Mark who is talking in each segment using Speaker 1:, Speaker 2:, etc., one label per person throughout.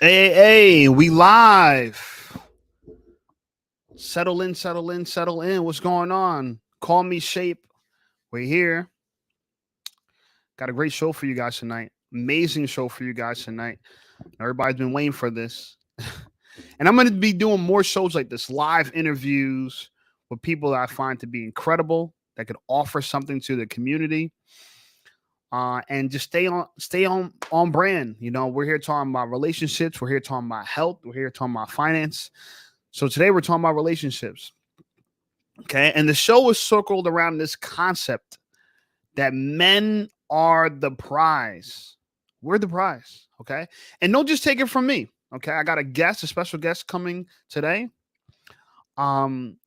Speaker 1: Hey, we live. Settle in, settle in, settle in. What's going on? Call me Shape. We're here. Got a great show for you guys tonight. Amazing show for you guys tonight. Everybody's been waiting for this. And I'm going to be doing more shows like this, live interviews with people that I find to be incredible, that could offer something to the community. And just stay on brand. You know, we're here talking about relationships. We're here talking about health. We're here talking about finance. So today we're talking about relationships. Okay. And the show is circled around this concept that men are the prize. We're the prize. Okay. And don't just take it from me. Okay. I got a special guest coming today. Um,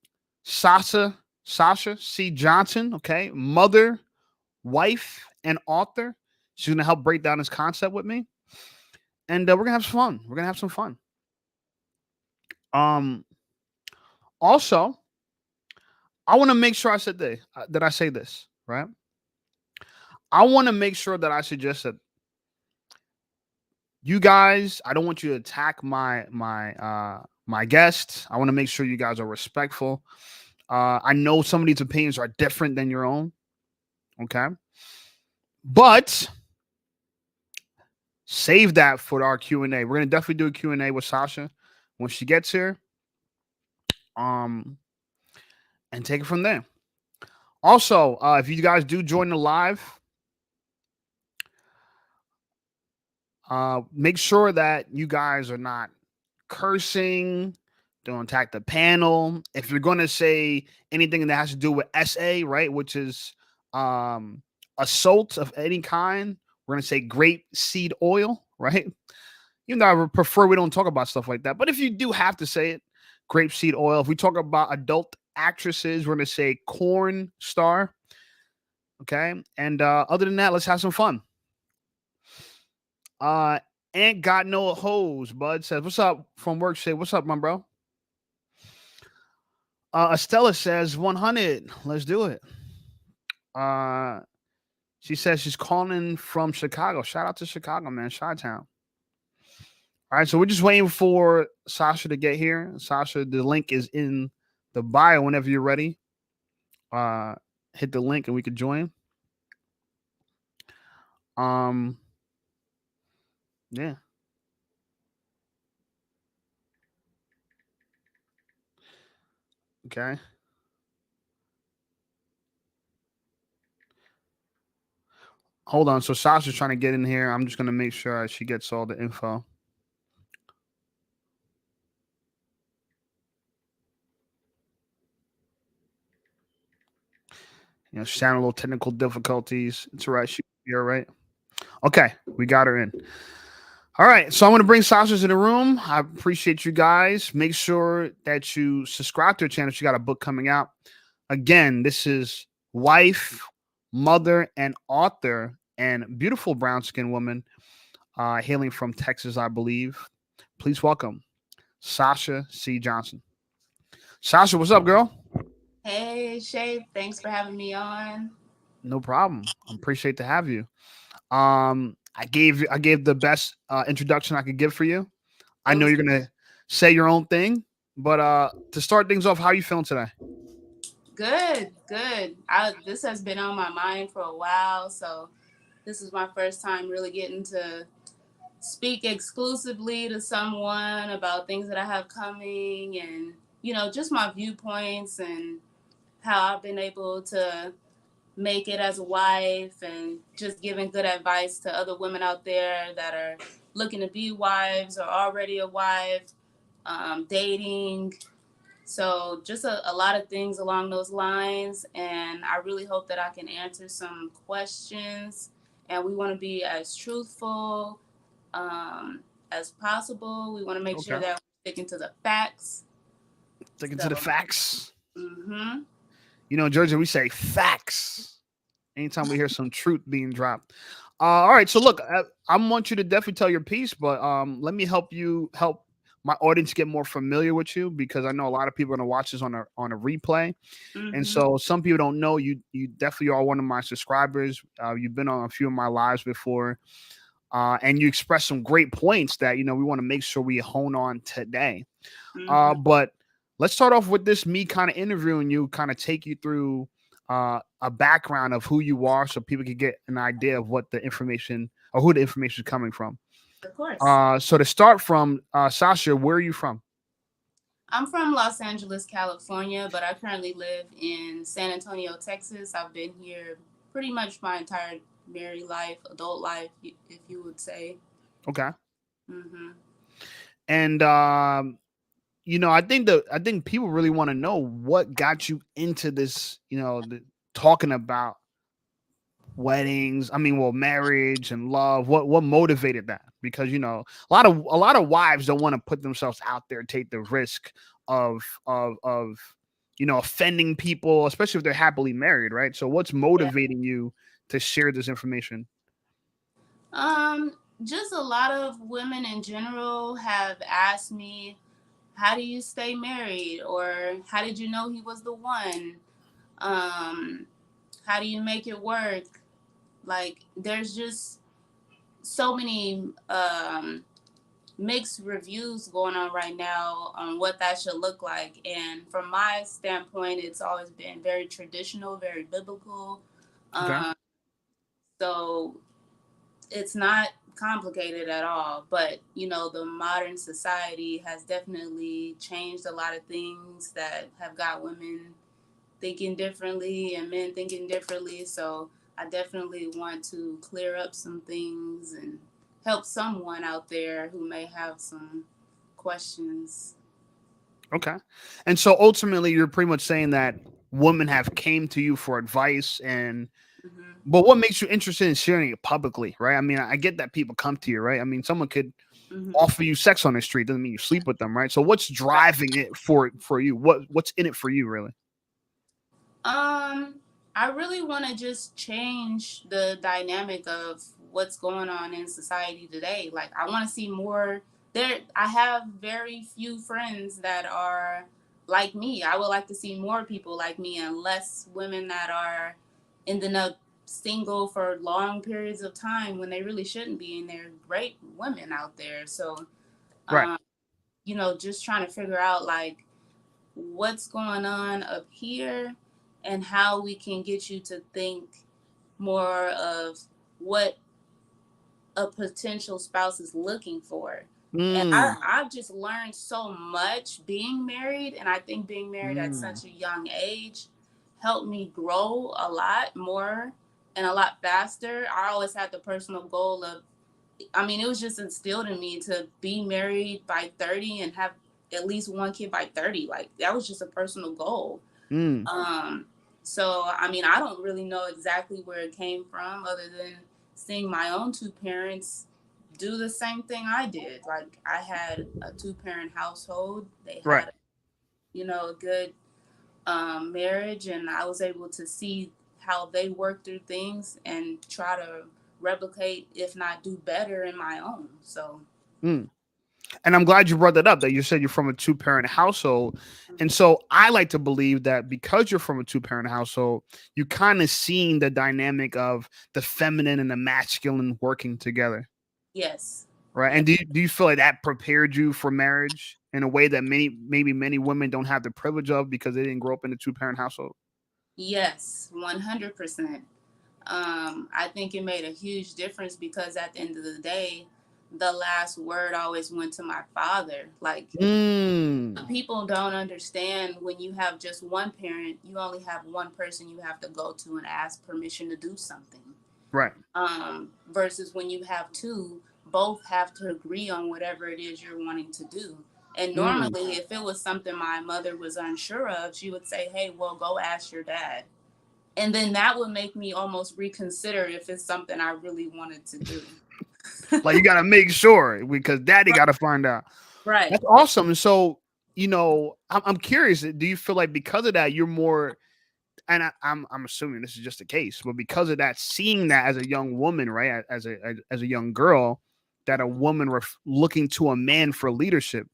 Speaker 1: Sasha C. Johnson. Okay. Mother, wife, and author. She's going to help break down this concept with me. And we're going to have some fun. We're going to have some fun. Um, Also, I want to make sure that I say this, right? I want to make sure that I suggest that you guys, I don't want you to attack my guests. I want to make sure you guys are respectful. I know some of these opinions are different than your own, okay? But save that for our Q&A. We're going to definitely do a Q&A with Sasha when she gets here. And take it from there. Also, if you guys do join the live, make sure that you guys are not cursing. Don't attack the panel. If you're going to say anything that has to do with SA, right, which is assault of any kind, we're going to say grape seed oil, right? Even though I would prefer we don't talk about stuff like that. But if you do have to say it, grape seed oil. If we talk about adult actresses, we're going to say corn star. Okay. And other than that, let's have some fun. Ain't got no hose, Bud says. What's up from work? Say, what's up, my bro? Estella says 100. Let's do it. She says she's calling from Chicago. Shout out to Chicago, man. Chi-town. All right, so we're just waiting for Sasha to get here. Sasha, the link is in the bio whenever you're ready. Hit the link and we can join. Yeah. Okay. Hold on. So Sasha's trying to get in here. I'm just gonna make sure she gets all the info. You know, she's having a little technical difficulties. It's all right. She'll be all right. Okay, we got her in. All right, so I'm going to bring Sasha to the room. I appreciate you guys. Make sure that you subscribe to her channel. She got a book coming out. Again, this is wife, mother, and author, and beautiful brown skinned woman, hailing from Texas, I believe. Please welcome Sasha C. Johnson. Sasha, what's up, girl?
Speaker 2: Hey, Shape. Thanks for having me on.
Speaker 1: No problem. I appreciate to have you. I gave the best introduction I could give for you. I
Speaker 2: It
Speaker 1: know
Speaker 2: was
Speaker 1: you're gonna say your own thing, but to start things off, how are you feeling today?
Speaker 2: good, good. This has been on my mind for a while, so this is my first time really getting to speak exclusively to someone about things that I have coming and, just my viewpoints and how I've been able to make it as a wife and just giving good advice to other women out there that are looking to be wives or already a wife, dating. So just a lot of things along those lines. And I really hope that I can answer some questions. And we want to be as truthful as possible. We want to make sure
Speaker 1: Okay.
Speaker 2: that we're sticking to the facts.
Speaker 1: Sticking to the
Speaker 2: So,
Speaker 1: facts.
Speaker 2: mm-hmm.
Speaker 1: You know, in Georgia, we say facts anytime we hear some truth being dropped. All right, so look, I want you to definitely tell your piece, but let me help my audience get more familiar with you because I know a lot of people are gonna watch this on a replay, and
Speaker 2: Mm-hmm.
Speaker 1: so some people don't know you. You definitely are one of my subscribers. You've been on a few of my lives before. and you expressed some great points that we want to make sure we hone on today.
Speaker 2: Hmm.
Speaker 1: But let's start off with this me kind of interviewing you, kind of take you through a background of who you are, so people can get an idea of what the information or who the information is coming from.
Speaker 2: Of course.
Speaker 1: So to start from, Sasha, where are you from?
Speaker 2: I'm from Los Angeles, California, but I currently live in San Antonio, Texas. I've been here pretty much my entire married life, adult life, if you would say.
Speaker 1: Okay.
Speaker 2: Hmm.
Speaker 1: And I think people really want to know what got you into this, talking about weddings. I mean, well, marriage and love. What motivated that? Because a lot of wives don't want to put themselves out there, take the risk of offending people, especially if they're happily married, right? So what's
Speaker 2: Yeah.
Speaker 1: motivating you to share this information?
Speaker 2: Um, just a lot of women in general have asked me, how do you stay married? Or how did you know he was the one? Um, how do you make it work? Like, there's just so many mixed reviews going on right now on what that should look like. And from my standpoint, it's always been very traditional, very biblical.
Speaker 1: Okay.
Speaker 2: Um, so it's not complicated at all. But, the modern society has definitely changed a lot of things that have got women thinking differently and men thinking differently. So I definitely want to clear up some things and help someone out there who may have some questions.
Speaker 1: Okay. And so ultimately, you're pretty much saying that women have came to you for advice, and
Speaker 2: Hmm.
Speaker 1: but what makes you interested in sharing it publicly, right? I mean, I get that people come to you, right? I mean, someone could
Speaker 2: Hmm.
Speaker 1: offer you sex on the street, doesn't mean you sleep with them, right? So what's
Speaker 2: Right.
Speaker 1: driving it for you? What's in it for you, really?
Speaker 2: Um, I really want to just change the dynamic of what's going on in society today. Like, I want to see more. I have very few friends that are like me. I would like to see more people like me and less women that are ending up single for long periods of time when they really shouldn't be. And there are great women out there. So,
Speaker 1: Right.
Speaker 2: um, just trying to figure out like what's going on up here and how we can get you to think more of what a potential spouse is looking for. And
Speaker 1: Mm,
Speaker 2: I've just learned so much being married. And I think being married at
Speaker 1: mm,
Speaker 2: such a young age helped me grow a lot more and a lot faster. I always had the personal goal of, I mean, it was just instilled in me to be married by 30 and have at least one kid by 30. Like, that was just a personal goal.
Speaker 1: mm.
Speaker 2: Um, so, I mean, I don't really know exactly where it came from other than seeing my own two parents do the same thing I did. Like, I had a two-parent household. They
Speaker 1: Right.
Speaker 2: had, a good marriage, and I was able to see how they work through things and try to replicate, if not do better in my own. So,
Speaker 1: Mm. And I'm glad you brought that up, that you said you're from a two-parent household. And so I like to believe that because you're from a two-parent household, you kind of seen the dynamic of the feminine and the masculine working together.
Speaker 2: yes.
Speaker 1: Right.
Speaker 2: Yeah.
Speaker 1: And do you feel like that prepared you for marriage in a way that many women don't have the privilege of because they didn't grow up in a two-parent household?
Speaker 2: Yes, 100%. I think it made a huge difference because at the end of the day, the last word always went to my father. Like,
Speaker 1: Mm.
Speaker 2: people don't understand when you have just one parent, you only have one person you have to go to and ask permission to do something.
Speaker 1: Right.
Speaker 2: Versus when you have two, both have to agree on whatever it is you're wanting to do. And
Speaker 1: Mm.
Speaker 2: normally, if it was something my mother was unsure of, she would say, "Hey, well, go ask your dad." And then that would make me almost reconsider if it's something I really wanted to do.
Speaker 1: Like, you got to make sure because daddy got to find out.
Speaker 2: Right.
Speaker 1: That's awesome. And so, I'm curious, do you feel like because of that, you're more, and I'm assuming this is just the case, but because of that, seeing that as a young woman, right, as a young girl, that a woman looking to a man for leadership,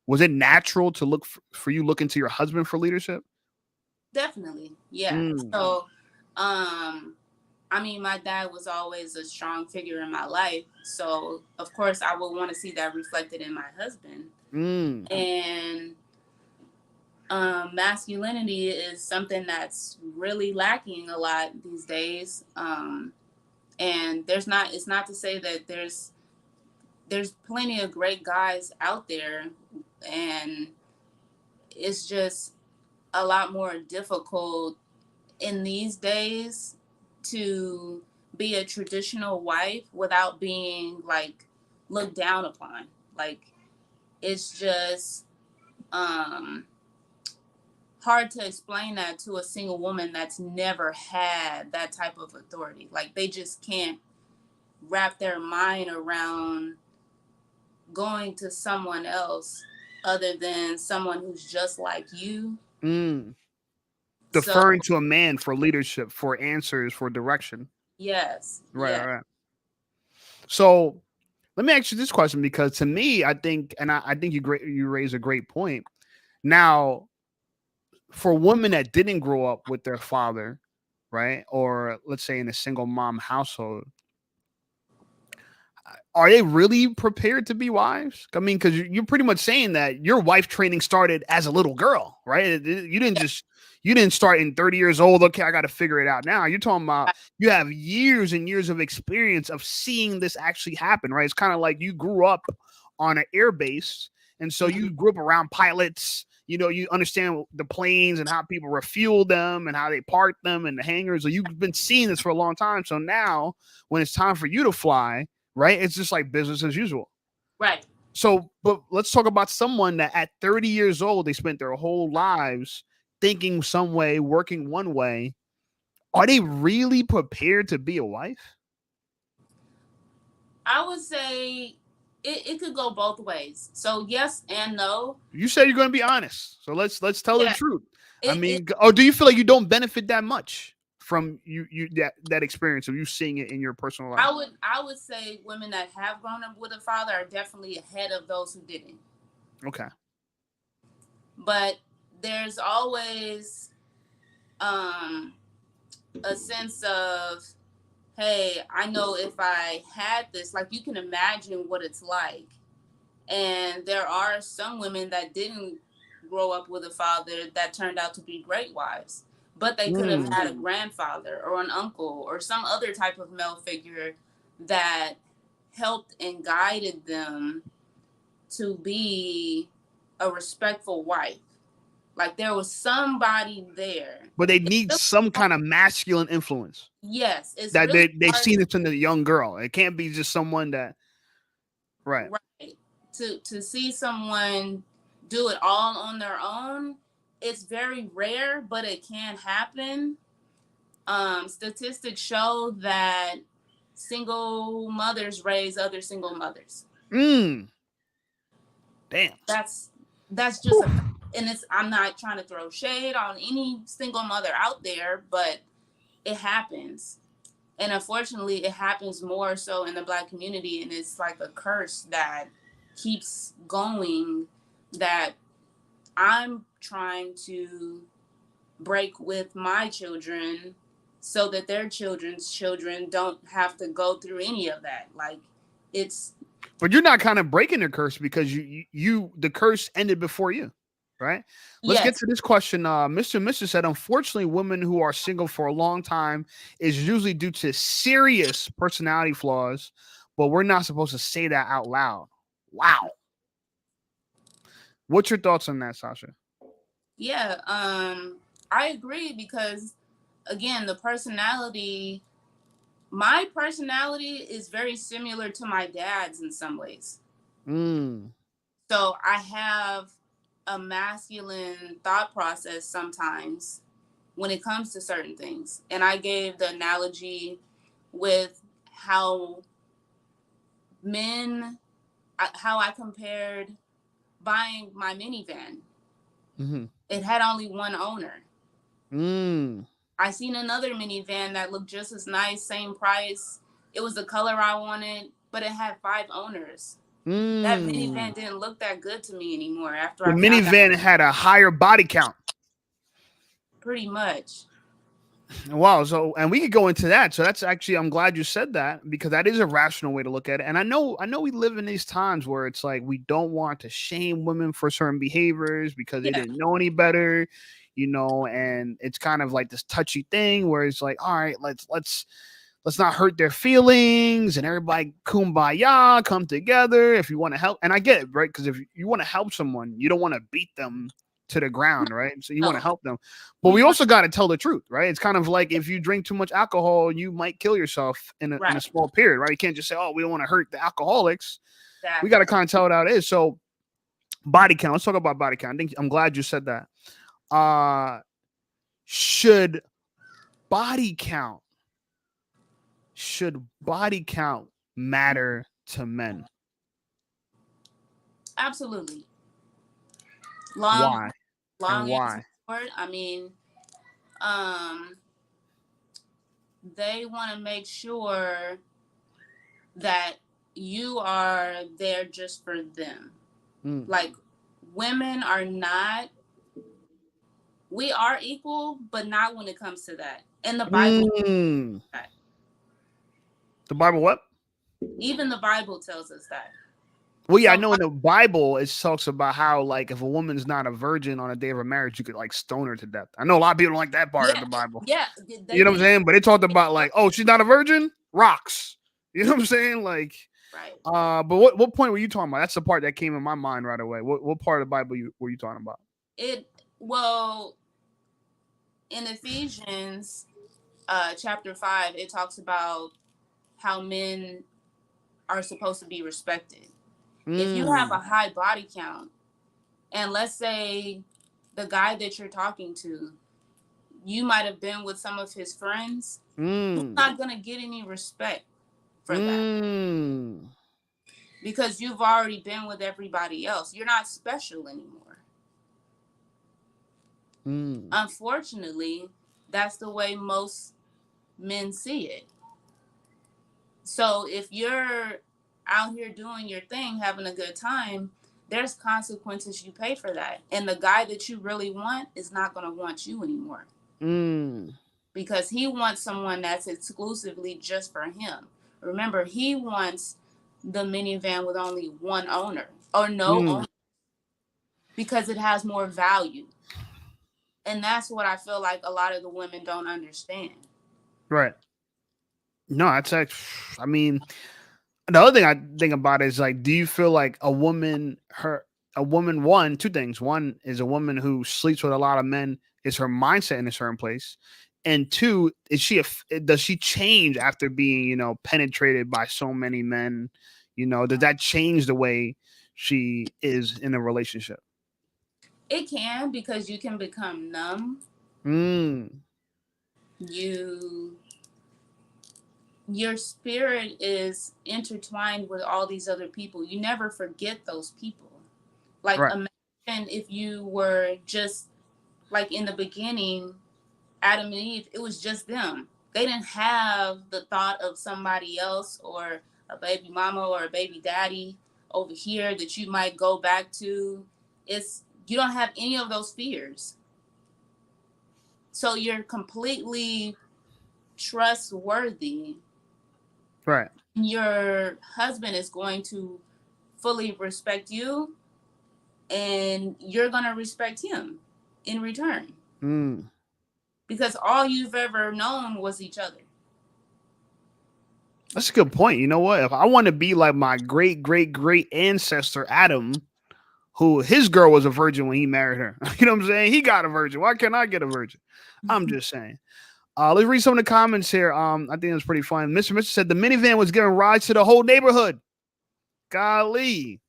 Speaker 1: was it natural to look for you looking to your husband for leadership?
Speaker 2: Definitely. Yeah.
Speaker 1: Mm,
Speaker 2: So, um, I mean, my dad was always a strong figure in my life. So, of course, I would want to see that reflected in my husband.
Speaker 1: Mm.
Speaker 2: And masculinity is something that's really lacking a lot these days. And it's not to say that there's plenty of great guys out there, and it's just a lot more difficult in these days to be a traditional wife without being like looked down upon. Like, it's just um hard to explain that to a single woman that's never had that type of authority. Like, they just can't wrap their mind around going to someone else other than someone who's just like you.
Speaker 1: Mm.
Speaker 2: So,
Speaker 1: Deferring to a man for leadership, for answers, for direction.
Speaker 2: yes,
Speaker 1: Right,
Speaker 2: yes.
Speaker 1: right. So let me ask you this question, because to me, I think, and I think you raise a great point. Now, for women that didn't grow up with their father, right, or let's say in a single mom household, are they really prepared to be wives? I mean, because you're pretty much saying that your wife training started as a little girl, right? You didn't just you didn't start in 30 years old. Okay, I got to figure it out now. You're talking about you have years and years of experience of seeing this actually happen, right? It's kind of like you grew up on an air base, and so
Speaker 2: Mhm.
Speaker 1: you grew up around pilots. You know, you understand the planes and how people refuel them and how they park them and the hangars. So you've been seeing this for a long time. So now, when it's time for you to fly, right? It's just like business as usual.
Speaker 2: Right.
Speaker 1: So, but let's talk about someone that at 30 years old, they spent their whole lives thinking some way, working one way. Are they really prepared to be a wife?
Speaker 2: I would say it could go both ways. So yes and no.
Speaker 1: You said you're going to be honest. So let's tell the
Speaker 2: Yeah,
Speaker 1: truth. I
Speaker 2: it
Speaker 1: mean, or do you feel like you don't benefit that much from you that experience of you seeing it in your personal life?
Speaker 2: I would say women that have grown up with a father are definitely ahead of those who didn't.
Speaker 1: Okay.
Speaker 2: But there's always um a sense of, hey, I know if I had this, like, you can imagine what it's like. And there are some women that didn't grow up with a father that turned out to be great wives, but they could have
Speaker 1: Mm.
Speaker 2: had a grandfather or an uncle or some other type of male figure that helped and guided them to be a respectful wife. Like, there was somebody there.
Speaker 1: But they
Speaker 2: It's
Speaker 1: need
Speaker 2: really
Speaker 1: some
Speaker 2: hard.
Speaker 1: kind of masculine influence
Speaker 2: Yes, it's
Speaker 1: that
Speaker 2: really
Speaker 1: they've
Speaker 2: hard.
Speaker 1: seen it in the young girl. It can't be just someone that, right.
Speaker 2: Right. To see someone do it all on their own, it's very rare, but it can happen. Statistics show that single mothers raise other single mothers.
Speaker 1: Mm. Damn.
Speaker 2: That's just a
Speaker 1: Whew.
Speaker 2: fact. And it's I'm not trying to throw shade on any single mother out there, but it happens. And unfortunately, it happens more so in the Black community, and it's like a curse that keeps going, that I'm trying to break with my children so that their children's children don't have to go through any of that. Like, it's
Speaker 1: But you're not kind of breaking the curse, because you the curse ended before you, right? Let's get
Speaker 2: yes,
Speaker 1: to this question. Mr. and Mrs. said, unfortunately, women who are single for a long time is usually due to serious personality flaws, but we're not supposed to say that out loud. Wow. What's your thoughts on that, Sasha?
Speaker 2: yeah, I agree, because again, my personality is very similar to my dad's in some ways.
Speaker 1: Mm.
Speaker 2: So I have a masculine thought process sometimes when it comes to certain things. And I gave the analogy with how men, how I compared buying my minivan.
Speaker 1: Mm-hmm.
Speaker 2: It had only one owner.
Speaker 1: Mm.
Speaker 2: I seen another minivan that looked just as nice, same price. It was the color I wanted, but it had five owners. That
Speaker 1: Mm.
Speaker 2: minivan didn't look that good to me anymore after
Speaker 1: The
Speaker 2: I found out.
Speaker 1: minivan had a higher body count.
Speaker 2: Pretty much.
Speaker 1: Wow. So, and we could go into that. So that's actually, I'm glad you said that because that is a rational way to look at it. And I know we live in these times where it's like we don't want to shame women for certain behaviors because they
Speaker 2: Yeah.
Speaker 1: didn't know any better, and it's kind of like this touchy thing where it's like, all right, let's not hurt their feelings and everybody kumbaya, come together if you want to help. And I get it, right? Because if you want to help someone, you don't want to beat them to the ground, right? So you want to
Speaker 2: No.
Speaker 1: help them. But
Speaker 2: You
Speaker 1: we
Speaker 2: want
Speaker 1: also got to tell the truth, right? It's kind of like if you drink too much alcohol, you might kill yourself in a
Speaker 2: right.
Speaker 1: small period, right? You can't just say, oh, we don't want to hurt the alcoholics. We got to
Speaker 2: Exactly.
Speaker 1: kind of tell it how it is. So body count. Let's talk about body count. I'm glad you said that. Uh should body count should body count matter to men?
Speaker 2: Absolutely. Long
Speaker 1: Why and
Speaker 2: long answer
Speaker 1: why?
Speaker 2: short. I mean, um, they want to make sure that you are there just for them.
Speaker 1: Mm.
Speaker 2: Like women are not, we are equal, but not when it comes to that. And the Bible,
Speaker 1: Mm. The Bible what?
Speaker 2: even the Bible tells us that.
Speaker 1: Well, yeah, I
Speaker 2: So
Speaker 1: know in the Bible it talks about how like if a woman's not a virgin on a day of her marriage, you could like stone her to death. I know a lot of people don't like that part of
Speaker 2: yeah,
Speaker 1: the Bible.
Speaker 2: yeah, they
Speaker 1: You know what I'm
Speaker 2: didn't.
Speaker 1: saying? But it talked about like, oh, she's not a virgin, rocks. You know what I'm saying? Like,
Speaker 2: Right.
Speaker 1: but what point were you talking about? That's the part that came in my mind right away. What part of the Bible were you talking about?
Speaker 2: It well in Ephesians chapter 5, it talks about how men are supposed to be respected. If you have
Speaker 1: Mm.
Speaker 2: a high body count, and let's say the guy that you're talking to, you might have been with some of his friends, you're
Speaker 1: Mm.
Speaker 2: not going to get any respect for that
Speaker 1: Mm.
Speaker 2: because you've already been with everybody else. You're not special anymore.
Speaker 1: Mm.
Speaker 2: Unfortunately, that's the way most men see it. So if you're out here doing your thing, having a good time, there's consequences you pay for that. And the guy that you really want is not going to want you anymore
Speaker 1: Mm.
Speaker 2: because he wants someone that's exclusively just for him. Remember, he wants the minivan with only one owner or no
Speaker 1: Mm.
Speaker 2: owner because it has more value. And that's what I feel like a lot of the women don't understand.
Speaker 1: Right. No, that's actually. I mean, the other thing I think about is like, do you feel like a woman, one, two things. One is a woman who sleeps with a lot of men is her mindset in a certain place, and two, is does she change after being penetrated by so many men? Does that change the way she is in a relationship?
Speaker 2: It can because you can become numb.
Speaker 1: Mm.
Speaker 2: You your spirit is intertwined with all these other people. You never forget those people. Like
Speaker 1: Right.
Speaker 2: imagine if you were just like in the beginning, Adam and Eve, it was just them. They didn't have the thought of somebody else or a baby mama or a baby daddy over here that you might go back to. It's you don't have any of those fears. So you're completely trustworthy.
Speaker 1: Right.
Speaker 2: Your husband is going to fully respect you and you're going to respect him in return
Speaker 1: Mm.
Speaker 2: because all you've ever known was each other.
Speaker 1: That's a good point. You know what? If I want to be like my great great great ancestor Adam, who his girl was a virgin when he married her. You know what I'm saying? He got a virgin. Why can't I get a virgin? I'm just saying. Let's read some of the comments here. I think it's pretty fun. Mr. said the minivan was giving rides to the whole neighborhood. Golly.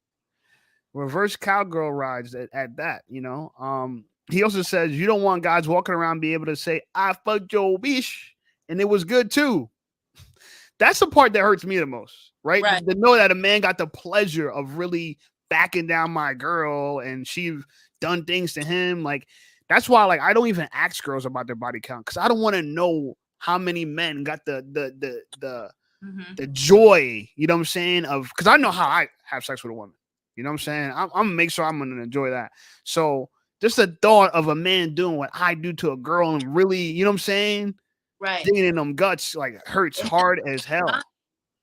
Speaker 1: Reverse cowgirl rides at that, He also says you don't want guys walking around be able to say, I fucked your bitch, and it was good too. That's the part that hurts me the most, right? To,
Speaker 2: Right.
Speaker 1: to know that a man got the pleasure of really backing down my girl and she's done things to him. Like, that's why, like, I don't even ask girls about their body count because I don't want to know how many men got
Speaker 2: Mm-hmm.
Speaker 1: the joy, you know what I'm saying? Of because I know how I have sex with a woman. You know what I'm saying? I'm gonna make sure I'm gonna enjoy that. So just the thought of a man doing what I do to a girl and really, you know what I'm saying?
Speaker 2: Right.
Speaker 1: digging in them guts like hurts
Speaker 2: And
Speaker 1: hard as hell.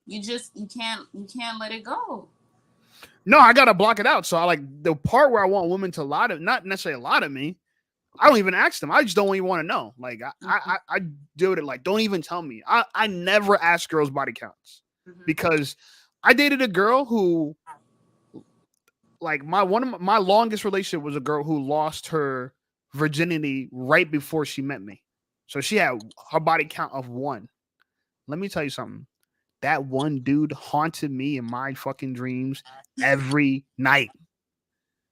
Speaker 2: you can't let it go.
Speaker 1: No, I gotta block it out. So I like the part where I want women to lie to, not necessarily lie to me. I don't even ask them. I just don't even want to know. Like
Speaker 2: Mhm.
Speaker 1: I do it like don't even tell me. I never ask girls body counts
Speaker 2: Mhm.
Speaker 1: because I dated a girl who like my longest relationship was a girl who lost her virginity right before she met me. So she had her body count of 1. Let me tell you something. That one dude haunted me in my fucking dreams every night.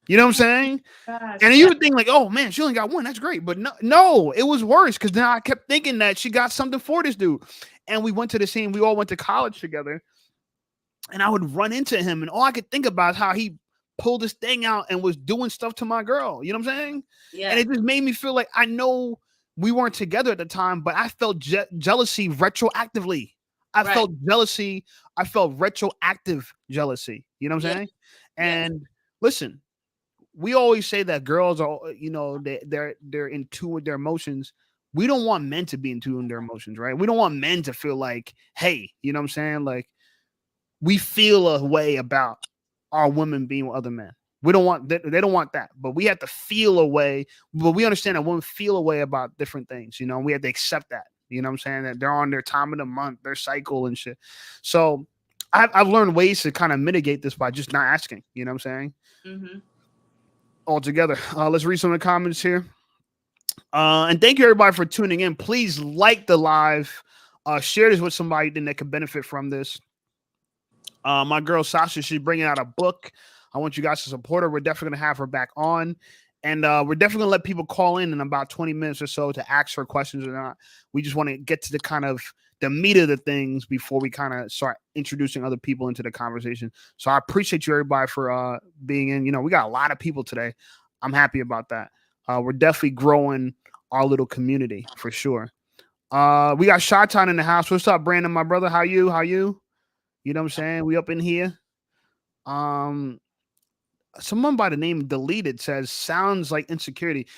Speaker 1: You know what I'm saying?
Speaker 2: Gosh,
Speaker 1: And
Speaker 2: yeah.
Speaker 1: you would think like, oh man, she only got 1. That's great. But no, it was worse because then I kept thinking that she got something for this dude. And we went to the same, we all went to college together. And I would run into him, and all I could think about is how he pulled this thing out and was doing stuff to my girl. You know what I'm saying? And
Speaker 2: Yeah.
Speaker 1: it just made me feel like I know we weren't together at the time, but I felt jealousy retroactively. I
Speaker 2: Right.
Speaker 1: felt jealousy. I felt retroactive jealousy. You know what I'm
Speaker 2: Yeah.
Speaker 1: saying?
Speaker 2: Yes.
Speaker 1: And listen, we always say that girls are, they're in tune with their emotions. We don't want men to be in tune with their emotions, right? We don't want men to feel like, hey, you know what I'm saying? Like we feel a way about our women being with other men. We don't want they don't want that, but we have to feel a way. But we understand that women feel a way about different things. You know, we have to accept that. You know what I'm saying? That they're on their time of the month, their cycle and shit. So I've learned ways to kind of mitigate this by just not asking. You know what I'm saying?
Speaker 2: Mhm.
Speaker 1: Altogether. Let's read some of the comments here. And thank you everybody for tuning in. Please like the live. Share this with somebody that can benefit from this. My girl Sasha, she's bringing out a book. I want you guys to support her. We're definitely gonna have her back on, and we're definitely gonna let people call in about 20 minutes or so to ask her questions or not. We just want to get to the kind of the meat of the things before we kind of start introducing other people into the conversation. So I appreciate you everybody for being in. You know, we got a lot of people today. I'm happy about that. We're definitely growing our little community for sure. We got Shot Town in the house. What's up, Brandon, my brother? How you? How you? You know what I'm saying? We up in here. Um, Someone by the name Deleted says sounds like insecurity.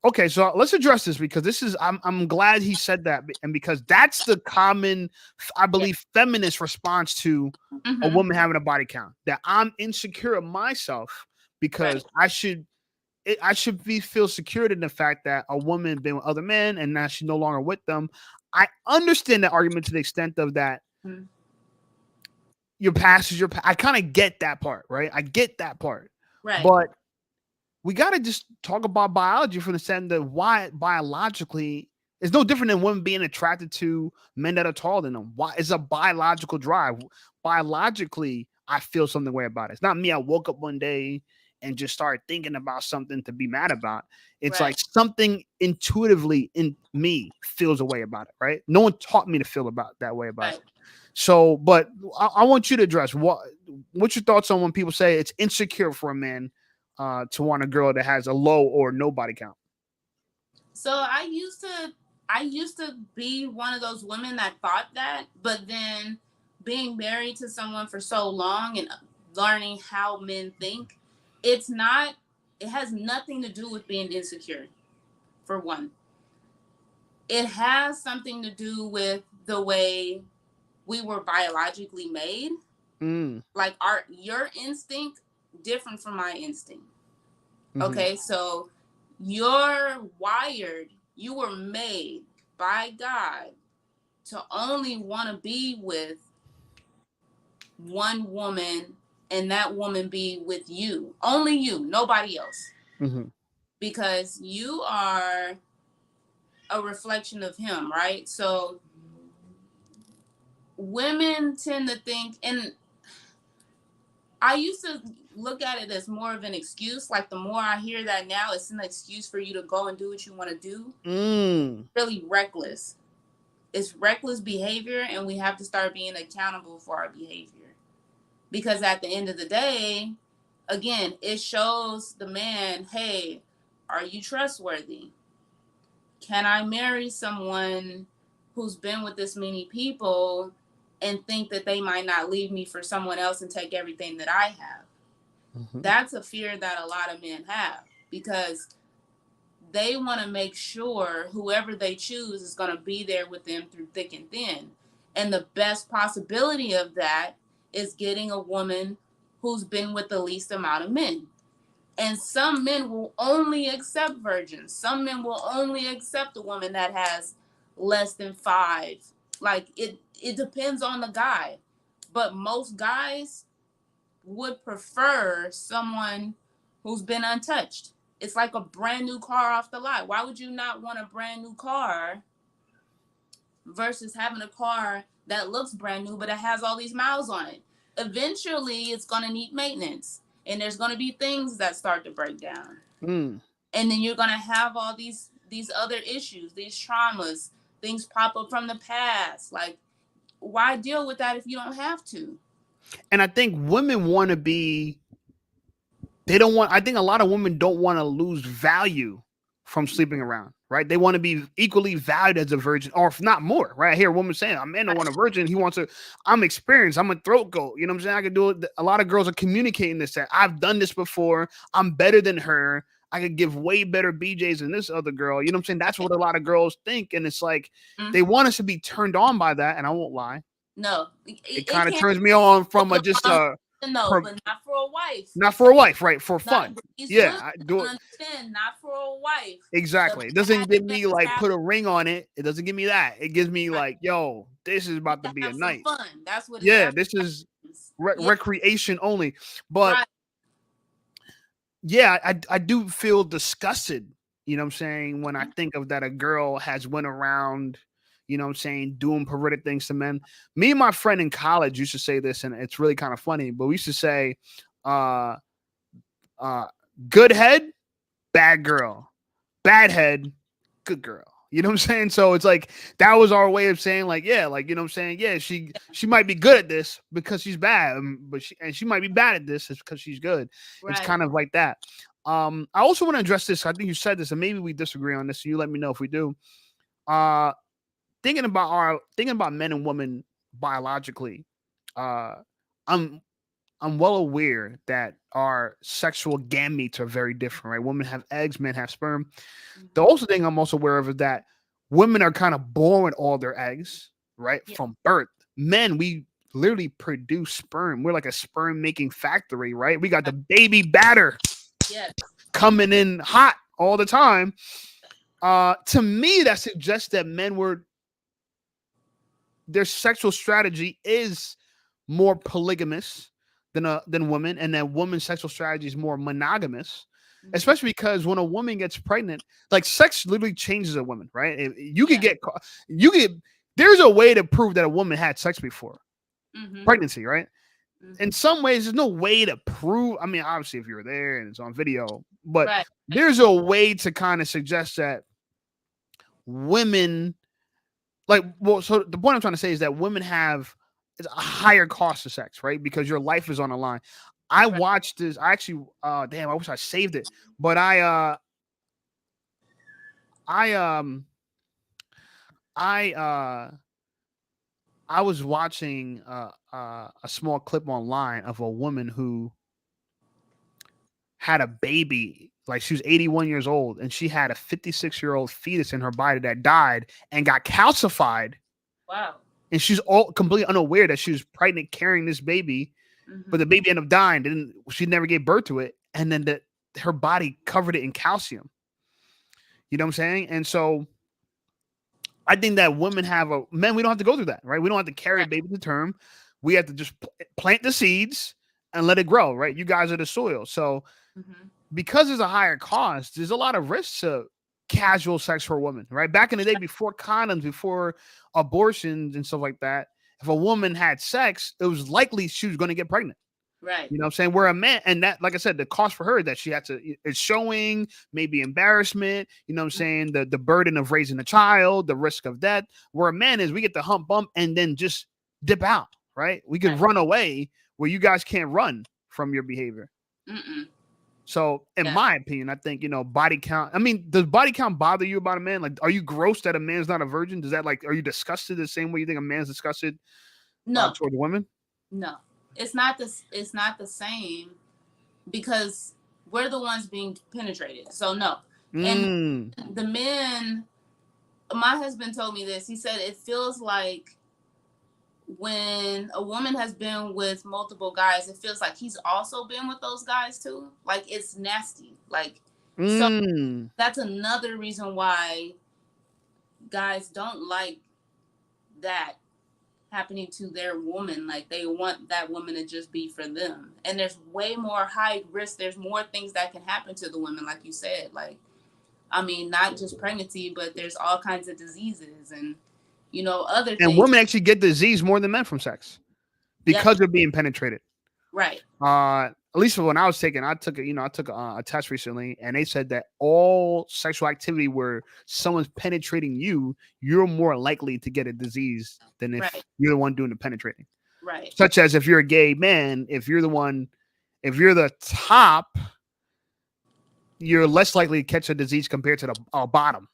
Speaker 1: Okay, so let's address this because this is I'm glad he said that, and because that's the common, I
Speaker 2: Yeah.
Speaker 1: believe, feminist response to a
Speaker 2: Mhm.
Speaker 1: woman having a body count, that I'm insecure of myself because
Speaker 2: Right.
Speaker 1: I should be feel secured in the fact that a woman been with other men and now she's no longer with them. I understand that argument to the extent of that
Speaker 2: Mhm.
Speaker 1: your past is your past. I kind of get that part, right? I get that part.
Speaker 2: Right.
Speaker 1: But we got to just talk about biology from the sense that why biologically it's no different than women being attracted to men that are taller than them. Why it's a biological drive. Biologically, I feel something way about it. It's not me. I woke up one day and just started thinking about something to be mad about. It's
Speaker 2: Right.
Speaker 1: like something intuitively in me feels a way about it, right? No one taught me to feel about that way about it.
Speaker 2: Right.
Speaker 1: So, but I want you to address what's your thoughts on when people say it's insecure for a man to want a girl that has a low or no body count.
Speaker 2: So I used to be one of those women that thought that, but then being married to someone for so long and learning how men think, it's not it has nothing to do with being insecure. For one, it has something to do with the way we were biologically made.
Speaker 1: Mm,
Speaker 2: Like our your instinct different from my instinct.
Speaker 1: mm-hmm,
Speaker 2: Okay, so you're wired, you were made by God to only want to be with one woman, and that woman be with you. Only you, nobody else.
Speaker 1: mm-hmm,
Speaker 2: Because you are a reflection of him, right? So women tend to think, and I used to look at it as more of an excuse. Like the more I hear that now, it's an excuse for you to go and do what you want to do.
Speaker 1: mm,
Speaker 2: Really reckless. It's reckless behavior, and we have to start being accountable for our behavior. Because at the end of the day, again, it shows the man, hey, are you trustworthy? Can I marry someone who's been with this many people and think that they might not leave me for someone else and take everything that I have?
Speaker 1: mm-hmm,
Speaker 2: That's a fear that a lot of men have, because they want to make sure whoever they choose is going to be there with them through thick and thin. And the best possibility of that is getting a woman who's been with the least amount of men. And some men will only accept virgins. Some men will only accept a woman that has less than 5. Like it depends on the guy. But most guys would prefer someone who's been untouched. It's like a brand new car off the lot. Why would you not want a brand new car versus having a car that looks brand new but it has all these miles on it? Eventually, it's going to need maintenance, and there's going to be things that start to break down. And then you're going to have all these other issues, these traumas, things pop up from the past. Like, why deal with that if you don't have to?
Speaker 1: And I think women want to be, they don't want, I think a lot of women don't want to lose value from sleeping around, right? They want to be equally valued as a virgin, or if not more, right? I hear a woman saying, a man don't want a virgin. He wants to, I'm experienced. I'm a throat goat. You know what I'm saying? I can do it. A lot of girls are communicating this, that I've done this before. I'm better than her. I could give way better BJs than this other girl. You know what I'm saying? That's what a lot of girls think. And it's like, they want us to be turned on by that. And I won't lie.
Speaker 2: No.
Speaker 1: It kind of turns me on from a just
Speaker 2: no, but not for a wife.
Speaker 1: Not for a wife, right? For fun. Yeah,
Speaker 2: I do it. Understand, not for a wife.
Speaker 1: Exactly. It doesn't give me like put a ring on it. It doesn't give me that. It gives me like, yo, this is about to be a night.
Speaker 2: Fun. That's what.
Speaker 1: This is recreation only. But yeah, I do feel disgusted. You know what I'm saying, when I think of that a girl has went around, you know what I'm saying, doing perverted things to men. Me and my friend in college used to say this, and it's really kind of funny, but we used to say, good head, bad girl. Bad head, good girl. You know what I'm saying? So it's like, that was our way of saying, like, yeah, like, you know what I'm saying? Yeah, she might be good at this because she's bad, but she might be bad at this because she's good. Right. It's kind of like that. I also want to address this. I think you said this, and maybe we disagree on this, so you let me know if we do. Thinking about men and women biologically, I'm well aware that our sexual gametes are very different, right? Women have eggs, men have sperm. The also thing I'm also aware of is that women are kind of born with all their eggs, right? Yeah. From birth. Men, we literally produce sperm. We're like a sperm making factory, right? We got the baby batter coming in hot all the time. To me, that suggests that their sexual strategy is more polygamous than women, and that women's sexual strategy is more monogamous, especially because when a woman gets pregnant, like, sex literally changes a woman, right? There's a way to prove that a woman had sex before pregnancy, right? In some ways, there's no way to prove. I mean, obviously, if you're there and it's on video, but there's a way to kind of suggest that women, so the point I'm trying to say is that women have a higher cost of sex, right? Because your life is on the line. I watched this. I actually, damn, I wish I saved it, but I was watching a small clip online of a woman who had a baby. Like, she was 81 years old, and she had a 56-year-old fetus in her body that died and got calcified.
Speaker 2: Wow.
Speaker 1: And she's all completely unaware that she was pregnant carrying this baby, but the baby ended up dying. She never gave birth to it. And then her body covered it in calcium. You know what I'm saying? And so I think that men, we don't have to go through that, right? We don't have to carry a baby to term. We have to just plant the seeds and let it grow, right? You guys are the soil. So because there's a higher cost, there's a lot of risks to casual sex for a woman, right? Back in the day, before condoms, before abortions and stuff like that, if a woman had sex, it was likely she was going to get pregnant.
Speaker 2: Right.
Speaker 1: You know what I'm saying? Where a man, and that, like I said, the cost for her that she had to, it's showing, maybe embarrassment, you know what I'm saying? The burden of raising a child, the risk of death. Where a man is, we get the hump bump and then just dip out, right? We can run away where you guys can't run from your behavior. So in my opinion, I think, body count. I mean, does body count bother you about a man? Like, are you gross that a man's not a virgin? Does that, like, are you disgusted the same way you think a man's disgusted towards women?
Speaker 2: No, it's not the same, because we're the ones being penetrated. So no, And
Speaker 1: Mm.
Speaker 2: the men, my husband told me this. He said it feels like when a woman has been with multiple guys, it feels like he's also been with those guys too. Like it's nasty. Like, so
Speaker 1: Mm.
Speaker 2: that's another reason why guys don't like that happening to their woman. Like they want that woman to just be for them. And there's way more high risk. There's more things that can happen to the women, like you said. Like, I mean, not just pregnancy, but there's all kinds of diseases and other
Speaker 1: And
Speaker 2: things.
Speaker 1: women actually get disease more than men from sex
Speaker 2: Yep.
Speaker 1: because they're being penetrated.
Speaker 2: Right.
Speaker 1: At least when I was taking, I took a test recently, and they said that all sexual activity where someone's penetrating you, you're more likely to get a disease than if
Speaker 2: Right.
Speaker 1: you're the one doing the penetrating.
Speaker 2: Right.
Speaker 1: Such as if you're a gay man, if you're the top, you're less likely to catch a disease compared to the bottom.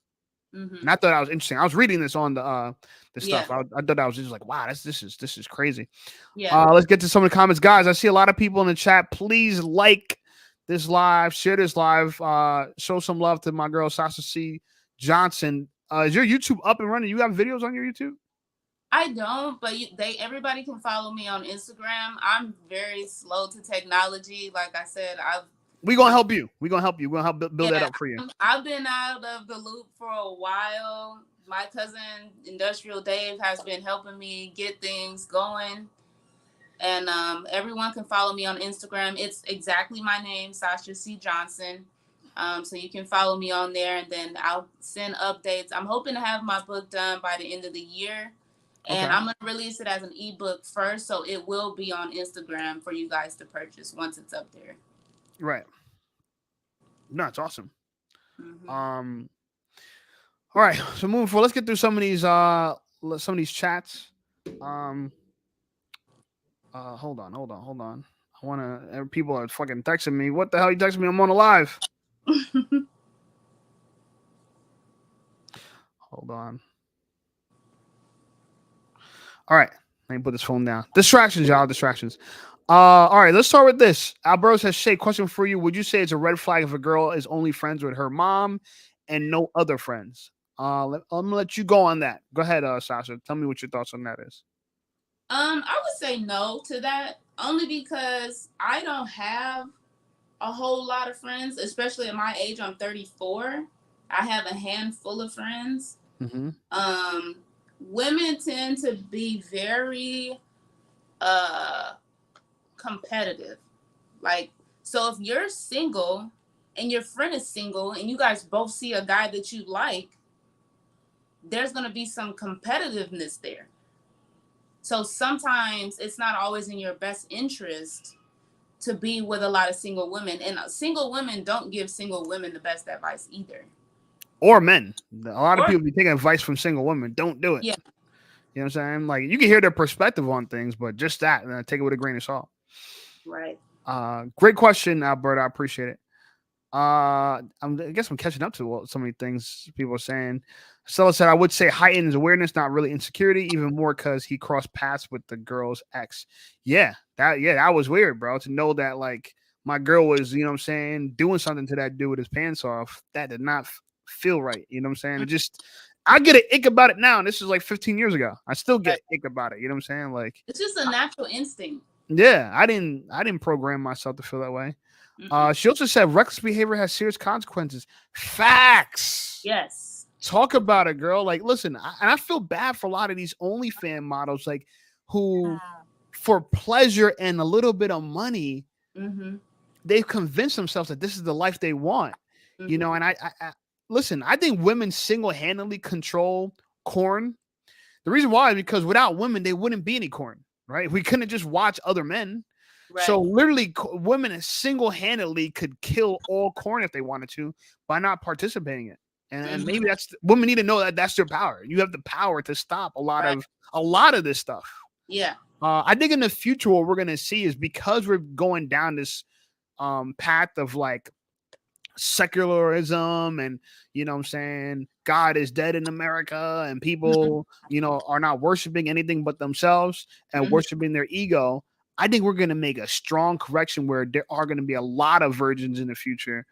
Speaker 2: Mm-hmm.
Speaker 1: And I thought that was interesting. I was reading this on the stuff.
Speaker 2: Yeah.
Speaker 1: I thought I was just like, wow, this is crazy.
Speaker 2: Yeah.
Speaker 1: Let's get to some of the comments, guys. I see a lot of people in the chat. Please like this live, share this live, show some love to my girl Sasha C Johnson. Is your YouTube up and running? You have videos on your YouTube?
Speaker 2: I don't, but everybody can follow me on Instagram. I'm very slow to technology. Like I said,
Speaker 1: We're gonna help you. We're gonna help you. We're gonna help build that up for you.
Speaker 2: I've been out of the loop for a while. My cousin Industrial Dave has been helping me get things going. And everyone can follow me on Instagram. It's exactly my name, Sasha C Johnson. So you can follow me on there, and then I'll send updates. I'm hoping to have my book done by the end of the year. And
Speaker 1: Okay.
Speaker 2: I'm going to release it as an ebook first, so it will be on Instagram for you guys to purchase once it's up there.
Speaker 1: Right. No, it's awesome.
Speaker 2: Mm-hmm.
Speaker 1: All right. So moving forward, let's get through some of these chats. Hold on. I wanna. People are fucking texting me. What the hell? You texting me? I'm on a live. Hold on. All right. Let me put this phone down. Distractions, y'all. Distractions. All right. Let's start with this. Alberto says, Shay, question for you. Would you say it's a red flag if a girl is only friends with her mom and no other friends? I'm gonna let you go on that. Go ahead, Sasha. Tell me what your thoughts on that is.
Speaker 2: I would say no to that, only because I don't have a whole lot of friends, especially at my age. I'm 34. I have a handful of friends.
Speaker 1: Mm-hmm.
Speaker 2: Women tend to be very competitive. Like, so if you're single and your friend is single and you guys both see a guy that you like, there's going to be some competitiveness there. So sometimes it's not always in your best interest to be with a lot of single women. And single women don't give single women the best advice either.
Speaker 1: Or men. A lot of people be taking advice from single women. Don't do it.
Speaker 2: Yeah.
Speaker 1: You know what I'm saying? Like, you can hear their perspective on things, but just that, take it with a grain of salt.
Speaker 2: Right.
Speaker 1: Great question, Alberta. I appreciate it. I guess I'm catching up to so many things people are saying. Stella said, I would say heightened awareness, not really insecurity, even more because he crossed paths with the girl's ex. Yeah, that was weird, bro. To know that, like, my girl was, you know what I'm saying, doing something to that dude with his pants off. That did not feel right. You know what I'm saying? It just, I get an ick about it now. And this is like 15 years ago. I still get ick about it. You know what I'm saying? Like,
Speaker 2: it's just a natural instinct.
Speaker 1: Yeah, I didn't program myself to feel that way. She also said reckless behavior has serious consequences. Facts.
Speaker 2: Yes.
Speaker 1: Talk about it, girl. Like, listen, I feel bad for a lot of these OnlyFans models, like, who, for pleasure and a little bit of money, they've convinced themselves that this is the life they want. You know, and I listen, I think women single-handedly control corn. The reason why is because without women, there wouldn't be any corn, right? We couldn't just watch other men. Right. So literally, women single-handedly could kill all corn if they wanted to by not participating in it. And maybe women need to know that that's their power. You have the power to stop a lot of this stuff.
Speaker 2: Yeah.
Speaker 1: I think in the future, what we're gonna see is, because we're going down this path of, like, secularism, and, you know what I'm saying, God is dead in America, and people, you know, are not worshiping anything but themselves and worshiping their ego. I think we're going to make a strong correction where there are going to be a lot of virgins in the future,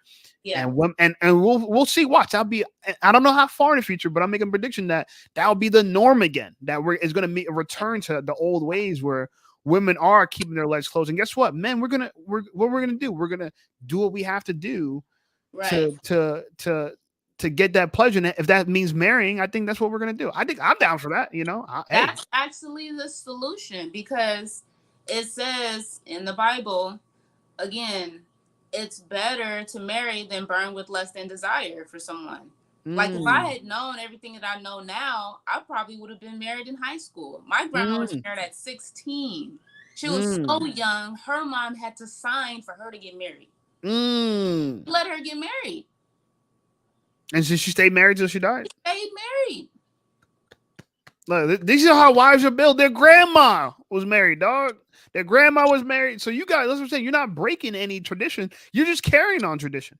Speaker 2: Yeah.
Speaker 1: and we'll see. Watch, I'll be. I don't know how far in the future, but I'm making a prediction that will be the norm again. That is going to return to the old ways where women are keeping their legs closed. And guess what, men? What we're gonna do? We're gonna do what we have to do
Speaker 2: Right.
Speaker 1: to get that pleasure. And if that means marrying, I think that's what we're gonna do. I think I'm down for that. Hey,
Speaker 2: That's actually the solution, because it says in the Bible, again, it's better to marry than burn with lust and desire for someone. Like, if I
Speaker 1: mm,
Speaker 2: had known everything that I know now, I probably would have been married in high school. My grandma was
Speaker 1: mm,
Speaker 2: married at 16. She was so
Speaker 1: mm,
Speaker 2: young, her mom had to sign for her to get married.
Speaker 1: mm.
Speaker 2: Let her get married.
Speaker 1: And so she stayed married till she died.
Speaker 2: Stayed married.
Speaker 1: Look, these are how wives are built. Their grandma was married, dog. Their grandma was married. So you guys, that's what I'm saying. You're not breaking any tradition. You're just carrying on tradition,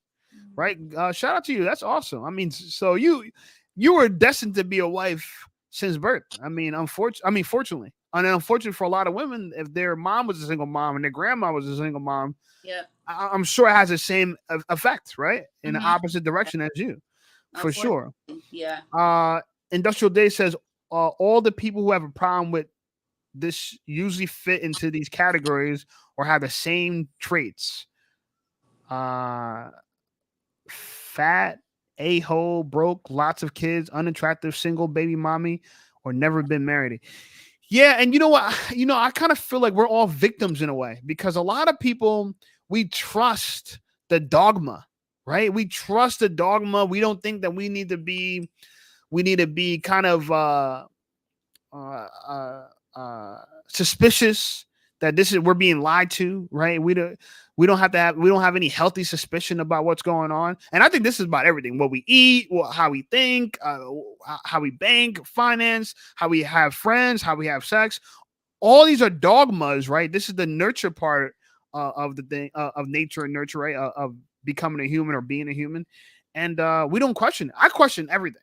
Speaker 1: right? Shout out to you. That's awesome. I mean, so you were destined to be a wife since birth. I mean, fortunately, and unfortunately for a lot of women, if their mom was a single mom and their grandma was a single mom,
Speaker 2: Yeah.
Speaker 1: I'm sure it has the same effect, right? In the
Speaker 2: Mm-hmm.
Speaker 1: opposite direction as you, for sure.
Speaker 2: Yeah.
Speaker 1: Industrial Day says all the people who have a problem with this usually fit into these categories or have the same traits. Fat, a-hole, broke, lots of kids, unattractive, single baby mommy, or never been married. Yeah, and you know what? I kind of feel like we're all victims in a way, because a lot of people, we trust the dogma, right? We trust the dogma. We don't think that we need to be kind of uh, uh, suspicious that we're being lied to, right? We don't have any healthy suspicion about what's going on. And I think this is about everything: what we eat, how we think, how we bank, finance, how we have friends, how we have sex. All these are dogmas, right? This is the nurture part of the thing, of nature and nurture, right? Of becoming a human or being a human. And we don't question it. I question everything.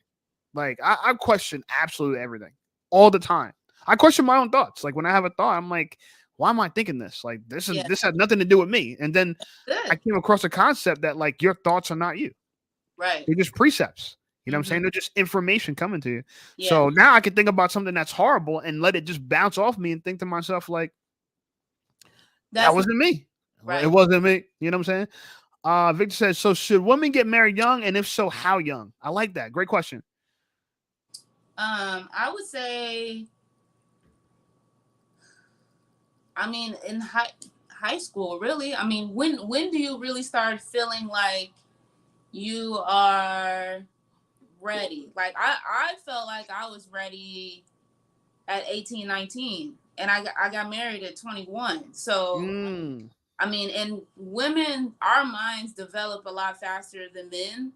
Speaker 1: Like I question absolutely everything all the time. I question my own thoughts. Like when I have a thought, I'm like, why am I thinking this? Like
Speaker 2: Yeah.
Speaker 1: this had nothing to do with me. And then I
Speaker 2: Good.
Speaker 1: came across a concept that like your thoughts are not you.
Speaker 2: Right.
Speaker 1: They're just precepts. You know what I'm
Speaker 2: Mm-hmm.
Speaker 1: saying? They're just information coming to you.
Speaker 2: Yeah.
Speaker 1: So now I can think about something that's horrible and let it just bounce off me and think to myself, like, that
Speaker 2: That's
Speaker 1: wasn't me. It
Speaker 2: right.
Speaker 1: wasn't me. You know what I'm saying? Victor says, so should women get married young? And if so, how young? I like that. Great question.
Speaker 2: I would say, I mean, in high school, really. I mean, when do you really start feeling like you are ready? Like, I felt like I was ready at 18, 19, and I got married at 21. So,
Speaker 1: Mm.
Speaker 2: I mean, and women, our minds develop a lot faster than men.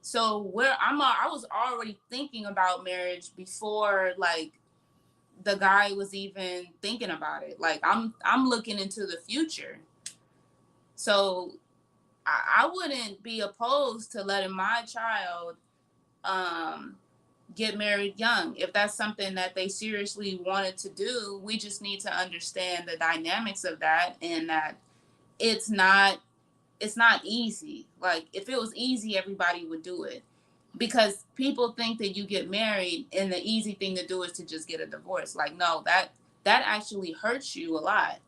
Speaker 2: So I was already thinking about marriage before, like, the guy was even thinking about it. Like, I'm looking into the future. So I wouldn't be opposed to letting my child um get married young. If that's something that they seriously wanted to do, we just need to understand the dynamics of that, and that it's not it's not easy. Like, if it was easy, everybody would do it. Because people think that you get married and the easy thing to do is to just get a divorce. Like, no, that actually hurts you a lot.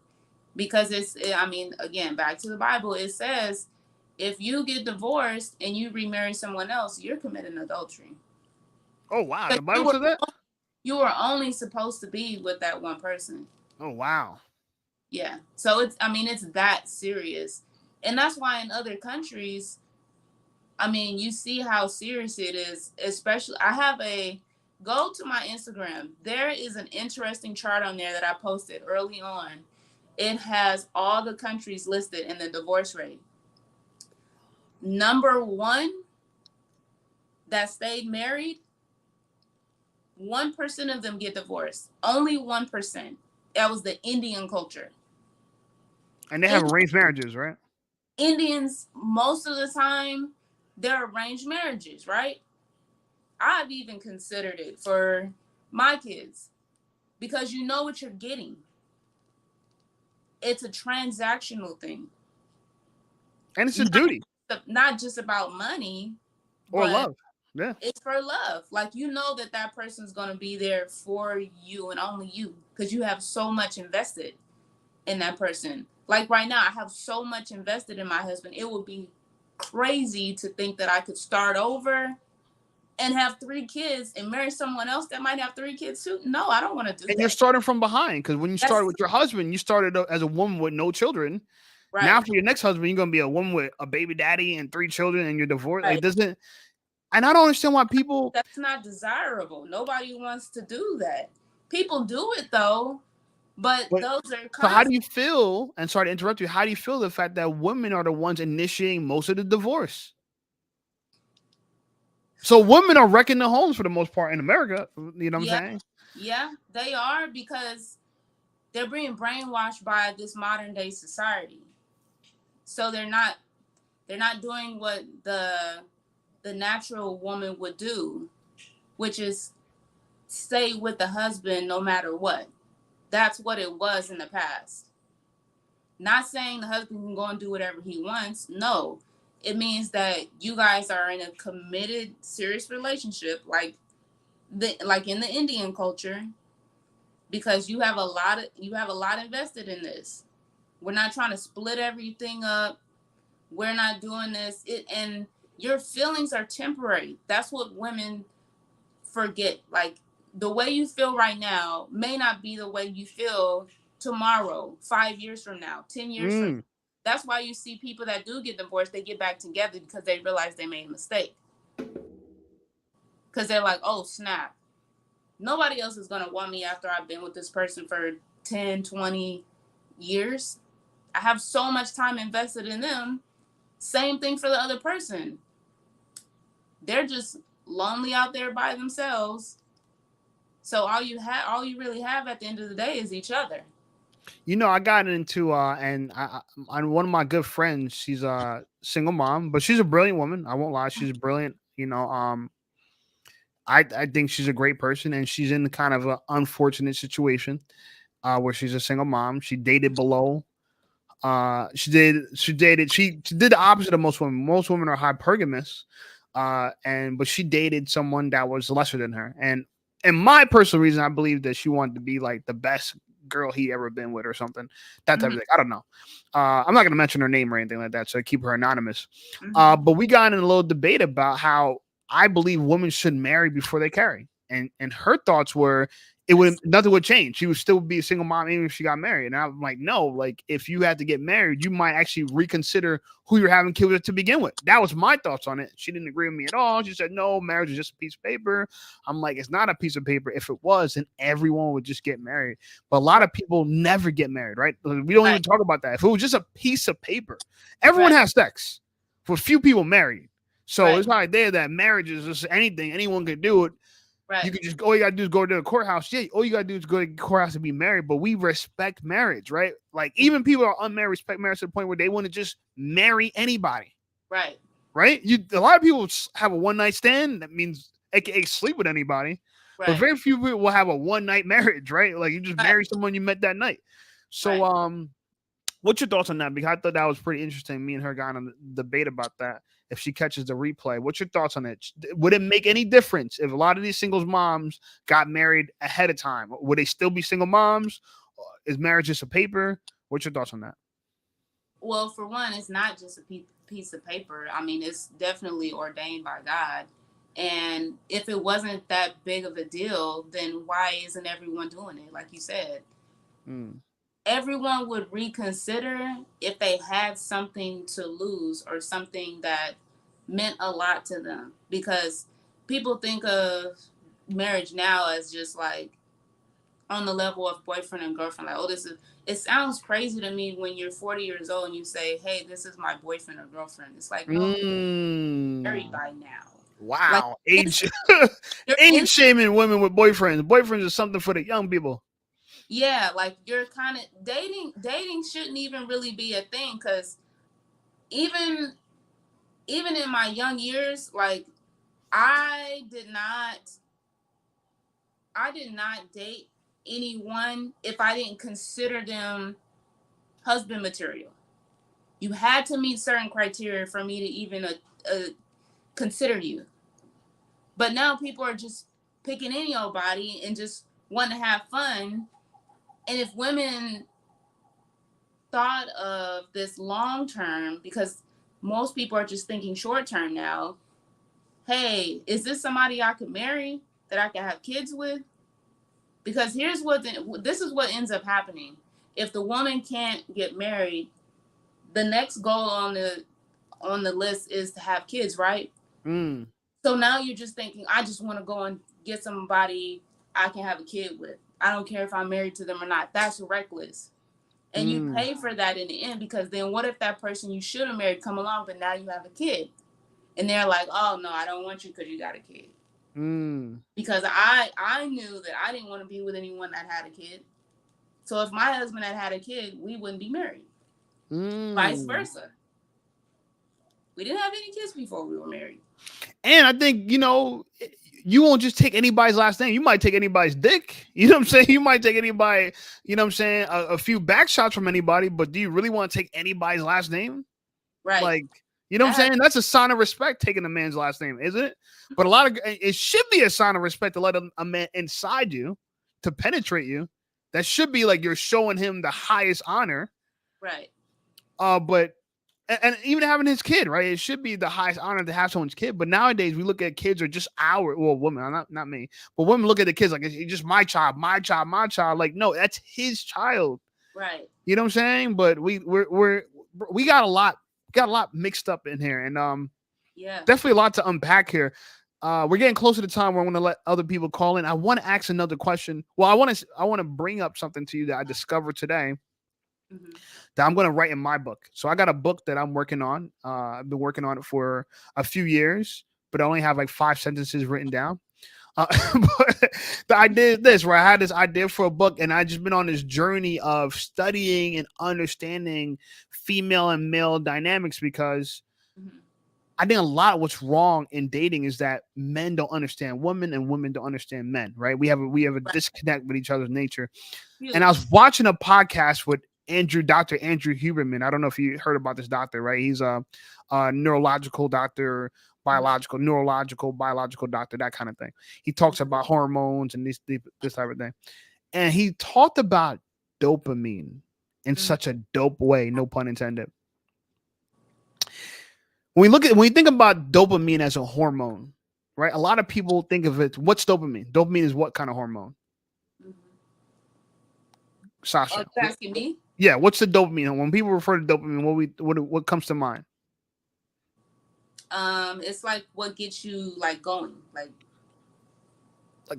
Speaker 2: Because I mean, again, back to the Bible, it says if you get divorced and you remarry someone else, you're committing adultery.
Speaker 1: Oh wow,
Speaker 2: Because
Speaker 1: the Bible said that.
Speaker 2: you were only supposed to be with that one person.
Speaker 1: Oh wow.
Speaker 2: Yeah. So I mean, it's that serious. And that's why in other countries, I mean, you see how serious it is. Especially, go to my Instagram. There is an interesting chart on there that I posted early on. It has all the countries listed in the divorce rate. Number one that stayed married, 1% of them get divorced. Only 1%. That was the Indian culture.
Speaker 1: And they have arranged marriages, right?
Speaker 2: Indians, most of the time, they're arranged marriages, right? I've even considered it for my kids, because you know what you're getting. it's a transactional thing.
Speaker 1: And it's a
Speaker 2: Not,
Speaker 1: duty
Speaker 2: not just about money,
Speaker 1: or
Speaker 2: but
Speaker 1: love. Yeah.
Speaker 2: it's for love. Like, you know that that person's going to be there for you and only you, because you have so much invested in that person. Like right now, I have so much invested in my husband. It would be crazy to think that I could start over and have 3 kids and marry someone else that might have 3 kids too. No, I don't want to do
Speaker 1: And you're
Speaker 2: that.
Speaker 1: starting from behind because when you started
Speaker 2: That's
Speaker 1: with your husband, you started as a woman with no children. Now
Speaker 2: right.
Speaker 1: for your next husband, you're gonna be a woman with a baby daddy and 3 children, and you're divorced. Like,
Speaker 2: Right.
Speaker 1: doesn't and I don't understand why people.
Speaker 2: That's not desirable. Nobody wants to do that. People do it though, but
Speaker 1: But
Speaker 2: those are
Speaker 1: so how do
Speaker 2: constant.
Speaker 1: you feel? And sorry to interrupt you. How do you feel the fact that women are the ones initiating most of the divorce? So women are wrecking the homes for the most part in America. You know what I'm
Speaker 2: Yeah,
Speaker 1: saying?
Speaker 2: yeah, they are, because they're being brainwashed by this modern day society. So they're not doing what the natural woman would do, which is stay with the husband no matter what. That's what it was in the past. Not saying the husband can go and do whatever he wants. No. It means that you guys are in a committed, serious relationship, like in the Indian culture, because you have a lot invested in this. We're not trying to split everything up. We're not doing this. And your feelings are temporary. That's what women forget. Like, the way you feel right now may not be the way you feel tomorrow, 5 years from now, 10 years from now.
Speaker 1: Mm.
Speaker 2: That's why you see people that do get divorced, they get back together because they realize they made a mistake. Because they're like, oh, snap. Nobody else is going to want me after I've been with this person for 10, 20 years. I have so much time invested in them. Same thing for the other person. They're just lonely out there by themselves. So all you really have at the end of the day is each other.
Speaker 1: You know, I got into and I one of my good friends. She's a single mom, but she's a brilliant woman. I won't lie, she's brilliant. I think she's a great person, and she's in kind of an unfortunate situation where she's a single mom. She dated below. She did the opposite of most women. Most women are hypergamous, but she dated someone that was lesser than her. And my personal reason, I believe that she wanted to be like the best girl he ever been with or something. That type
Speaker 2: Mm-hmm.
Speaker 1: of thing. I don't know. I'm not gonna mention her name or anything like that, so I keep her anonymous.
Speaker 2: Mm-hmm.
Speaker 1: But we got in a little debate about how I believe women should marry before they carry. And her thoughts were it would
Speaker 2: Yes.
Speaker 1: nothing would change. She would still be a single mom even if she got married. And I'm like, no, like if you had to get married, you might actually reconsider who you're having kids with to begin with. That was my thoughts on it. She didn't agree with me at all. She said, no, marriage is just a piece of paper. I'm like, it's not a piece of paper. If it was, then everyone would just get married. But a lot
Speaker 2: Right.
Speaker 1: of people never get married, right? We don't
Speaker 2: Right.
Speaker 1: even talk about that. If it was just a piece of paper, everyone
Speaker 2: Right.
Speaker 1: has sex. For few people married. So
Speaker 2: Right.
Speaker 1: it's not idea that marriage is just anything. Anyone can do it. You
Speaker 2: Right.
Speaker 1: can just all you gotta do is go to the courthouse. Yeah, all you gotta do is go to the courthouse to be married. But we respect marriage, right? Like even people who are unmarried respect marriage to the point where they want to just marry anybody,
Speaker 2: Right.
Speaker 1: right? A lot of people have a one night stand. That means AKA sleep with anybody, but
Speaker 2: Right.
Speaker 1: very few people will have a one night marriage, right? Like you just
Speaker 2: Right.
Speaker 1: marry someone you met that night. So
Speaker 2: Right.
Speaker 1: what's your thoughts on that? Because I thought that was pretty interesting. Me and her got on a debate about that. If she catches the replay, what's your thoughts on it? Would it make any difference if a lot of these singles moms got married ahead of time? Would they still be single moms? Is marriage just a paper? What's your thoughts on that?
Speaker 2: Well, for one, it's not just a piece of paper. I mean, it's definitely ordained by God. And if it wasn't that big of a deal, then why isn't everyone doing it? Like you said,
Speaker 1: Mm.
Speaker 2: everyone would reconsider if they had something to lose or something that meant a lot to them. Because people think of marriage now as just like on the level of boyfriend and girlfriend. Like, oh, this is, it sounds crazy to me when you're 40 years old and you say, hey, this is my boyfriend or girlfriend. It's like, no, married
Speaker 1: Mm.
Speaker 2: by now. Like,
Speaker 1: Wow,
Speaker 2: it's,
Speaker 1: age
Speaker 2: you're
Speaker 1: age
Speaker 2: in,
Speaker 1: shaming women with boyfriends. Boyfriends is something for the young people.
Speaker 2: yeah, like you're kind of dating shouldn't even really be a thing, because even even in my young years, like I did not I did not date anyone if I didn't consider them husband material. You had to meet certain criteria for me to even consider you. But now people are just picking any old body and just want to have fun. And if women thought of this long term, because most people are just thinking short term now, hey, is this somebody I could marry that I could have kids with? Because this is what ends up happening. If the woman can't get married, the next goal on the list is to have kids, right?
Speaker 1: Mm.
Speaker 2: So now you're just thinking, I just want to go and get somebody I can have a kid with. I don't care if I'm married to them or not. That's reckless. And you pay for that in the end, because then what if that person you should have married come along, but now you have a kid? And they're like, oh, no, I don't want you because you got a kid. Because I knew that I didn't want to be with anyone that had a kid. So if my husband had a kid, we wouldn't be married. Vice versa. We didn't have any kids before we were married.
Speaker 1: And I think, you won't just take anybody's last name. You might take anybody's dick. You know what I'm saying? You might take anybody, you know what I'm saying, a few back shots from anybody, but do you really want to take anybody's last name?
Speaker 2: Right.
Speaker 1: Like, you know what I'm saying? That's a sign of respect, taking a man's last name, isn't it? But it should be a sign of respect to let a man inside you, to penetrate you. That should be like you're showing him the highest honor.
Speaker 2: Right.
Speaker 1: But and even having his kid, right? It should be the highest honor to have someone's kid. But nowadays we look at kids are just women, not me, but women look at the kids like it's just my child. Like, no, that's his child.
Speaker 2: Right.
Speaker 1: You know what I'm saying? But we got a lot mixed up in here, and definitely a lot to unpack here. We're getting closer to time where I'm going to let other people call in. I want to ask another question. Well, I want to bring up something to you that I discovered today. That I'm going to write in my book. So I got a book that I'm working on. I've been working on it for a few years, but I only have like 5 sentences written down. But the idea is this, where I had this idea for a book, and I just been on this journey of studying and understanding female and male dynamics, because I think a lot of what's wrong in dating is that men don't understand women and women don't understand men, right? We have a disconnect with each other's nature. And I was watching a podcast with Dr. Andrew Huberman. I don't know if you heard about this doctor, right? He's a neurological doctor, neurological, biological doctor, that kind of thing. He talks about hormones and this type of thing. And he talked about dopamine in such a dope way, no pun intended. When we think about dopamine as a hormone, right? A lot of people think of it. What's dopamine? Dopamine is what kind of hormone? Sasha,
Speaker 2: you're asking me?
Speaker 1: Yeah, what's the dopamine? When people refer to dopamine, what comes to mind?
Speaker 2: It's like what gets you like going, like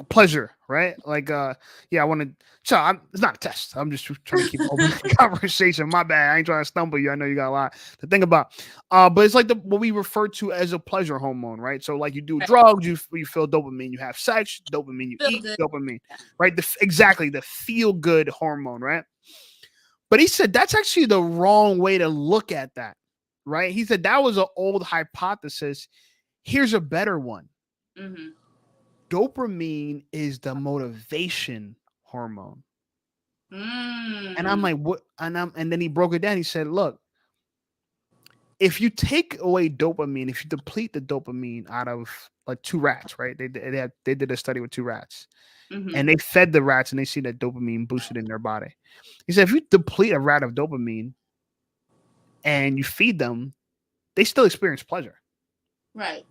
Speaker 1: pleasure, right? Like, I want to. So it's not a test. I'm just trying to keep open conversation. My bad. I ain't trying to stumble you. I know you got a lot to think about. But it's like what we refer to as a pleasure hormone, right? So like you do drugs, you feel dopamine. You have sex, dopamine. You eat, dopamine, right? Exactly the feel good hormone, right? But he said that's actually the wrong way to look at that, right? He said that was an old hypothesis. Here's a better one. Dopamine is the motivation hormone. And I'm like, what? And then he broke it down. He said, look, if you take away dopamine, if you deplete the dopamine out of like 2 rats, right? They did a study with 2 rats. And they fed the rats and they see that dopamine boosted in their body. He said, if you deplete a rat of dopamine and you feed them, they still experience pleasure.
Speaker 2: Right.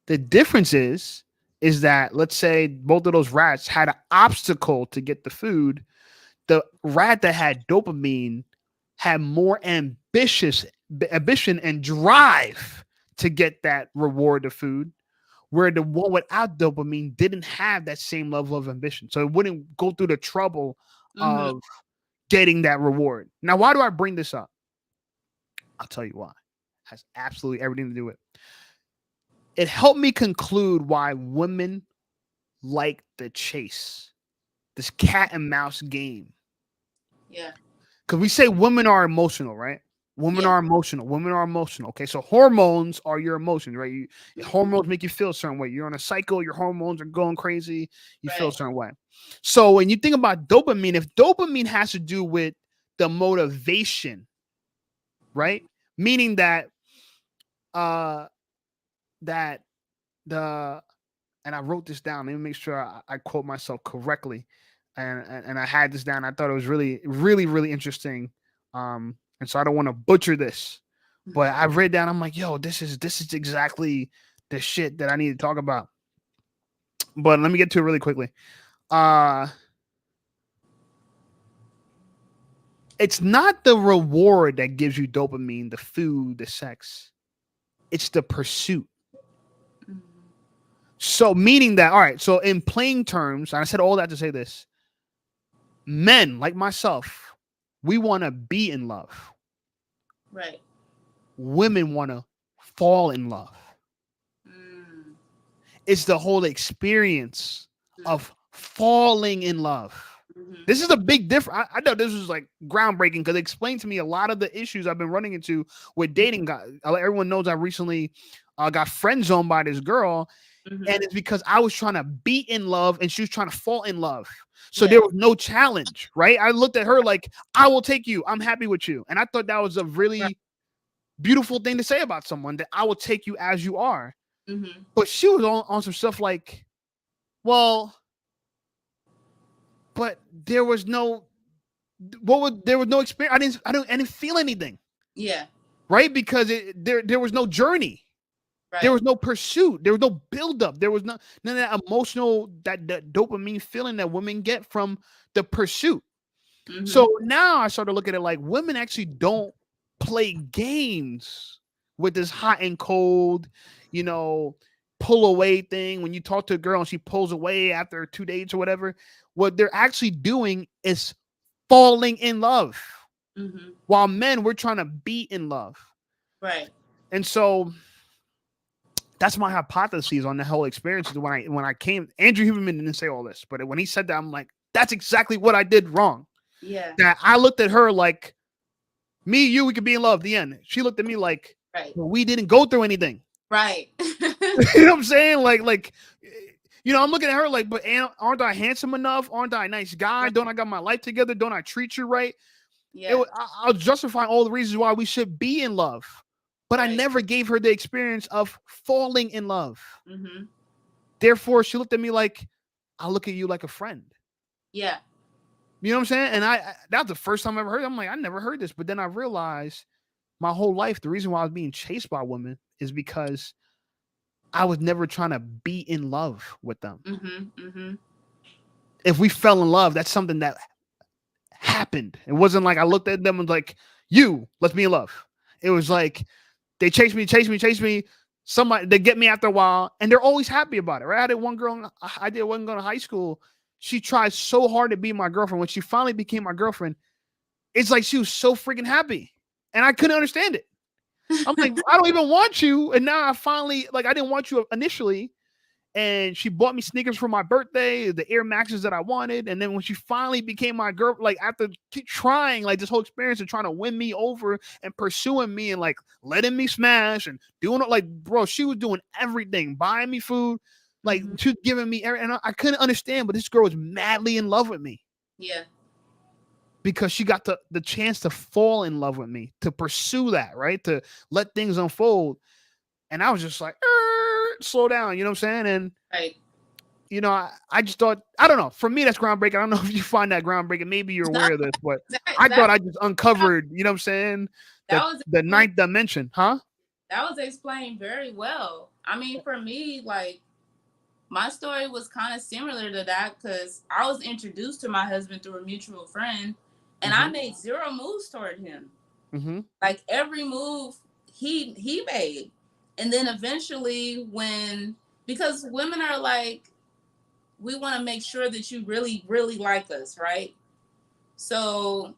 Speaker 1: The difference is that, let's say both of those rats had an obstacle to get the food. The rat that had dopamine had more ambition and drive to get that reward of food, where the one without dopamine didn't have that same level of ambition. So it wouldn't go through the trouble of getting that reward. Now, why do I bring this up? I'll tell you why. It has absolutely everything to do with it. It helped me conclude why women like the chase, this cat and mouse game.
Speaker 2: Yeah.
Speaker 1: Because we say women are emotional, right? Women are emotional. Okay, so hormones are your emotions, right? Hormones make you feel a certain way. You're on a cycle. Your hormones are going crazy. You feel a certain way. So when you think about dopamine, if dopamine has to do with the motivation, right? Meaning that uh that the and I wrote this down. Let me make sure I quote myself correctly. And I had this down. I thought it was really, really, really interesting. And so I don't want to butcher this. But I read down, I'm like, yo, this is exactly the shit that I need to talk about. But let me get to it really quickly. Uh it's not the reward that gives you dopamine, the food, the sex. It's the pursuit. So meaning that, all right, so in plain terms, and I said all that to say this, men like myself, we want to be in love.
Speaker 2: Right.
Speaker 1: Women want to fall in love. It's the whole experience of falling in love. This is a big difference. I know this was like groundbreaking because it explained to me a lot of the issues I've been running into with dating. Everyone knows I recently got friend zoned by this girl, and it's because I was trying to be in love and she was trying to fall in love. So there was no challenge, right? I looked at her like, I will take you. I'm happy with you. And I thought that was a really beautiful thing to say about someone, that I will take you as you are. But she was on some stuff like, well, but there was no experience. I didn't feel anything.
Speaker 2: Yeah.
Speaker 1: Right? Because there was no journey. Right. There was no pursuit. There was no buildup. There was none of that emotional, that dopamine feeling that women get from the pursuit. So now I started looking at it like women actually don't play games with this hot and cold, pull away thing. When you talk to a girl and she pulls away after 2 dates or whatever, what they're actually doing is falling in love. While men, we're trying to be in love.
Speaker 2: Right.
Speaker 1: And so that's my hypothesis on the whole experience. When I came, Andrew Huberman didn't say all this, but when he said that, I'm like, that's exactly what I did wrong.
Speaker 2: Yeah.
Speaker 1: That I looked at her like, me, you, we could be in love. The end. She looked at me like, well, we didn't go through anything.
Speaker 2: Right.
Speaker 1: You know what I'm saying? Like, I'm looking at her like, but aren't I handsome enough? Aren't I a nice guy? Don't I got my life together? Don't I treat you right? Yeah. I'll justify all the reasons why we should be in love. But I never gave her the experience of falling in love. Therefore, she looked at me like, I look at you like a friend.
Speaker 2: Yeah.
Speaker 1: You know what I'm saying? And that's the first time I ever heard it. I'm like, I never heard this. But then I realized my whole life, the reason why I was being chased by women is because I was never trying to be in love with them. If we fell in love, that's something that happened. It wasn't like I looked at them and was like, let's be in love. It was like, they chase me. Somebody, they get me after a while, and they're always happy about it, right? I did one girl going to high school. She tried so hard to be my girlfriend. When she finally became my girlfriend, it's like she was so freaking happy, and I couldn't understand it. I'm like, I don't even want you, and now I finally, like, I didn't want you initially, and she bought me sneakers for my birthday, the Air Maxes that I wanted. And then when she finally became my girl, like after trying like this whole experience and trying to win me over and pursuing me and like letting me smash and doing it, like, bro, she was doing everything, buying me food, like she was giving me everything. And I couldn't understand, but this girl was madly in love with me.
Speaker 2: Yeah.
Speaker 1: Because she got the chance to fall in love with me, to pursue that, right? To let things unfold. And I was just like, slow down, you know what I'm saying? And I just thought, I don't know. For me, that's groundbreaking. I don't know if you find that groundbreaking. Maybe you're aware of this, but I thought I just uncovered, you know what I'm saying? The ninth dimension, huh?
Speaker 2: That was explained very well. I mean, for me, like, my story was kind of similar to that because I was introduced to my husband through a mutual friend, and I made zero moves toward him. Like, every move he made. And then eventually because women are like, we want to make sure that you really, really like us, right? So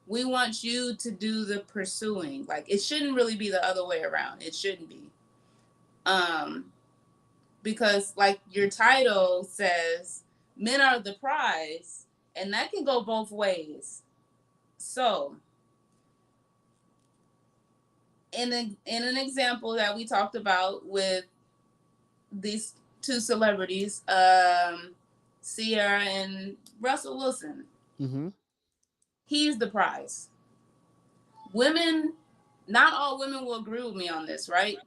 Speaker 2: we want you to do the pursuing. Like, it shouldn't really be the other way around. It shouldn't be. Because like your title says, men are the prize, and that can go both ways. So in an example that we talked about with these two celebrities, Sierra and Russell Wilson. He's the prize. Women, not all women will agree with me on this, right?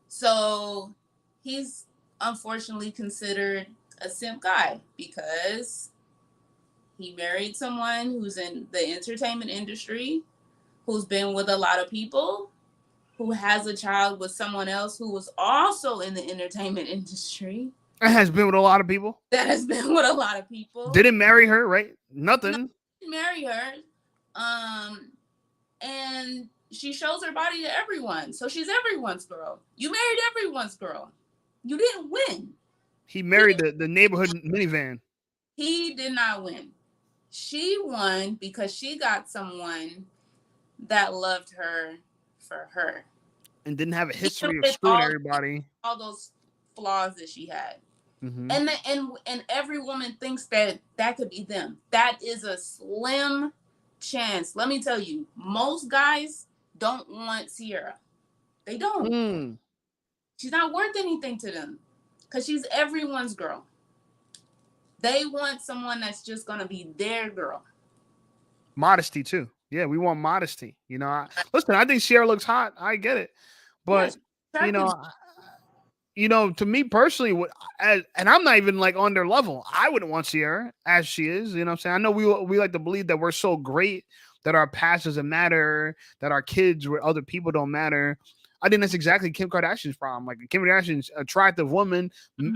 Speaker 2: So he's unfortunately considered a simp guy because he married someone who's in the entertainment industry, who's been with a lot of people, who has a child with someone else who was also in the entertainment industry.
Speaker 1: It has been with a lot of people.
Speaker 2: That has been with a lot of people.
Speaker 1: Didn't marry her, right?
Speaker 2: No,
Speaker 1: Nothing.
Speaker 2: didn't marry her. And she shows her body to everyone. So she's everyone's girl. You married everyone's girl. You didn't win.
Speaker 1: He married the neighborhood minivan.
Speaker 2: He did not win. She won because she got someone that loved her for her.
Speaker 1: And didn't have a history
Speaker 2: Even
Speaker 1: of
Speaker 2: with
Speaker 1: screwing everybody.
Speaker 2: all those flaws that she had.
Speaker 1: Mm-hmm.
Speaker 2: And every woman thinks that could be them. That is a slim chance. Let me tell you, most guys don't want Sierra. They don't. She's not worth anything to them because she's everyone's girl. They want someone that's just going to be their girl.
Speaker 1: Modesty too. Yeah, we want modesty. You know, listen, I think Sierra looks hot. I get it, but you know, to me personally, and I'm not even like on their level. I wouldn't want Sierra as she is. You know what I'm saying? I know we like to believe that we're so great that our past doesn't matter, that our kids with other people don't matter. I think that's exactly Kim Kardashian's problem. Like Kim Kardashian's attractive woman,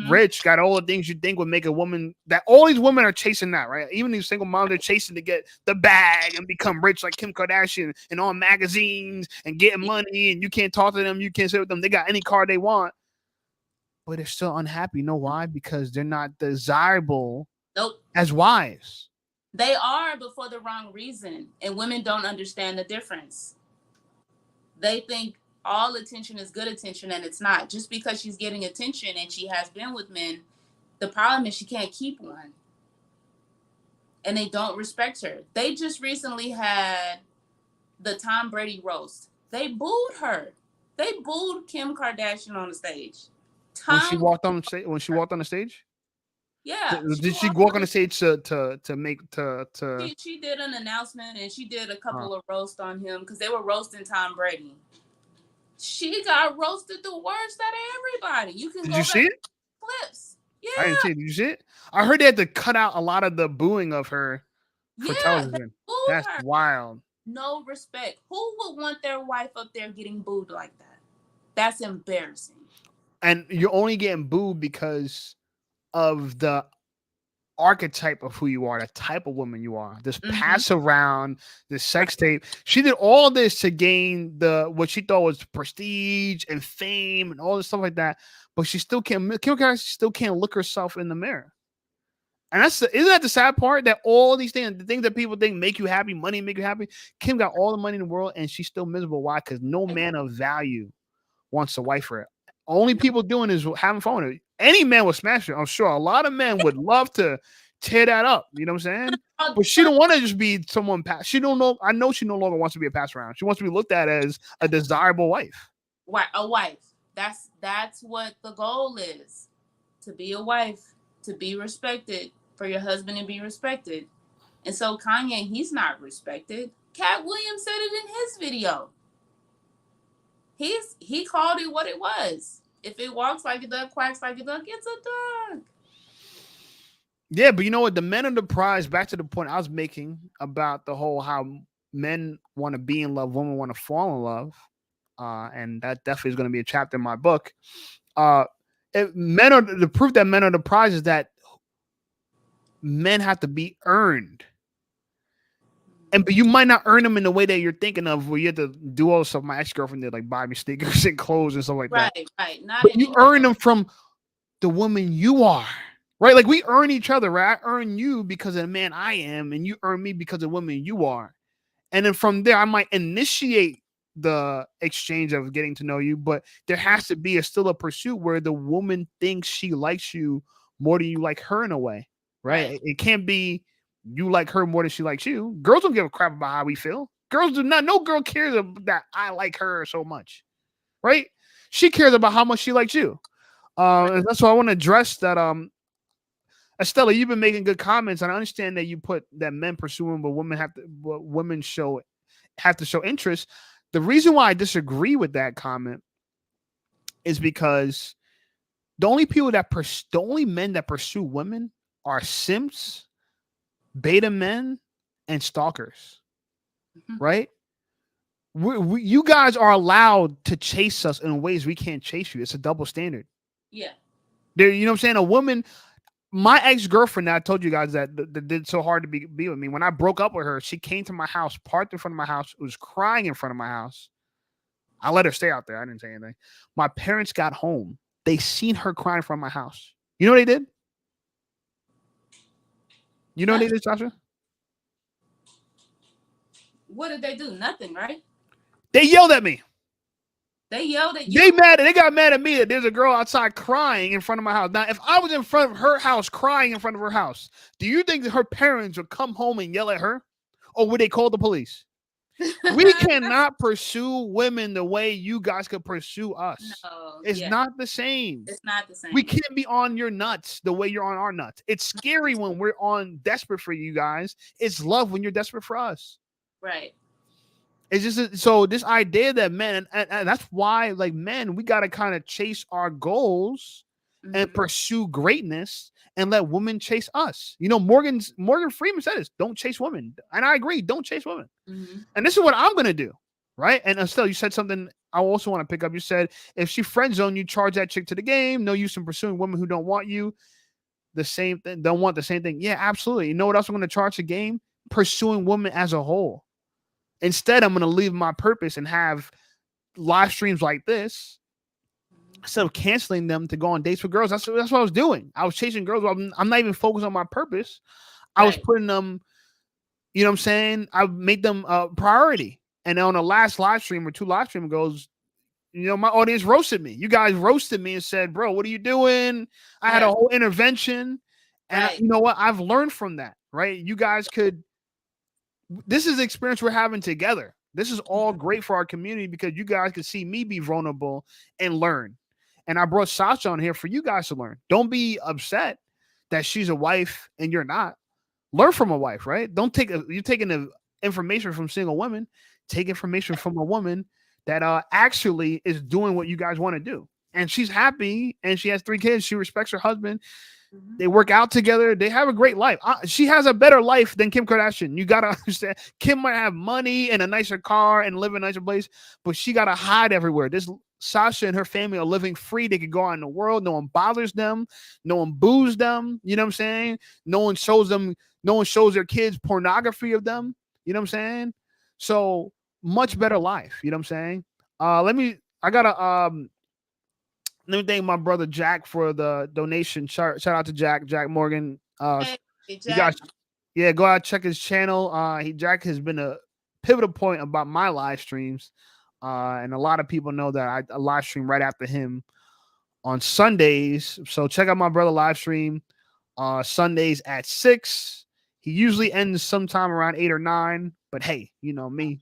Speaker 1: rich, got all the things you think would make a woman. That all these women are chasing that, right? Even these single moms are chasing to get the bag and become rich, like Kim Kardashian, and on magazines and getting money. And you can't talk to them, you can't sit with them. They got any car they want, but they're still unhappy. You know why? Because they're not desirable as wives.
Speaker 2: They are, but for the wrong reason. And women don't understand the difference. They think all attention is good attention, and it's not. Just because she's getting attention and she has been with men, the problem is she can't keep one. And they don't respect her. They just recently had the Tom Brady roast. They booed her. They booed Kim Kardashian on the stage.
Speaker 1: When she walked on the stage?
Speaker 2: Yeah.
Speaker 1: Did she walk on the stage to make to?
Speaker 2: She did an announcement and she did a couple of roasts on him because they were roasting Tom Brady. She got roasted the worst out of everybody. You can.
Speaker 1: Did you see it?
Speaker 2: Clips. Yeah.
Speaker 1: I didn't see it. Did you see it? I heard they had to cut out a lot of the booing of her for television. That's wild.
Speaker 2: No respect. Who would want their wife up there getting booed like that? That's embarrassing.
Speaker 1: And you're only getting booed because of the archetype of who you are, the type of woman you are. This pass around, this sex tape. She did all this to gain what she thought was prestige and fame and all this stuff like that. But she still can't. Kim Kardashian still can't look herself in the mirror. And isn't that the sad part? That all these things, the things that people think make you happy, money make you happy. Kim got all the money in the world and she's still miserable. Why? Because no man of value wants to wife her. Only people doing is having fun with it. Any man would smash it. I'm sure a lot of men would love to tear that up. You know what I'm saying? But she don't want to just be someone. She don't know. I know she no longer wants to be a pass around. She wants to be looked at as a desirable wife.
Speaker 2: A wife. That's what the goal is. To be a wife, to be respected, for your husband to be respected. And so Kanye, he's not respected. Cat Williams said it in his video. He called it what it was. If it walks like a duck, quacks like a duck, it's a duck.
Speaker 1: Yeah, but you know what? The men are the prize. Back to the point I was making about the whole how men want to be in love, women want to fall in love, and that definitely is going to be a chapter in my book. Men are the proof that men are the prize is that men have to be earned. But you might not earn them in the way that you're thinking of, where you have to do all the stuff my ex-girlfriend did, like buy me sneakers and clothes and stuff like that.
Speaker 2: Right.
Speaker 1: But you earn them from the woman you are, right? Like we earn each other, right? I earn you because of the man I am, and you earn me because of the woman you are. And then from there, I might initiate the exchange of getting to know you, but there has to be still a pursuit where the woman thinks she likes you more than you like her in a way, right? It can't be you like her more than she likes you. Girls don't give a crap about how we feel. Girls do not. No girl cares about that I like her so much, right? She cares about how much she likes you. And that's why I want to address that. Estella, you've been making good comments, and I understand that you put that men pursuing, but women have to, but women have to show interest. The reason why I disagree with that comment is because the only men that pursue women are simps, beta men, and stalkers.
Speaker 2: Mhm.
Speaker 1: Right? You guys are allowed to chase us in ways we can't chase you. It's a double standard.
Speaker 2: Yeah.
Speaker 1: There, you know what I'm saying? A woman, my ex girlfriend, that I told you guys that did so hard to be with me. When I broke up with her, she came to my house, parked in front of my house, was crying in front of my house. I let her stay out there. I didn't say anything. My parents got home. They seen her crying in front of my house. You know what they did? You know what
Speaker 2: Huh?
Speaker 1: they did, Sasha?
Speaker 2: What did they do? Nothing, right?
Speaker 1: They yelled at me.
Speaker 2: They yelled at
Speaker 1: They
Speaker 2: you.
Speaker 1: mad. They got mad at me that there's a girl outside crying in front of my house. Now, if I was in front of her house crying in front of her house, do you think that her parents would come home and yell at her, or would they call the police? We cannot pursue women the way you guys could pursue us.
Speaker 2: No,
Speaker 1: It's
Speaker 2: yeah,
Speaker 1: not the same.
Speaker 2: it's not the
Speaker 1: We
Speaker 2: same.
Speaker 1: can't be on your nuts the way you're on our nuts. It's scary when we're on desperate for you guys. It's love when you're desperate for us.
Speaker 2: Right.
Speaker 1: It's just so this idea that men, and that's why, like men, we got to kind of chase our goals and
Speaker 2: Mm-hmm.
Speaker 1: pursue greatness and let women chase us. You know, Morgan Freeman said this: "Don't chase women," and I agree. Don't chase women.
Speaker 2: Mm-hmm.
Speaker 1: And this is what I'm gonna do, right? And Estelle, you said something I also want to pick up. You said if she friend zone you, charge that chick to the game. No use in pursuing women who don't want you. The same thing, don't want the same thing. Yeah, absolutely. You know what else I'm gonna charge the game? Pursuing women as a whole. Instead, I'm going to leave my purpose and have live streams like this instead of canceling them to go on dates with girls. That's what I was doing. I was chasing girls. I'm not even focused on my purpose. I was
Speaker 2: Right.
Speaker 1: putting them, you know what I'm saying? I made them a priority. And on the last live stream or two live stream goes, you know, my audience roasted me. You guys roasted me and said, bro, what are you doing? I had a
Speaker 2: Yeah.
Speaker 1: whole intervention. And
Speaker 2: Right.
Speaker 1: you know what? I've learned from that, right? You guys could this is the experience we're having together. This is all great for our community because you guys can see me be vulnerable and learn. And I brought Sasha on here for you guys to learn. Don't be upset that she's a wife and you're not. Learn from a wife, right? Don't take you're taking the information from single women. Take information from a woman that actually is doing what you guys want to do. And she's happy and she has 3 kids. She respects her husband.
Speaker 2: Mm-hmm.
Speaker 1: They work out together. They have a great life. She has a better life than Kim Kardashian. You gotta understand. Kim might have money and a nicer car and live in a nicer place, but she gotta hide everywhere. This Sasha and her family are living free. They can go out in the world. No one bothers them. No one boos them. You know what I'm saying? No one shows them. No one shows their kids pornography of them. You know what I'm saying? So much better life. You know what I'm saying? Let me. I gotta let me thank my brother Jack for the donation. Shout out to Jack Morgan.
Speaker 2: Hey,
Speaker 1: You guys,
Speaker 2: Jack.
Speaker 1: yeah, go out check his channel. Jack has been a pivotal point about my live streams, and a lot of people know that I live stream right after him on Sundays. So check out my brother live stream Sundays at 6. He usually ends sometime around 8 or 9. But hey, you know me,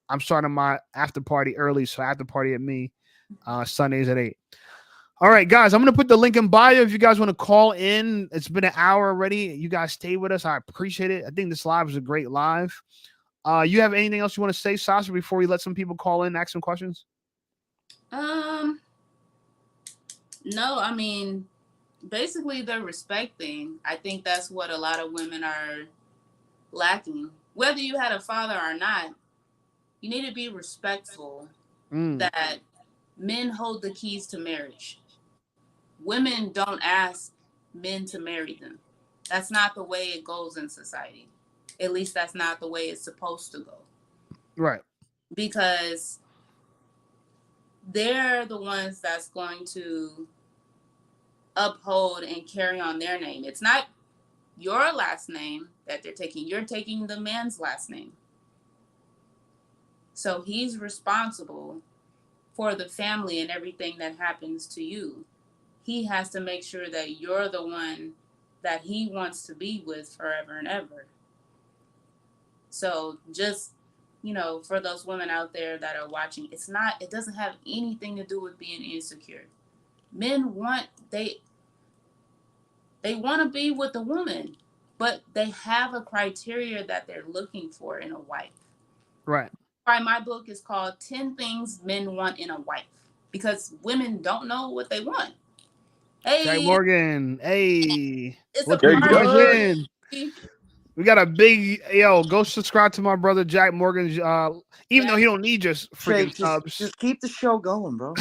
Speaker 1: I'm starting my after party early, so after party at me Sundays at 8. All right, guys, I'm going to put the link in bio if you guys want to call in. It's been an hour already. You guys stay with us. I appreciate it. I think this live is a great live. You have anything else you want to say, Sasha, before we let some people call in, ask some questions?
Speaker 2: Um, no, I mean, basically the respect thing. I think that's what a lot of women are lacking. Whether you had a father or not, you need to be respectful
Speaker 1: Mm,
Speaker 2: that men hold the keys to marriage. Women don't ask men to marry them. That's not the way it goes in society. At least that's not the way it's supposed to go.
Speaker 1: right.
Speaker 2: Because they're the ones that's going to uphold and carry on their name. It's not your last name that they're taking. You're taking the man's last name. So he's responsible for the family and everything that happens to you. He has to make sure that you're the one that he wants to be with forever and ever. So just, for those women out there that are watching, it doesn't have anything to do with being insecure. Men want, They want to be with a woman, but they have a criteria that they're looking for in a wife.
Speaker 1: Right.
Speaker 2: Right. My book is called 10 Things Men Want in a Wife because women don't know what they want.
Speaker 1: Jack
Speaker 2: Hey,
Speaker 1: Morgan. Hey.
Speaker 2: it's a
Speaker 1: Look who
Speaker 3: There you
Speaker 2: party.
Speaker 1: joined
Speaker 3: go.
Speaker 1: in. We got a big go subscribe to my brother Jack Morgan's even though he don't need just freaking
Speaker 3: Shake,
Speaker 1: subs.
Speaker 3: just keep the show going, bro.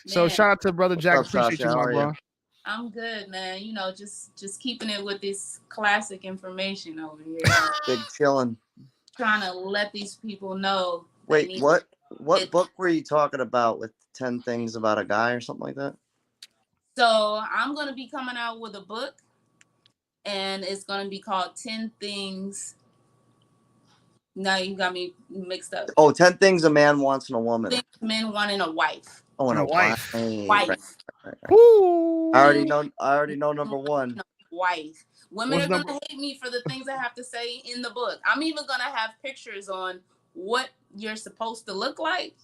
Speaker 1: So
Speaker 2: Man,
Speaker 1: shout out to brother Jack.
Speaker 3: What's up,
Speaker 1: Appreciate
Speaker 3: Sasha?
Speaker 1: you,
Speaker 3: How
Speaker 1: my
Speaker 3: are
Speaker 1: bro.
Speaker 3: you?
Speaker 2: I'm good, man. You know, just keeping it with this classic information over here.
Speaker 3: Big chillin'.
Speaker 2: Trying to let these people know.
Speaker 3: Wait, what book were you talking about with 10 things about a guy or something like that?
Speaker 2: So I'm gonna be coming out with a book, and it's gonna be called 10 Things. Now you got me mixed up.
Speaker 3: Oh, 10 things a man wants in a woman.
Speaker 2: Things men want in a wife.
Speaker 3: Oh,
Speaker 1: And
Speaker 3: and
Speaker 1: a
Speaker 3: a
Speaker 1: wife.
Speaker 2: Wife.
Speaker 3: Right.
Speaker 1: Woo.
Speaker 3: I already know number one.
Speaker 2: Wife. Women
Speaker 1: What's
Speaker 2: are gonna
Speaker 1: number-
Speaker 2: hate me for the things I have to say in the book. I'm even gonna have pictures on what you're supposed to look like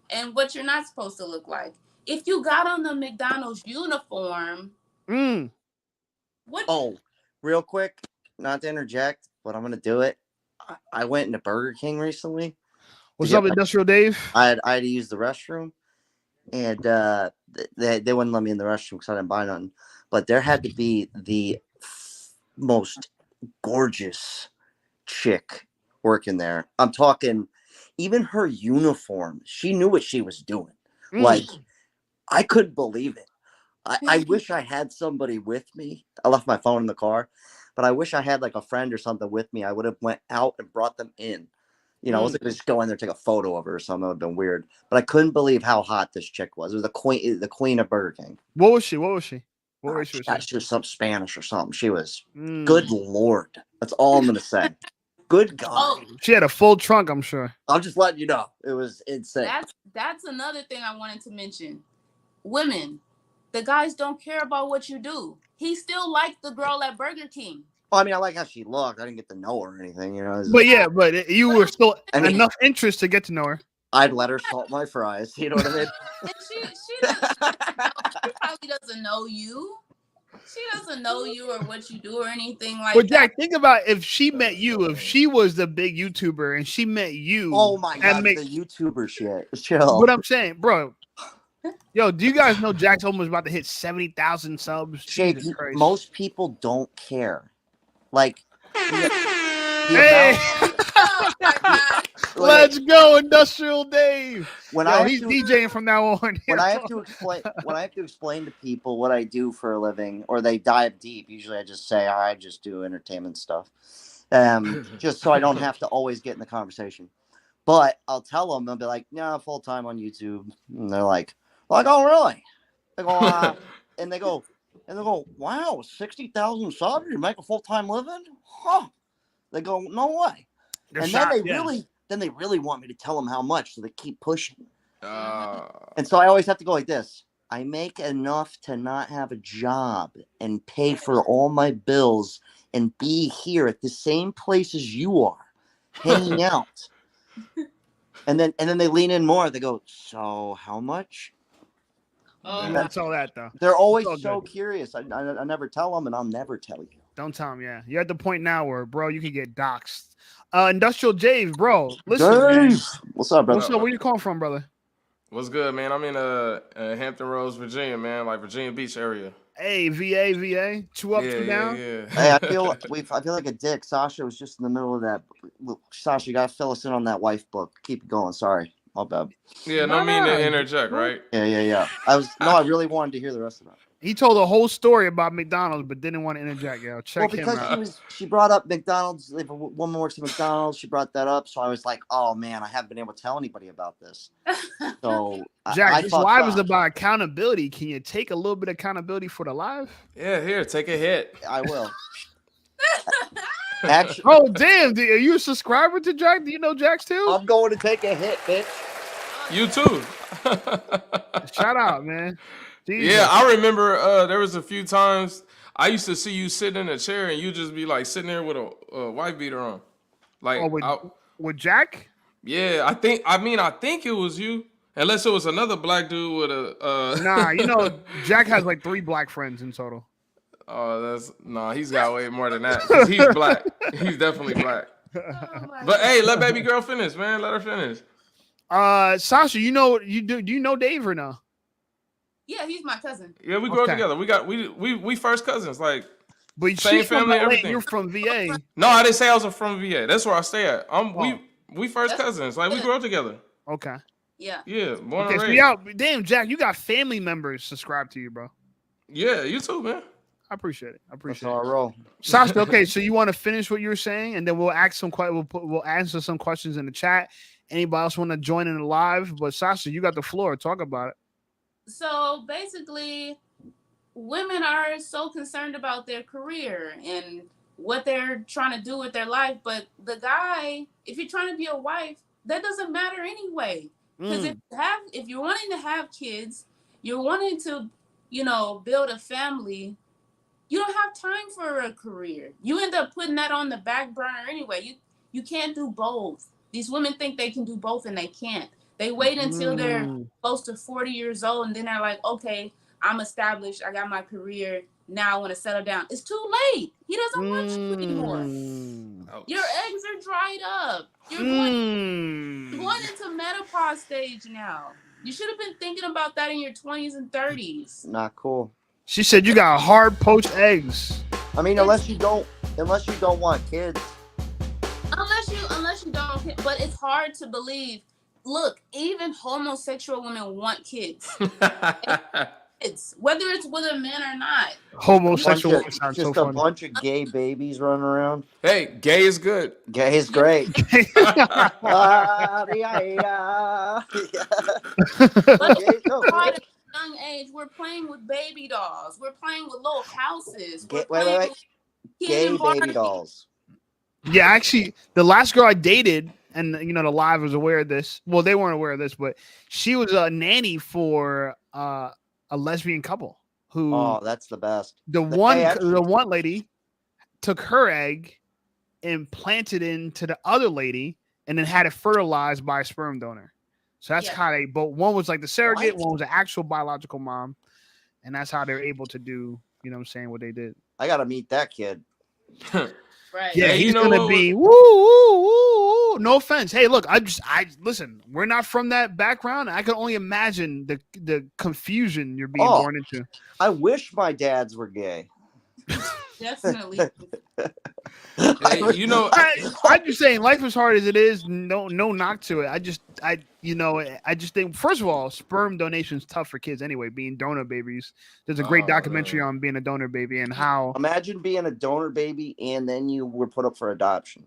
Speaker 2: and what you're not supposed to look like. If you got on the McDonald's uniform, what?
Speaker 3: Oh, real quick, not to interject, but I'm gonna do it. I went into Burger King recently.
Speaker 1: What's up, Industrial Dave?
Speaker 3: I had to use the restroom, and they wouldn't let me in the restroom because I didn't buy nothing. But there had to be the most gorgeous chick working there. I'm talking, even her uniform. She knew what she was doing. Like, I couldn't believe it. I wish I had somebody with me. I left my phone in the car, but I wish I had like a friend or something with me. I would have went out and brought them in. You know, I wasn't gonna just go in there and take a photo of her or something. That would have been weird. But I couldn't believe how hot this chick was. It was the queen of Burger King.
Speaker 1: What was she? What race
Speaker 3: She
Speaker 1: was she?
Speaker 3: was some Spanish or something. She was good Lord. That's all I'm gonna say. Good God.
Speaker 2: Oh,
Speaker 1: she had a full trunk, I'm sure.
Speaker 3: I'm just letting you know. It was insane.
Speaker 2: That's another thing I wanted to mention. Women, the guys don't care about what you do. He still liked the girl at Burger King.
Speaker 3: Well, I mean, I like how she looked. I didn't get to know her or anything, you know.
Speaker 1: But yeah, but you were still enough interest to get to know her.
Speaker 3: I'd let her salt my fries. You know what I mean?
Speaker 2: And she probably doesn't know you. She doesn't know you or what you do or anything like
Speaker 1: but
Speaker 2: that.
Speaker 1: Jack, think about if she met you, if she was the big YouTuber and she met you.
Speaker 3: Oh my God, the YouTuber shit. Chill.
Speaker 1: What I'm saying, bro. Yo, do you guys know Jack's almost about to hit 70,000 subs?
Speaker 3: Shake, most people don't care. Like,
Speaker 1: hey, let's go, Industrial Dave. He's DJing from now on.
Speaker 3: When I have to explain to people what I do for a living, or they dive deep, usually I just say I just do entertainment stuff, just so I don't have to always get in the conversation. But I'll tell them, they'll be like, "Yeah, full time on YouTube," and they're like, "Oh, really?" They go, and they go, "Wow, 60,000 subs, you make a full time living?" Huh? They go, "No way." And then they really want me to tell them how much, so they keep pushing. And so I always have to go like this. I make enough to not have a job and pay for all my bills and be here at the same place as you are, hanging out. And then they lean in more. They go, "So how much?"
Speaker 1: That's all that though.
Speaker 3: They're always so curious. I never tell them, and I'll never tell you.
Speaker 1: Don't tell them. Yeah, you're at the point now where, bro, you can get doxxed. Industrial Dave, bro. Listen, man.
Speaker 3: What's up, brother?
Speaker 1: What's up? Where you calling from, brother?
Speaker 4: What's good, man? I'm in Hampton Roads, Virginia, man, like Virginia Beach area.
Speaker 1: Hey, VA, 2 up, 2 down.
Speaker 4: Yeah.
Speaker 3: Hey, I feel like a dick. Sasha was just in the middle of that. Sasha, you gotta fill us in on that wife book. Keep it going. Sorry, my bad.
Speaker 4: Yeah, no mean to interject, right?
Speaker 3: Yeah. I really wanted to hear the rest of that.
Speaker 1: He told a whole story about McDonald's, but didn't want to interject. Yo, check him out.
Speaker 3: Because she brought up McDonald's. If a woman works at McDonald's, she brought that up. So I was like, oh man, I haven't been able to tell anybody about this. So
Speaker 1: Jack, this live is about accountability. Can you take a little bit of accountability for the live?
Speaker 4: Yeah, here, take a hit.
Speaker 3: I will. Actually,
Speaker 1: oh damn! Are you a subscriber to Jack? Do you know Jack's too?
Speaker 3: I'm going to take a hit, bitch.
Speaker 4: You too.
Speaker 1: Shout out, man. Jesus.
Speaker 4: Yeah, I remember there was a few times I used to see you sitting in a chair and you just be like sitting there with a wife beater on. Like
Speaker 1: with Jack?
Speaker 4: Yeah, I think it was you. Unless it was another black dude with a
Speaker 1: Nah, you know, Jack has like 3 black friends in total.
Speaker 4: Oh, he's got way more than that because he's black. He's definitely black.
Speaker 2: Oh my
Speaker 4: But hey,
Speaker 2: God.
Speaker 4: let baby girl finish, man. Let her finish.
Speaker 1: Sasha, do you know Dave or no?
Speaker 2: Yeah, he's my cousin.
Speaker 4: Yeah, we grew up
Speaker 1: Okay.
Speaker 4: together. We first cousins, like
Speaker 1: But
Speaker 4: same
Speaker 1: she's from
Speaker 4: family,
Speaker 1: LA and
Speaker 4: everything.
Speaker 1: you're from VA.
Speaker 4: No, I didn't say I was from VA. That's where I stay at.
Speaker 1: Oh.
Speaker 4: We first
Speaker 2: That's
Speaker 4: cousins. Like we
Speaker 2: good.
Speaker 4: grew up together.
Speaker 1: Okay.
Speaker 2: Yeah.
Speaker 4: Yeah, born
Speaker 1: Okay,
Speaker 4: and
Speaker 1: so
Speaker 4: raised.
Speaker 1: damn, Jack, you got family members subscribed to you, bro.
Speaker 4: Yeah, you too, man.
Speaker 1: I appreciate it. I
Speaker 3: That's
Speaker 1: appreciate
Speaker 3: how I
Speaker 1: it.
Speaker 3: roll.
Speaker 1: Sasha, okay, so you want to finish what you were saying, and then we'll ask we'll answer some questions in the chat. Anybody else want to join in the live? But Sasha, you got the floor. Talk about it.
Speaker 2: So basically, women are so concerned about their career and what they're trying to do with their life. But the guy, if you're trying to be a wife, that doesn't matter anyway. Because if you're wanting to have kids, you're wanting to, build a family, you don't have time for a career. You end up putting that on the back burner anyway. You can't do both. These women think they can do both and they can't. They wait until they're close to 40 years old and then they're like, okay, I'm established. I got my career. Now I want to settle down. It's too late. He doesn't want you anymore.
Speaker 4: Ouch.
Speaker 2: Your eggs are dried up. You're going into menopause stage now. You should have been thinking about that in your 20s and 30s.
Speaker 3: Not cool.
Speaker 1: She said you got hard poached eggs.
Speaker 3: I mean, unless you don't want kids.
Speaker 2: Unless you don't, but it's hard to believe. Look, even homosexual women want kids. Kids, whether it's with a man or not.
Speaker 1: Homosexual sounds
Speaker 3: Just
Speaker 1: so
Speaker 3: a
Speaker 1: funny.
Speaker 3: bunch of gay babies running around.
Speaker 4: Hey, gay is good.
Speaker 3: Gay is great.
Speaker 2: But
Speaker 3: Gay's so
Speaker 2: at
Speaker 3: great.
Speaker 2: a young age, we're playing with baby dolls. We're playing with little houses. We're
Speaker 3: Wait.
Speaker 2: playing with Ken
Speaker 3: Gay
Speaker 2: and
Speaker 3: baby
Speaker 2: Barbie.
Speaker 3: dolls.
Speaker 1: Yeah, actually, the last girl I dated, and the live was aware of this. Well, they weren't aware of this, but she was a nanny for a lesbian couple who
Speaker 3: Oh, that's the best.
Speaker 1: the one lady took her egg and planted into the other lady and then had it fertilized by a sperm donor. So that's how they both. One was like the surrogate, one was an actual biological mom, and that's how they're able to do. What they did.
Speaker 3: I gotta meet that kid.
Speaker 2: Right.
Speaker 1: Yeah,
Speaker 4: Hey,
Speaker 1: he's
Speaker 4: you know
Speaker 1: gonna
Speaker 4: what
Speaker 1: be woo, woo, woo, woo. No offense. Hey, look, I listen. We're not from that background. I can only imagine the confusion you're being born into.
Speaker 3: I wish my dads were gay.
Speaker 2: Definitely.
Speaker 4: Hey,
Speaker 1: I'm just saying, life is hard as it is. No knock to it. I just think, first of all, sperm donation is tough for kids anyway. Being donor babies, there's a great documentary on being a donor baby and how.
Speaker 3: Imagine being a donor baby and then you were put up for adoption.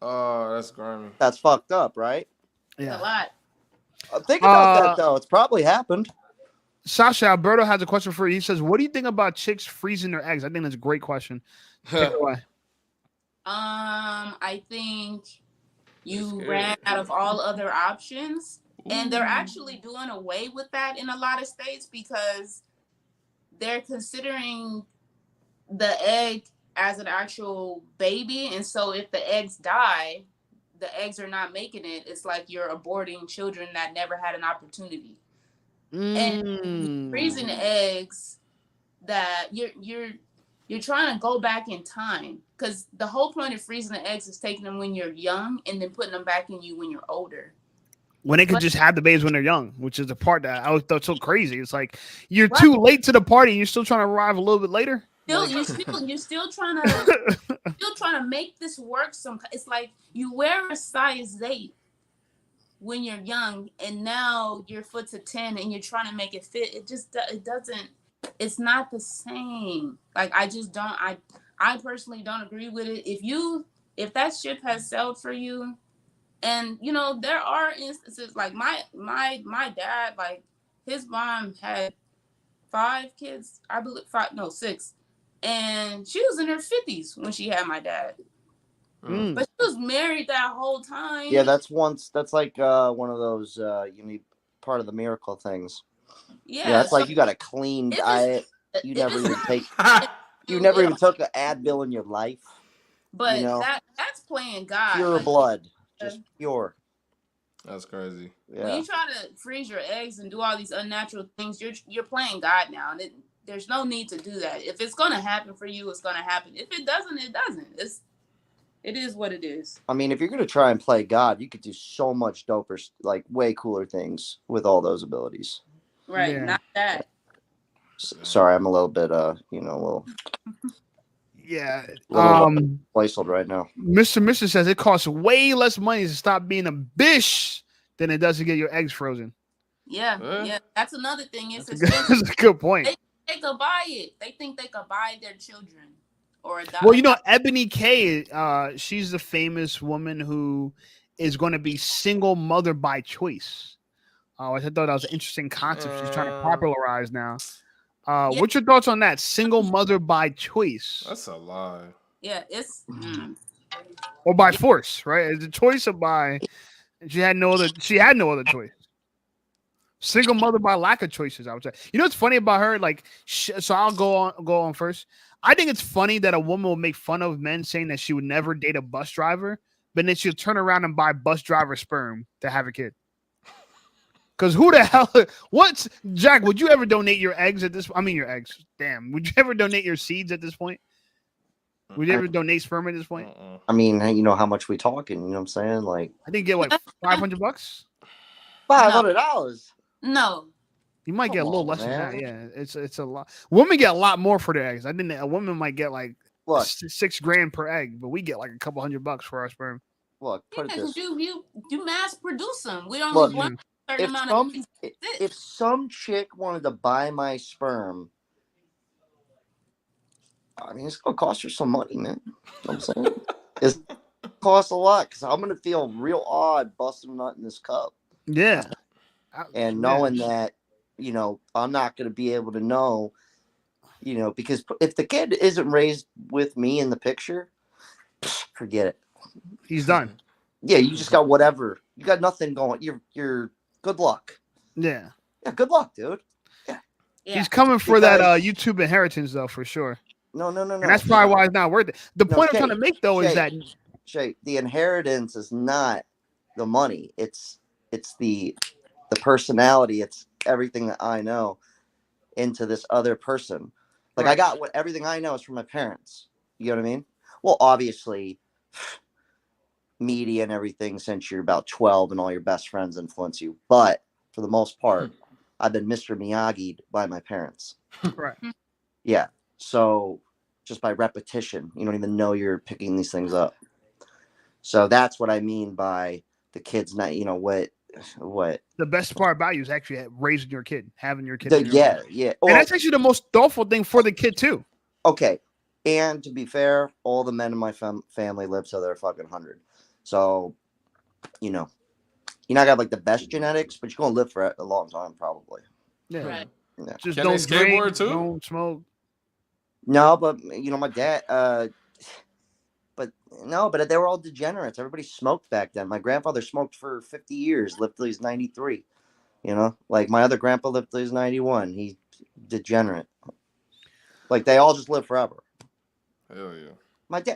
Speaker 4: Oh, that's grimy.
Speaker 3: That's fucked up, right?
Speaker 2: Yeah. A lot.
Speaker 3: Think about that though. It's probably happened.
Speaker 1: Sasha, Alberto has a question for you. He says, "What do you think about chicks freezing their eggs?" I think that's a great question. Take it away.
Speaker 2: I think you ran out of all other options, and they're actually doing away with that in a lot of states because they're considering the egg as an actual baby, and so if the eggs die, the eggs are not making it. It's like you're aborting children that never had an opportunity. And freezing the eggs, that you're trying to go back in time, because the whole point of freezing the eggs is taking them when you're young and then putting them back in you when you're older.
Speaker 1: When they could just have the babies when they're young, which is the part that I thought so crazy. It's like you're too late to the party and you're still trying to arrive a little bit later.
Speaker 2: You're still trying to make this work. It's like you wear a size 8 when you're young, and now your foot's a 10, and you're trying to make it fit. It doesn't. It's not the same. Like I just don't. I personally don't agree with it. If that ship has sailed for you, and there are instances like my dad, like his mom had 5 kids, I believe 6, and she was in her 50s when she had my dad. But she was married that whole time.
Speaker 3: Yeah, that's like one of those part of the miracle things. Yeah, it's like you got a clean diet. You never even took an Advil in your life.
Speaker 2: But that's playing God.
Speaker 3: Pure blood. Just pure.
Speaker 4: That's crazy.
Speaker 3: Yeah.
Speaker 2: When you try to freeze your eggs and do all these unnatural things, you're playing God now, and there's no need to do that. If it's gonna happen for you, it's gonna happen. If it doesn't, it doesn't. It is what it is.
Speaker 3: I mean, if you're gonna try and play God, you could do so much doper, like way cooler things with all those abilities.
Speaker 2: Right,
Speaker 1: Yeah.
Speaker 2: not that.
Speaker 3: Sorry, I'm a little bit, a little
Speaker 1: Yeah.
Speaker 3: placeholder right now.
Speaker 1: Mr. says it costs way less money to stop being a bitch than it does to get your eggs frozen.
Speaker 2: Yeah. That's another thing. It's
Speaker 1: That's
Speaker 2: expensive.
Speaker 1: a good point.
Speaker 2: They could buy it. They think they could buy their children or adopt.
Speaker 1: Well, you know, Ebony K, she's the famous woman who is going to be single mother by choice. I thought that was an interesting concept she's trying to popularize now. What's your thoughts on that? Single mother by choice.
Speaker 4: That's a lie.
Speaker 2: Yeah, it's
Speaker 1: or by force, right? It's a choice of by. She had no other choice. Single mother by lack of choices, I would say. You know what's funny about her? Like, so I'll go on first. I think it's funny that a woman will make fun of men saying that she would never date a bus driver, but then she'll turn around and buy bus driver sperm to have a kid. Because who the hell? Jack? Would you ever donate your eggs at this? I mean, your eggs. Damn. Would you ever donate your seeds at this point? Would you ever donate sperm at this point?
Speaker 3: I mean, you know how much we talking? You know what I'm saying? Like,
Speaker 1: I think get like $500.
Speaker 3: $500.
Speaker 2: No.
Speaker 1: You might get a little less
Speaker 3: man.
Speaker 1: than that. Yeah, it's a lot. Women get a lot more for their eggs. I think a woman might get like
Speaker 3: Look,
Speaker 1: $6,000 per egg, but we get like a couple $100 for our sperm.
Speaker 3: Look, put it this.
Speaker 2: You mass produce them. We don't
Speaker 3: Look,
Speaker 2: want a certain amount of.
Speaker 3: If some chick wanted to buy my sperm, I mean, it's gonna cost her some money, man. You know what I'm saying? It's costs a lot because I'm gonna feel real odd busting a nut in this cup.
Speaker 1: Yeah.
Speaker 3: And knowing that, you know, I'm not gonna be able to know, you know, because if the kid isn't raised with me in the picture, forget it.
Speaker 1: He's done.
Speaker 3: Yeah, you just got whatever. You got nothing going. You're good luck.
Speaker 1: Yeah.
Speaker 3: Yeah, good luck, dude.
Speaker 2: Yeah.
Speaker 1: He's coming for that YouTube inheritance though, for sure.
Speaker 3: No.
Speaker 1: And that's probably why it's not worth it. The point I'm trying to make though is that
Speaker 3: the inheritance is not the money. It's the personality. It's everything that I know into this other person. Like I got everything I know is from my parents. You know what I mean? Well, obviously, media and everything since you're about 12 and all your best friends influence you. But for the most part, I've been Mr. Miyagi'd by my parents.
Speaker 1: Right.
Speaker 3: Yeah. So just by repetition, you don't even know you're picking these things up. So that's what I mean by the kids not, you know, what
Speaker 1: the best part about you is actually raising your kid, having your kid.
Speaker 3: Yeah.
Speaker 1: And that's actually the most thoughtful thing for the kid too.
Speaker 3: Okay. And to be fair, all the men in my family live till they're fucking 100. So, you know, you're not got like the best genetics, but you're going to live for a long time probably.
Speaker 1: Yeah.
Speaker 2: Right.
Speaker 3: Yeah.
Speaker 1: Just
Speaker 4: Can
Speaker 1: don't
Speaker 4: they skateboard
Speaker 1: drink,
Speaker 4: too?
Speaker 1: don't smoke.
Speaker 3: No, but you know, my dad, but they were all degenerates. Everybody smoked back then. My grandfather smoked for 50 years, lived till he's 93. You know, like my other grandpa lived till he's 91. He's degenerate. Like they all just live forever.
Speaker 4: Hell yeah.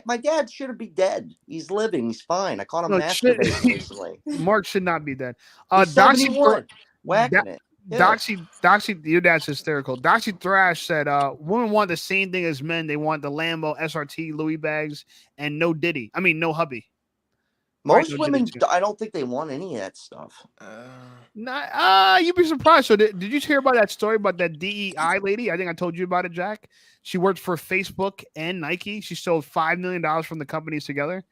Speaker 3: My dad should be dead. He's living. He's fine. I caught him masturbating recently.
Speaker 1: Mark should not be dead.
Speaker 3: Doxy, whacking it. Yeah.
Speaker 1: Doxy, your dad's hysterical. Doxy Thrash said, women want the same thing as men. They want the Lambo, SRT, Louis bags, and no Diddy. I mean, no hubby.
Speaker 3: Most women, I don't think they want any of that stuff.
Speaker 1: You'd be surprised. So did you hear about that story about that DEI lady? I think I told you about it, Jack. She worked for Facebook and Nike. She stole $5 million from the companies together.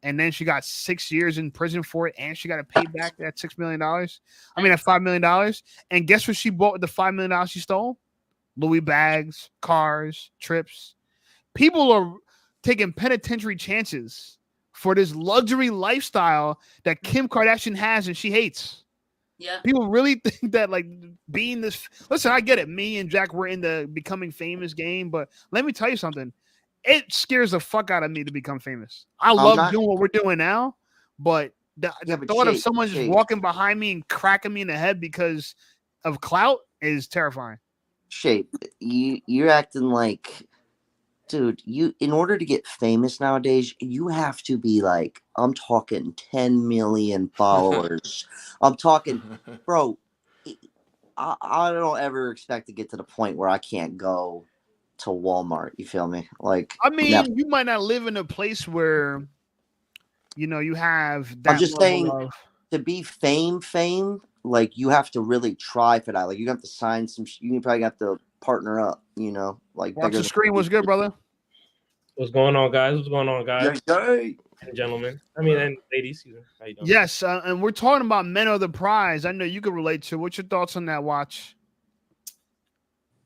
Speaker 1: And then she got 6 years in prison for it. And she got to pay back that $6 million. I mean, that $5 million. And guess what she bought with the $5 million she stole? Louis bags, cars, trips. People are taking penitentiary chances for this luxury lifestyle that Kim Kardashian has and she hates.
Speaker 2: Yeah.
Speaker 1: People really think that like being this. Listen, I get it. Me and Jack were in the becoming famous game, but let me tell you something. It scares the fuck out of me to become famous. I love doing what we're doing now, but the thought of someone just walking behind me and cracking me in the head because of clout is terrifying.
Speaker 3: Shape, you're acting like, dude, in order to get famous nowadays, you have to be like, I'm talking 10 million followers. I'm talking, bro, I don't ever expect to get to the point where I can't go to Walmart. You feel me? Like,
Speaker 1: I
Speaker 3: never.
Speaker 1: mean, you might not live in a place where you have
Speaker 3: I'm
Speaker 1: that
Speaker 3: just
Speaker 1: level
Speaker 3: saying,
Speaker 1: of.
Speaker 3: to be fame, like you have to really try for that. Like you have to sign some. You probably have to partner up. Like
Speaker 1: Watch
Speaker 3: bigger
Speaker 1: the
Speaker 3: than.
Speaker 1: screen. What's good, brother?
Speaker 5: What's going on, guys? What's going on, guys?
Speaker 3: Yay.
Speaker 5: And gentlemen. I mean, and ladies. Excuse me. How you doing?
Speaker 1: Yes, and we're talking about men are the prize. I know you can relate to. What's your thoughts on that? Watch.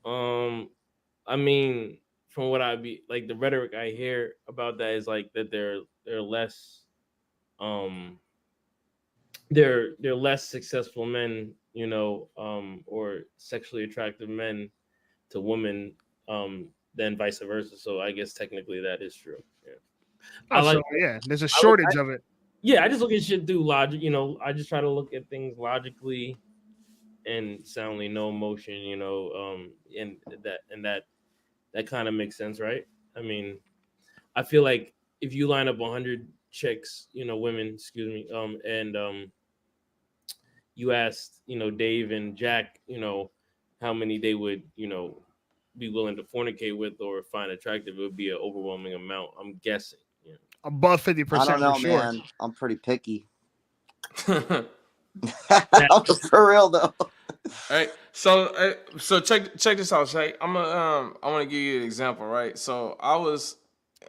Speaker 5: I mean, from what the rhetoric I hear about that is like that they're less, they're less successful men, or sexually attractive men to women, than vice versa. So I guess technically that is true. Yeah.
Speaker 1: Oh, so yeah, there's a shortage of it.
Speaker 5: Yeah, I just look at shit through logic. I just try to look at things logically and soundly, no emotion. And that kind of makes sense, right? I mean, I feel like if you line up 100 chicks, women, excuse me, and you asked, Dave and Jack, how many they would, be willing to fornicate with or find attractive, it would be an overwhelming amount. I'm guessing.
Speaker 1: Above 50%
Speaker 3: I don't know,
Speaker 1: for sure.
Speaker 3: man. I'm pretty picky.
Speaker 4: All
Speaker 3: For real though.
Speaker 4: right. So check this out, Shay. I want to give you an example, right? So I was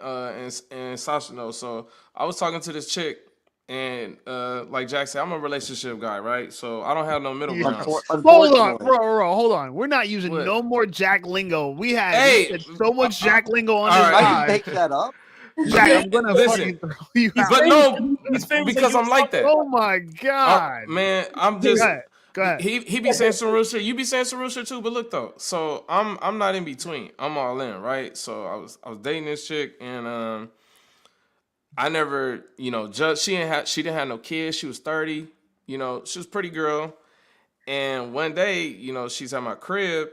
Speaker 4: and Sasha knows. So I was talking to this chick, and like Jack said, I'm a relationship guy, right? So I don't have no middle
Speaker 1: Yeah.
Speaker 4: ground.
Speaker 1: Hold on, bro, hold on. We're not using
Speaker 4: What?
Speaker 1: no more Jack lingo. We had
Speaker 4: Hey,
Speaker 1: so much Jack lingo on
Speaker 4: all
Speaker 1: this
Speaker 4: right.
Speaker 3: I didn't
Speaker 1: live.
Speaker 3: make that up.
Speaker 1: Jack, I'm gonna
Speaker 4: Listen,
Speaker 1: fucking throw you out.
Speaker 4: But no,
Speaker 5: He's famous
Speaker 4: because I'm like that.
Speaker 1: Oh my god,
Speaker 4: Man, I'm
Speaker 1: Go
Speaker 4: just.
Speaker 1: ahead. Go ahead.
Speaker 4: He be saying some real shit. You be saying some real shit too. But look though, so I'm not in between. I'm all in, right? So I was dating this chick, and I never judged. She didn't have no kids. She was 30. She was a pretty girl. And one day, she's at my crib,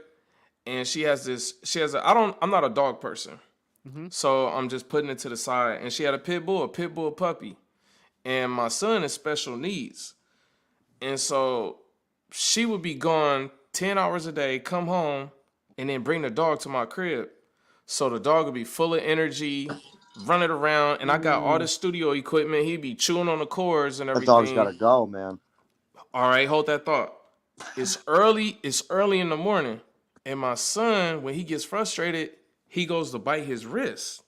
Speaker 4: and she has I'm not a dog person, so I'm just putting it to the side. And she had a pit bull puppy, and my son is special needs, and so she would be gone 10 hours a day, come home, and then bring the dog to my crib. So the dog would be full of energy, running around, and I got all the studio equipment. He'd be chewing on the cords and
Speaker 3: That
Speaker 4: everything.
Speaker 3: dog's gotta go, man.
Speaker 4: All right, hold that thought. It's early in the morning, and my son, when he gets frustrated, he goes to bite his wrist.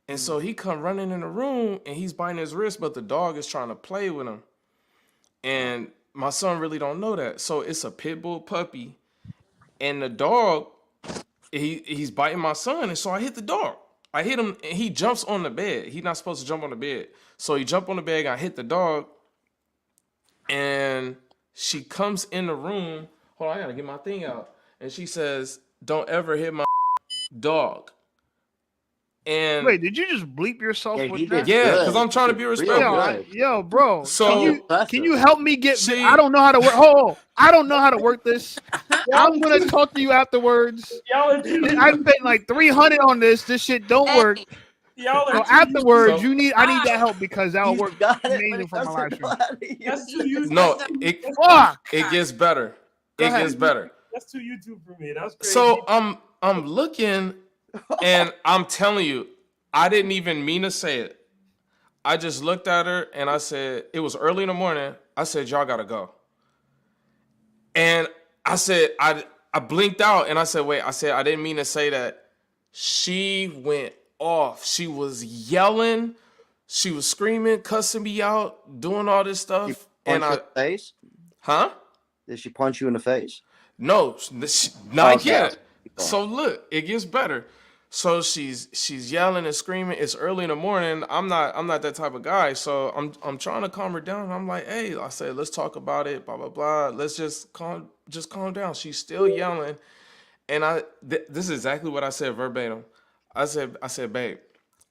Speaker 4: And so he come running in the room, and he's biting his wrist, but the dog is trying to play with him. And my son really don't know that. So it's a pit bull puppy, and the dog, he's biting my son, and so I hit the dog. I hit him, and he jumps on the bed. He's not supposed to jump on the bed. So he jumped on the bed, and I hit the dog, and she comes in the room. Hold on, I gotta get my thing out. And she says, "Don't ever hit my dog." And
Speaker 1: Wait, did you just bleep yourself
Speaker 3: Yeah,
Speaker 1: with
Speaker 3: he
Speaker 1: that?
Speaker 3: did.
Speaker 4: yeah,
Speaker 3: Good.
Speaker 4: because I'm trying to be
Speaker 3: Real
Speaker 4: respectful.
Speaker 3: good.
Speaker 1: Yo, bro.
Speaker 4: So-
Speaker 1: Can you help me get?
Speaker 4: See-
Speaker 1: I don't know how to work. Oh, I don't know how to work this. I'm gonna talk to you afterwards.
Speaker 5: Y'all are too,
Speaker 1: I spent like 300 on this. This shit don't work.
Speaker 5: y'all
Speaker 1: So
Speaker 5: are too
Speaker 1: afterwards,
Speaker 4: So-
Speaker 1: I need that help because that'll
Speaker 3: He's
Speaker 1: work
Speaker 3: got it, but
Speaker 1: amazing
Speaker 3: he
Speaker 1: for my
Speaker 3: doesn't
Speaker 1: live
Speaker 3: know
Speaker 1: stream.
Speaker 3: how to use
Speaker 5: That's
Speaker 3: it.
Speaker 5: too YouTube.
Speaker 4: No, it
Speaker 1: Fuck.
Speaker 4: gets better.
Speaker 1: Go
Speaker 4: It
Speaker 1: ahead.
Speaker 4: gets better.
Speaker 5: That's too YouTube for me. That's crazy.
Speaker 4: So I'm looking, and I'm telling you, I didn't even mean to say it. I just looked at her and I said, it was early in the morning. I said, y'all gotta go. And I said, I blinked out and I said, wait, I didn't mean to say that. She went off. She was yelling. She was screaming, cussing me out, doing all this stuff.
Speaker 3: Punch
Speaker 4: And
Speaker 3: you in the face?
Speaker 4: huh?
Speaker 3: Did she punch you in the face?
Speaker 4: No, not
Speaker 3: Okay.
Speaker 4: yet. So look, it gets better. So she's yelling and screaming. It's early in the morning. I'm not that type of guy. So I'm trying to calm her down. I'm like, hey, I said, let's talk about it. Blah blah blah. Let's just calm down. She's still yelling, and this is exactly what I said verbatim. I said, babe,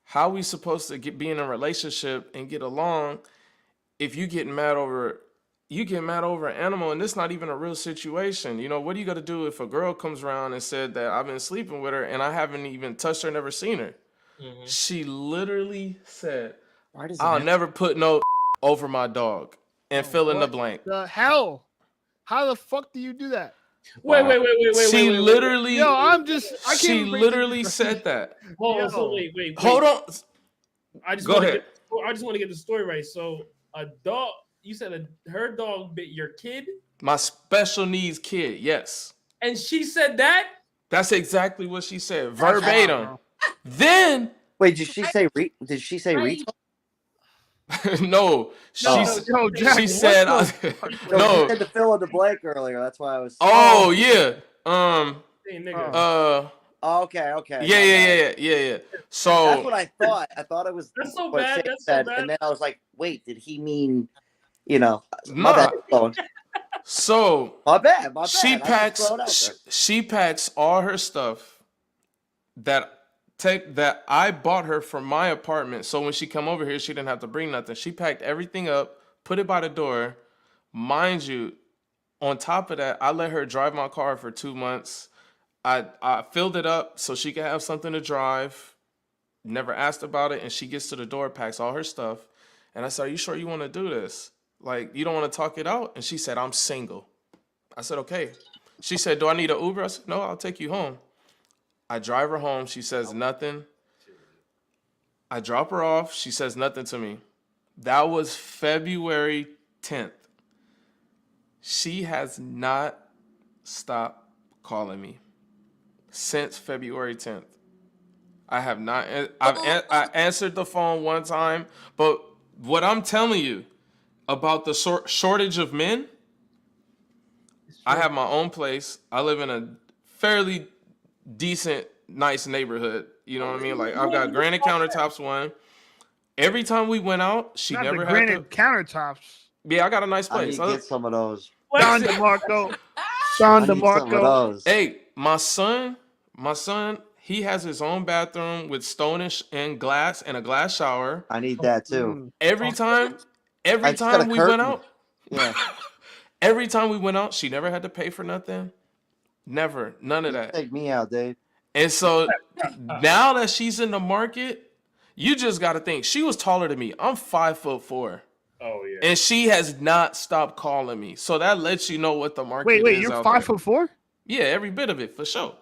Speaker 4: how we supposed to be in a relationship and get along if you getting mad over an animal and this not even a real situation? What do you got to do if a girl comes around and said that I've been sleeping with her and I haven't even touched her, never seen her?
Speaker 5: Mhm.
Speaker 4: She literally said,
Speaker 3: Why does it
Speaker 4: I'll
Speaker 3: have-
Speaker 4: never put no over my dog, and fill in the blank.
Speaker 1: The hell? How the fuck do you do that?
Speaker 5: Wait.
Speaker 4: She
Speaker 5: wait.
Speaker 4: literally,
Speaker 1: Yo, I can't
Speaker 4: she
Speaker 1: even break
Speaker 4: literally
Speaker 1: this.
Speaker 4: said that.
Speaker 5: Oh, so
Speaker 1: Yo.
Speaker 5: wait.
Speaker 4: Hold on.
Speaker 5: I just
Speaker 4: Go
Speaker 5: want to
Speaker 4: ahead.
Speaker 5: I just want to get the story right. So a dog, you said her dog bit your kid,
Speaker 4: My special needs kid. Yes,
Speaker 5: and she said that.
Speaker 4: that's exactly what she said,
Speaker 1: That's wild,
Speaker 4: verbatim.
Speaker 1: bro.
Speaker 4: Then
Speaker 3: Wait, did she say Did she say
Speaker 2: Right.
Speaker 3: retard?
Speaker 4: no,
Speaker 3: No,
Speaker 1: Yo, Jack,
Speaker 4: she
Speaker 1: what
Speaker 4: said
Speaker 1: the fuck?
Speaker 3: No,
Speaker 4: no.
Speaker 3: you said to fill in the blank earlier. That's why I was.
Speaker 4: Oh yeah.
Speaker 5: Hey, nigga.
Speaker 3: Oh, okay.
Speaker 4: Yeah.
Speaker 3: That's
Speaker 4: So
Speaker 3: what I thought. I thought it was
Speaker 5: That's so
Speaker 3: what
Speaker 5: bad.
Speaker 3: Shane
Speaker 5: That's so
Speaker 3: said,
Speaker 5: bad.
Speaker 3: and then I was like, wait, did he mean? My
Speaker 4: nah.
Speaker 3: bad. Phone.
Speaker 4: So
Speaker 3: My bad. I
Speaker 4: she
Speaker 3: just
Speaker 4: packs.
Speaker 3: throw it out there.
Speaker 4: She packs all her stuff that I bought her from my apartment. So when she come over here, she didn't have to bring nothing. She packed everything up, put it by the door. Mind you, on top of that, I let her drive my car for 2 months. I filled it up so she could have something to drive. Never asked about it, and she gets to the door, packs all her stuff, and I said, "Are you sure you want to do this? Like, you don't want to talk it out?" And she said, "I'm single." I said, "Okay." She said, "Do I need an Uber?" I said, "No, I'll take you home." I drive her home. She says nothing. I drop her off. She says nothing to me. That was February 10th. She has not stopped calling me since February 10th. I have not. I answered the phone one time, but what I'm telling you about the shortage of men, I have my own place. I live in a fairly decent, nice neighborhood. You know what I mean? Like, I've got granite countertops. One. Every time we went out, she
Speaker 1: Not
Speaker 4: never
Speaker 1: the
Speaker 4: had to.
Speaker 1: granite countertops.
Speaker 4: Yeah, I got a nice
Speaker 3: I need
Speaker 4: place.
Speaker 3: to get some of those.
Speaker 1: Don
Speaker 5: Listen,
Speaker 1: DeMarco.
Speaker 3: I
Speaker 1: Don
Speaker 3: need some of
Speaker 1: DeMarco.
Speaker 3: those.
Speaker 4: Hey, my son, he has his own bathroom with stonish and glass and a glass shower.
Speaker 3: I need that too.
Speaker 1: Mm.
Speaker 4: Every time
Speaker 3: I just got a
Speaker 4: we went
Speaker 3: curtain.
Speaker 4: out,
Speaker 3: Yeah.
Speaker 4: every time we went out, she never had to pay for nothing. Never, none of that.
Speaker 3: Take me out, Dave.
Speaker 4: And so now that she's in the market, you just got to think she was taller than me. I'm 5'4".
Speaker 5: oh yeah.
Speaker 4: And she has not stopped calling me. So that lets you know what the market
Speaker 1: Wait,
Speaker 4: is
Speaker 1: you're
Speaker 4: out
Speaker 1: 5'4"?
Speaker 4: Yeah, every bit of it for sure.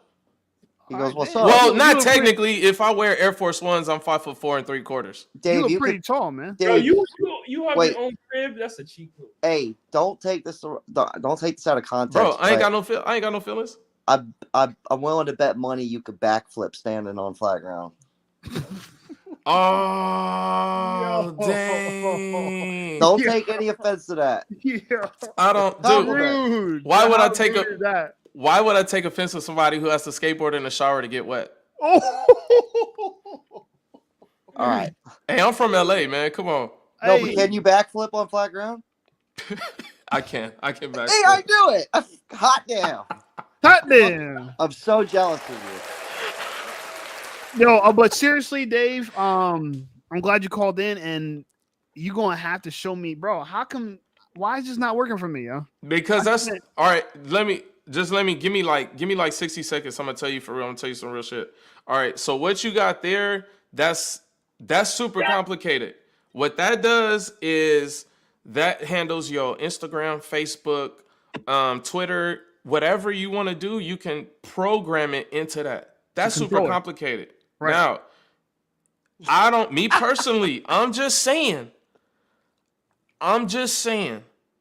Speaker 3: He goes, "What's
Speaker 1: Damn.
Speaker 3: up?"
Speaker 4: Well,
Speaker 1: You
Speaker 4: not
Speaker 1: look pretty-
Speaker 4: technically. If I wear Air Force Ones, I'm 5'4" 3/4.
Speaker 1: You
Speaker 3: Dave,
Speaker 1: look
Speaker 3: you
Speaker 1: pretty
Speaker 3: could.
Speaker 1: tall, man.
Speaker 5: Yo,
Speaker 3: Dave,
Speaker 5: you have
Speaker 3: Wait.
Speaker 5: your own crib. That's a cheap move.
Speaker 3: hey, don't take this out of context.
Speaker 4: Bro, I ain't
Speaker 3: but
Speaker 4: got no feelings.
Speaker 3: I'm willing to bet money you could backflip standing on flat ground.
Speaker 4: Oh,
Speaker 1: Yo.
Speaker 4: dang.
Speaker 3: Don't
Speaker 1: Yeah.
Speaker 3: take any offense to that.
Speaker 1: Yeah.
Speaker 4: I don't, dude.
Speaker 3: Compliment.
Speaker 1: Rude.
Speaker 4: Why would I
Speaker 1: How
Speaker 4: take
Speaker 1: rude
Speaker 4: a-
Speaker 1: is that?
Speaker 4: Why would I take offense to somebody who has to skateboard in the shower to get wet?
Speaker 1: Oh.
Speaker 3: All right.
Speaker 4: Hey, I'm from LA, man. Come on.
Speaker 3: No,
Speaker 1: Hey.
Speaker 3: but can you backflip on flat ground?
Speaker 4: I can back.
Speaker 3: Hey, I do it. Hot damn.
Speaker 1: Hot damn.
Speaker 3: I'm so jealous of you.
Speaker 1: Yo, but seriously, Dave, I'm glad you called in, and you're gonna have to show me, bro. Why is this not working for me, yo?
Speaker 4: Because that's all right. Give me like 60 seconds. I'm gonna tell you for real. I'm gonna tell you some real shit. All right. So what you got there, that's super complicated. What that does is that handles your Instagram, Facebook, Twitter, whatever you want to do, you can program it into that. That's super
Speaker 1: control it.
Speaker 4: complicated.
Speaker 1: Right.
Speaker 4: Now, me personally, I'm just saying,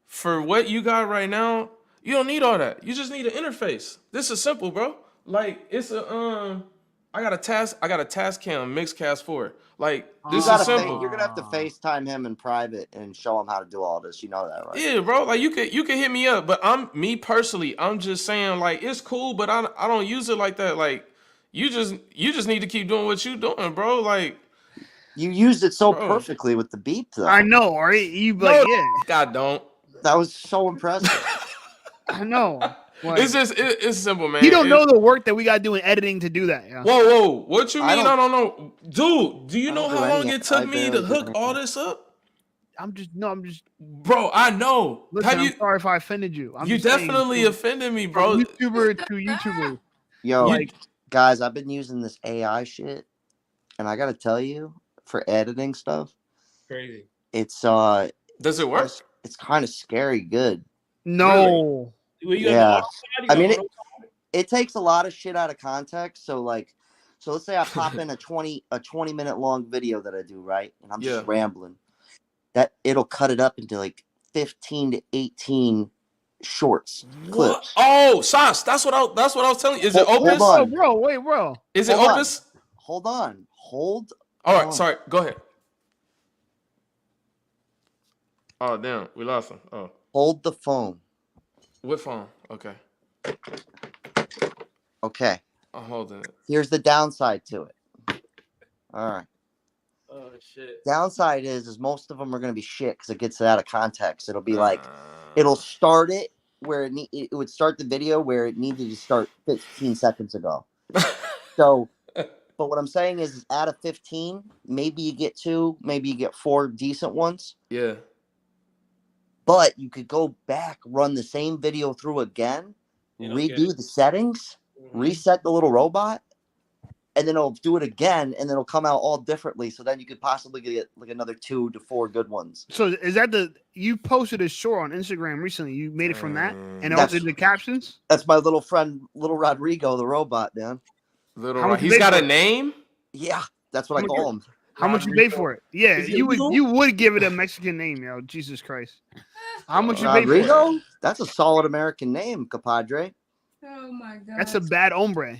Speaker 4: for what you got right now, you don't need all that. You just need an interface. This is simple, bro. Like, it's I got a Tascam Mixcast 4. Like, this is simple.
Speaker 3: You're gonna have to FaceTime him in private and show him how to do all this. You know that, right?
Speaker 4: Yeah, bro. Like, you can hit me up, but me personally, I'm just saying, like, it's cool, but I don't use it like that. Like, you just need to keep doing what you doing, bro. Like,
Speaker 3: You used it so
Speaker 4: Bro.
Speaker 3: perfectly with the beep, though.
Speaker 1: I know, right? You like, yeah,
Speaker 4: God don't.
Speaker 3: That was so impressive.
Speaker 1: I know. Like,
Speaker 4: It's simple, man.
Speaker 1: you don't know the work that we got to do in editing to do that. Yeah.
Speaker 4: Whoa. What you
Speaker 3: I
Speaker 4: mean?
Speaker 3: don't-
Speaker 4: I don't know, dude. Do you
Speaker 3: I
Speaker 4: know
Speaker 3: don't do
Speaker 4: how long
Speaker 3: any-
Speaker 4: it took
Speaker 3: I
Speaker 4: me to
Speaker 3: barely do
Speaker 4: hook
Speaker 3: anything.
Speaker 4: all this up,
Speaker 1: I'm just.
Speaker 4: bro? I know.
Speaker 1: Listen, I'm sorry if I offended you. I'm
Speaker 4: You
Speaker 1: just saying,
Speaker 4: definitely offended me, bro.
Speaker 1: from YouTuber to YouTuber.
Speaker 3: Yo,
Speaker 1: Like,
Speaker 3: guys, I've been using this AI shit, and I gotta tell you, for editing stuff,
Speaker 5: Crazy.
Speaker 3: it's
Speaker 4: Does it work?
Speaker 3: it's kind of scary good.
Speaker 1: no.
Speaker 5: Well, you got the
Speaker 3: Yeah.
Speaker 5: auto side, you
Speaker 3: I
Speaker 5: got
Speaker 3: mean,
Speaker 5: auto
Speaker 3: it takes a lot of shit out of context. So let's say I pop in a 20 minute long video that I do, right? And I'm just
Speaker 4: Yeah.
Speaker 3: rambling. That it'll cut it up into like 15 to 18 shorts,
Speaker 4: What?
Speaker 3: clips.
Speaker 4: Oh, Sash, that's what I was telling you. Is it
Speaker 3: Hold
Speaker 4: Opus?
Speaker 3: on.
Speaker 1: Bro, wait, bro.
Speaker 4: Is it
Speaker 3: Hold on.
Speaker 4: Opus?
Speaker 3: Hold on.
Speaker 4: All right,
Speaker 3: on.
Speaker 4: sorry. Go ahead. Oh, damn. We lost him. Oh.
Speaker 3: Hold the phone.
Speaker 4: What phone? Okay.
Speaker 3: Okay.
Speaker 4: I'm holding it.
Speaker 3: Here's the downside to it. All right.
Speaker 5: Oh shit.
Speaker 3: Downside is most of them are going to be shit because it gets it out of context. It'll be like,
Speaker 4: Uh,
Speaker 3: it'll start it where it would start the video where it needed to start 15 seconds ago. So, but what I'm saying is out of 15, maybe you get 2, maybe you get 4 decent ones.
Speaker 4: Yeah.
Speaker 3: But you could go back, run the same video through again, redo the settings, reset the little robot, and then it'll do it again, and then it'll come out all differently. So then you could possibly get like another 2 to 4 good ones.
Speaker 1: So is that you posted a short on Instagram recently? You made it from that, and also the captions.
Speaker 3: That's my little friend, little Rodrigo, the robot, man.
Speaker 4: He's got a name.
Speaker 3: Yeah, that's what I call him.
Speaker 1: How much you pay for it? Yeah, you would give it a Mexican name, yo. Jesus Christ. How much you pay for it?
Speaker 3: That's a solid American name, compadre.
Speaker 2: Oh my god.
Speaker 1: That's a bad hombre.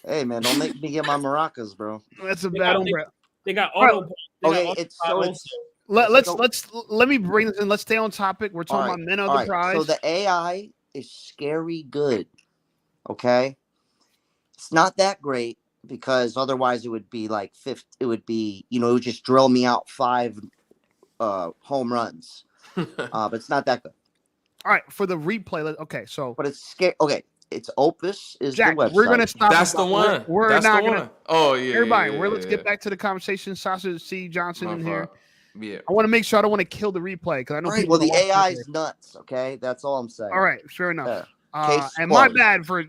Speaker 3: Hey man, don't make me get my maracas, bro.
Speaker 1: That's a bad hombre.
Speaker 5: They got auto.
Speaker 1: Let me bring this in. Let's stay on topic. We're talking about men of the prize.
Speaker 3: So the AI is scary good. Okay, it's not that great because otherwise it would be like it would be, it would just drill me out 5 home runs. But it's not that good.
Speaker 1: All right, for the replay. Okay, so
Speaker 3: but it's scary. Okay, it's Opus is
Speaker 1: Jack,
Speaker 3: the website.
Speaker 1: We're gonna stop.
Speaker 4: That's the one.
Speaker 1: We're not gonna.
Speaker 4: One. Oh yeah.
Speaker 1: Everybody,
Speaker 4: yeah,
Speaker 1: let's get back to the conversation. Sasha C. Johnson in here.
Speaker 4: Yeah.
Speaker 1: I want to make sure I don't want to kill the replay because I know.
Speaker 3: Well, the AI is nuts. Okay, that's all I'm saying.
Speaker 1: All right, fair enough. And
Speaker 3: closed.
Speaker 1: my bad for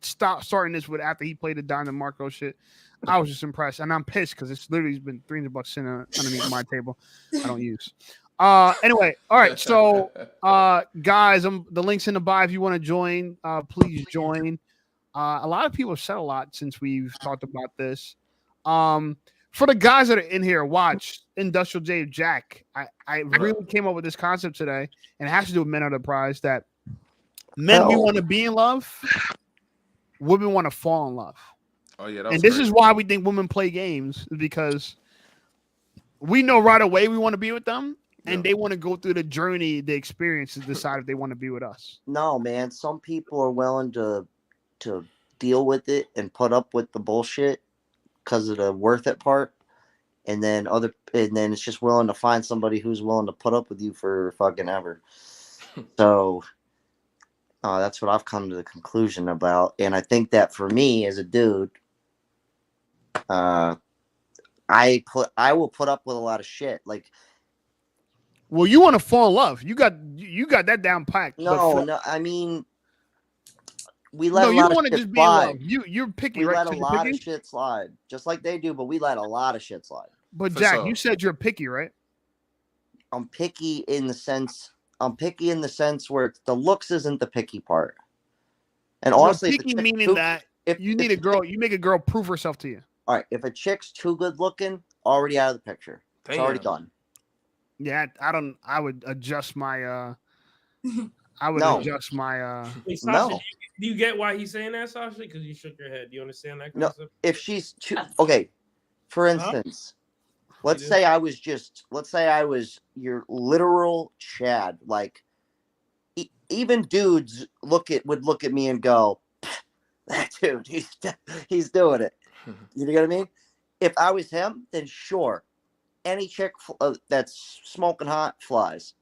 Speaker 1: starting this with after he played the Don DeMarco shit. I was just impressed, and I'm pissed because it's literally been $300 sitting underneath my table. I don't use. Anyway, all right. So, guys, the link's in the bio. If you want to join, please join. A lot of people have said a lot since we've talked about this. For the guys that are in here, watch Industrial J Jack. I really came up with this concept today, and it has to do with men of the prize. That men we want to be in love, women want to fall in love.
Speaker 4: Oh yeah,
Speaker 1: and this is why we think women play games, because we know right away we want to be with them. And they want to go through the journey, the experience to decide if they want to be with us.
Speaker 3: No, man. Some people are willing to deal with it and put up with the bullshit because of the worth it part. And then it's just willing to find somebody who's willing to put up with you for fucking ever. So that's what I've come to the conclusion about. And I think that for me as a dude, I will put up with a lot of shit. Like,
Speaker 1: well, you want to fall in love. You got that down packed.
Speaker 3: No. I mean, we let a lot of shit slide.
Speaker 1: You're picky,
Speaker 3: we
Speaker 1: right?
Speaker 3: We let a lot of shit slide, just like they do, but we let a lot of shit slide.
Speaker 1: But Jack, you said you're picky, right?
Speaker 3: I'm picky in the sense where the looks isn't the picky part. And honestly,
Speaker 1: picky meaning that if you need a girl, you make a girl prove herself to you.
Speaker 3: All right, if a chick's too good looking, already out of the picture. Damn. It's already done.
Speaker 1: Yeah, I would adjust my adjust my
Speaker 5: Wait, Sasha, do you get why he's saying that, Sasha? Because you shook your head. Do you understand that concept?
Speaker 3: No, if she's too okay, for instance, let's say I was your literal Chad. Like, even dudes would look at me and go, that dude, he's doing it. You know what I mean? If I was him, then sure. Any chick that's smoking hot flies.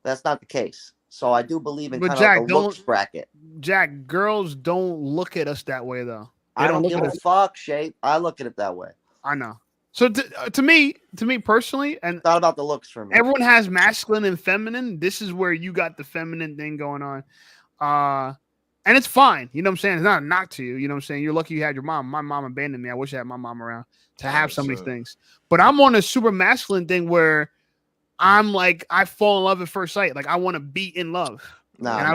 Speaker 3: That's not the case. So I do believe in kind of the looks bracket.
Speaker 1: Jack, girls don't look at us that way, though.
Speaker 3: I don't give a fuck, Shape. I look at it that way.
Speaker 1: I know. So to me personally, and
Speaker 3: it's not about the looks for me.
Speaker 1: Everyone has masculine and feminine. This is where you got the feminine thing going on. And it's fine. You know what I'm saying? It's not a knock to you. You know what I'm saying? You're lucky you had your mom. My mom abandoned me. I wish I had my mom around to have some of these things. But I'm on a super masculine thing where I'm like, I fall in love at first sight. Like, I want to be in love.
Speaker 3: Nah,
Speaker 1: And
Speaker 3: nah.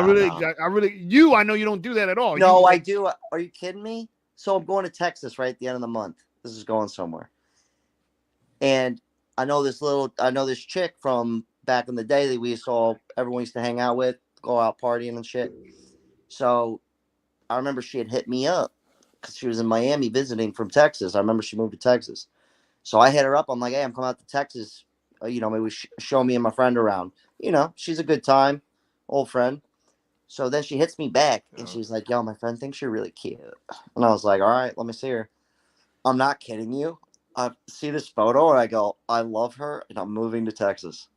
Speaker 1: I know you don't do that at all.
Speaker 3: No, I do. Are you kidding me? So I'm going to Texas right at the end of the month. This is going somewhere. And I know this chick from back in the day that everyone used to hang out with, go out partying and shit. So I remember she had hit me up because she was in Miami visiting from Texas. I remember she moved to Texas. So I hit her up. I'm like, hey, I'm coming out to Texas. Maybe show me and my friend around. She's a good time, old friend. So then she hits me back and she's like, yo, my friend thinks you're really cute. And I was like, all right, let me see her. I'm not kidding you. I see this photo and I go, I love her and I'm moving to Texas.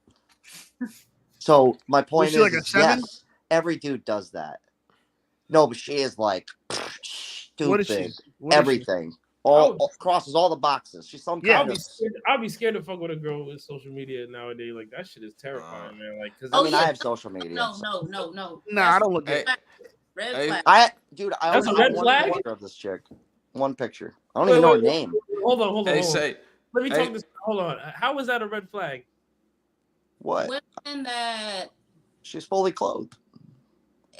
Speaker 3: So my point
Speaker 1: she like a
Speaker 3: is
Speaker 1: 7?
Speaker 3: yes, every dude does that. No, but she is like
Speaker 1: What is she?
Speaker 3: stupid. Everything. Crosses all the boxes. She's some kind of.
Speaker 5: I'll be scared to fuck with a girl with social media nowadays. Like that shit is terrifying, man. Like, cause
Speaker 3: I have social media.
Speaker 2: No.
Speaker 1: Nah, I don't look at it.
Speaker 2: Red flag.
Speaker 3: I
Speaker 5: That's
Speaker 3: only
Speaker 5: a red
Speaker 3: have
Speaker 5: flag?
Speaker 3: one picture of this chick. One picture. I don't even know her name.
Speaker 5: Hold on.
Speaker 4: Hey, say,
Speaker 5: Let me talk this. Hold on. How is that a red flag?
Speaker 3: What?
Speaker 2: Women that
Speaker 3: she's fully clothed.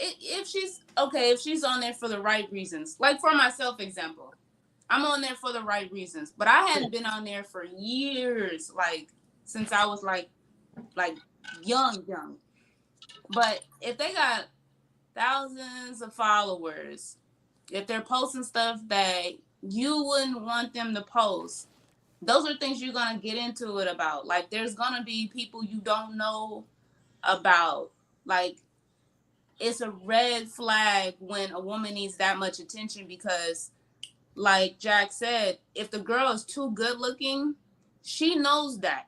Speaker 2: If she's on there for the right reasons. Like for myself, example, I'm on there for the right reasons, but I hadn't been on there for years, like since I was like young. But if they got thousands of followers, if they're posting stuff that you wouldn't want them to post, those are things you're gonna get into it about. Like there's gonna be people you don't know about. Like it's a red flag when a woman needs that much attention because, like Jack said, if the girl is too good looking, she knows that.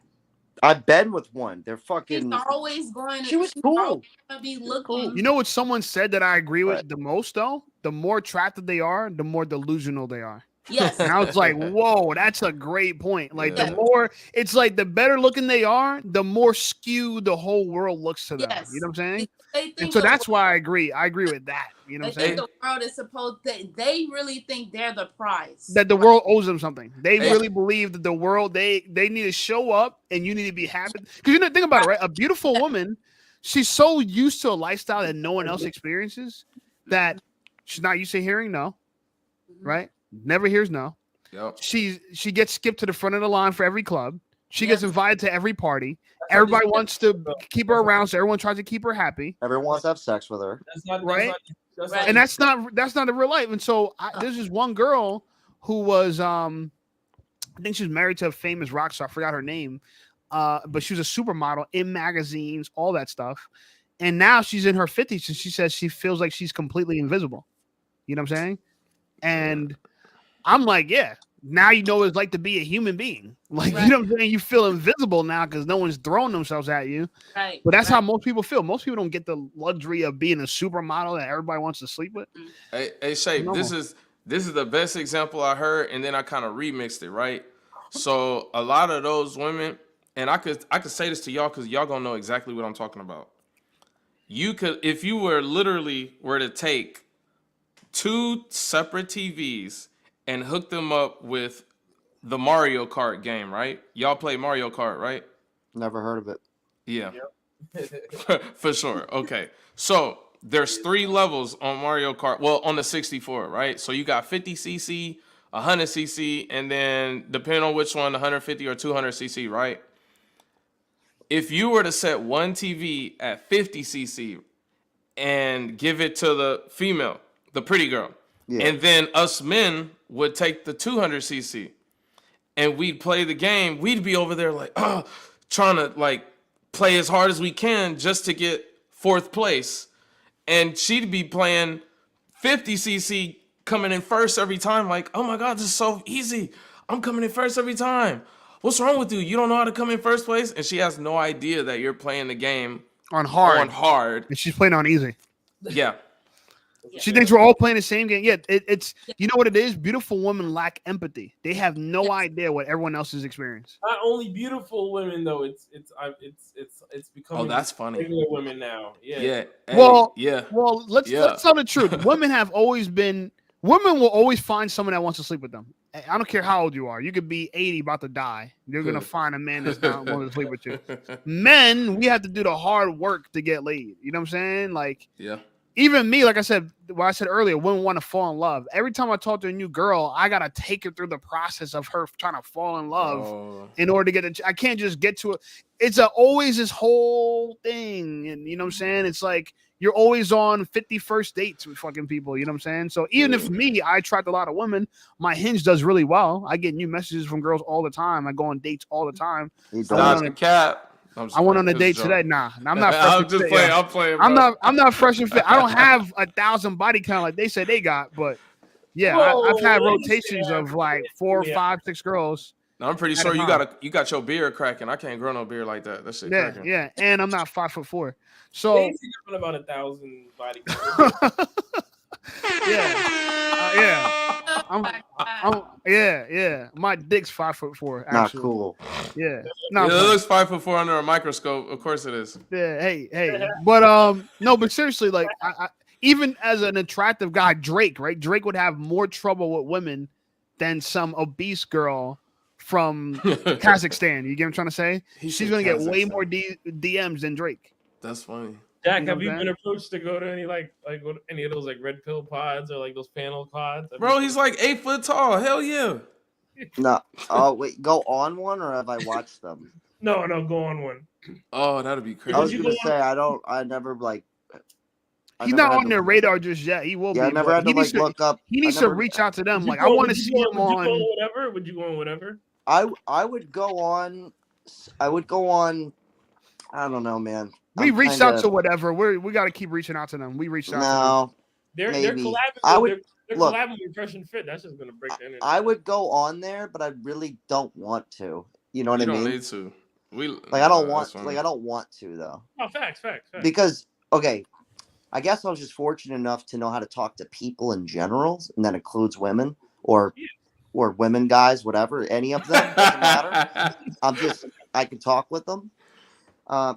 Speaker 3: I've been with one. They're fucking.
Speaker 2: She's always going to.
Speaker 3: She was cool.
Speaker 2: Be looking.
Speaker 1: You know what someone said that I agree with the most though? The more attractive they are, the more delusional they are.
Speaker 2: Yes.
Speaker 1: And I was like, whoa, that's a great point. Like the more, it's like the better looking they are, the more skewed the whole world looks to them.
Speaker 2: Yes.
Speaker 1: You know what I'm saying?
Speaker 2: And
Speaker 1: so that's why I agree. I agree with that. You know what I'm saying?
Speaker 2: The world is they really think they're the prize.
Speaker 1: That the world owes them something. They really believe that the world, they need to show up and you need to be happy. Because think about it, right? A beautiful woman, she's so used to a lifestyle that no one else experiences that she's not used to hearing no, right? Never hears no.
Speaker 4: Yep.
Speaker 1: She gets skipped to the front of the line for every club. She gets invited to every party. Everybody wants to keep her around, so everyone tries to keep her happy.
Speaker 3: Everyone wants to have sex with her.
Speaker 1: And that's not the real life. And so there's this one girl who was I think she was married to a famous rock star. I forgot her name. But she was a supermodel in magazines, all that stuff. And now she's in her 50s and she says she feels like she's completely invisible. You know what I'm saying? And I'm like, yeah, now you know what it's like to be a human being. Like, you know what I'm saying? You feel invisible now because no one's throwing themselves at you.
Speaker 2: Right.
Speaker 1: But that's how most people feel. Most people don't get the luxury of being a supermodel that everybody wants to sleep with.
Speaker 4: Hey Shay, this is the best example I heard, and then I kind of remixed it, right? So a lot of those women, and I could say this to y'all because y'all gonna know exactly what I'm talking about. You could, if you were to take 2 separate TVs and hook them up with the Mario Kart game, right? Y'all play Mario Kart, right?
Speaker 3: Never heard of it.
Speaker 4: Yeah. For sure. Okay. So there's 3 levels on Mario Kart. Well, on the 64, right? So you got 50cc, 100cc, and then depending on which one, 150 or 200cc, right? If you were to set one TV at 50cc and give it to the female, the pretty girl, and then us men would take the 200cc and we'd play the game, we'd be over there like, trying to like play as hard as we can just to get 4th place. And she'd be playing 50cc coming in first every time. Like, oh my God, this is so easy. I'm coming in first every time. What's wrong with you? You don't know how to come in first place? And she has no idea that you're playing the game
Speaker 1: on hard. And she's playing on easy.
Speaker 4: Yeah.
Speaker 1: She thinks we're all playing the same game. Yeah, it's you know what it is? Beautiful women lack empathy. They have no idea what everyone else has experienced.
Speaker 5: Not only beautiful women though, it's becoming.
Speaker 4: Oh, that's funny.
Speaker 5: Regular women now. Yeah.
Speaker 4: Hey,
Speaker 1: well, let's tell the truth. Women will always find someone that wants to sleep with them. I don't care how old you are. You could be 80, about to die. You're gonna find a man that's not willing to sleep with you. Men, we have to do the hard work to get laid. You know what I'm saying? Like,
Speaker 4: Yeah.
Speaker 1: even me, like I said, what I said earlier, wouldn't want to fall in love. Every time I talk to a new girl, I gotta take her through the process of her trying to fall in love in order to get it. I can't just get to it. It's always this whole thing, and you know what I'm saying? It's like you're always on 51st dates with fucking people. You know what I'm saying? So even if me, I attract a lot of women, my Hinge does really well. I get new messages from girls all the time. I go on dates all the time.
Speaker 4: Stop the cap.
Speaker 1: I went on a date today. Nah, I'm not fresh.
Speaker 4: I'm just playing. I'm playing.
Speaker 1: I'm not fresh and fit. I don't have 1,000 body count like they said they got, but yeah, I've had rotations of like 4, 5, 6 girls.
Speaker 4: I'm pretty sure you got your beard cracking. I can't grow no beard like that. That shit cracking.
Speaker 1: Yeah, and I'm not 5'4". So
Speaker 5: about 1,000 body count.
Speaker 1: yeah. My dick's 5'4". Actually.
Speaker 3: Not cool.
Speaker 1: Yeah,
Speaker 4: it looks 5'4" under a microscope. Of course it is.
Speaker 1: Yeah, hey, but no, but seriously, like, I even as an attractive guy, Drake, right? Drake would have more trouble with women than some obese girl from Kazakhstan. You get what I'm trying to say? She's gonna get way more DMs than Drake.
Speaker 4: That's funny.
Speaker 5: Jack, have you been approached to go to any like go to any of those like red pill pods or like those panel pods?
Speaker 4: Bro, he's like 8 foot tall. Hell yeah.
Speaker 3: No. Oh wait, go on one or have I watched them?
Speaker 5: No, go on one.
Speaker 4: Oh, that'd be crazy.
Speaker 3: I was gonna say I never like.
Speaker 1: He's not on their radar just yet. He will be.
Speaker 3: I never had to like look up.
Speaker 1: He needs to reach out to them. Like, I want to see him on.
Speaker 5: Whatever. Would you go on whatever?
Speaker 3: I would go on. I don't know, man.
Speaker 1: We reached out to whatever. We got to keep reaching out to them. We reached out.
Speaker 3: No,
Speaker 5: they're collabing. They're collabing with Fresh and Fit. That's just gonna break the internet.
Speaker 3: I would go on there, but I really don't want to. You know what I mean?
Speaker 4: You don't need to.
Speaker 3: I don't want. Like I don't want to though.
Speaker 5: Oh, facts.
Speaker 3: Because I guess I was just fortunate enough to know how to talk to people in general, and that includes women or women, guys, whatever. Any of them doesn't matter. I can talk with them.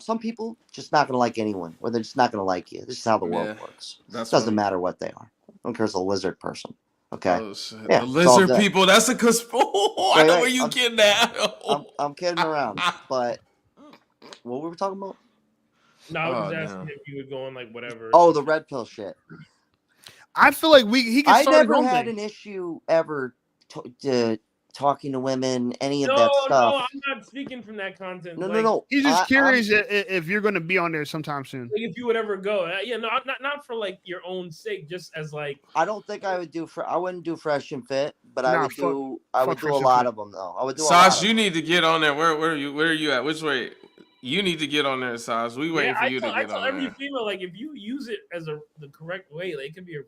Speaker 3: Some people just not gonna like anyone, or they're just not gonna like you. This is how the world works. It doesn't matter what they are. I don't care if it's a lizard person. Okay.
Speaker 4: Oh, shit. Yeah, the lizard people. That's a I know where you getting at.
Speaker 3: I'm kidding around, but what were we talking about?
Speaker 5: No, I was just asking if you would go on like whatever.
Speaker 3: Oh, the red pill shit.
Speaker 1: I feel like he can start.
Speaker 3: I never had an issue ever talking to women, any of that stuff.
Speaker 5: No, I'm not speaking from that content.
Speaker 3: No.
Speaker 1: He's just curious if you're going to be on there sometime soon.
Speaker 5: Like if you would ever go. Yeah, no, not for like your own sake, just as like.
Speaker 3: I don't think I would do. I wouldn't do Fresh and Fit, but I would do a lot of them though. I would do.
Speaker 4: Sash, you need to get on there. Where are you at? Which way? You need to get on there, Sash. We waiting for you to get on there. I tell every female, like, if you use it as the correct way, like, it could be a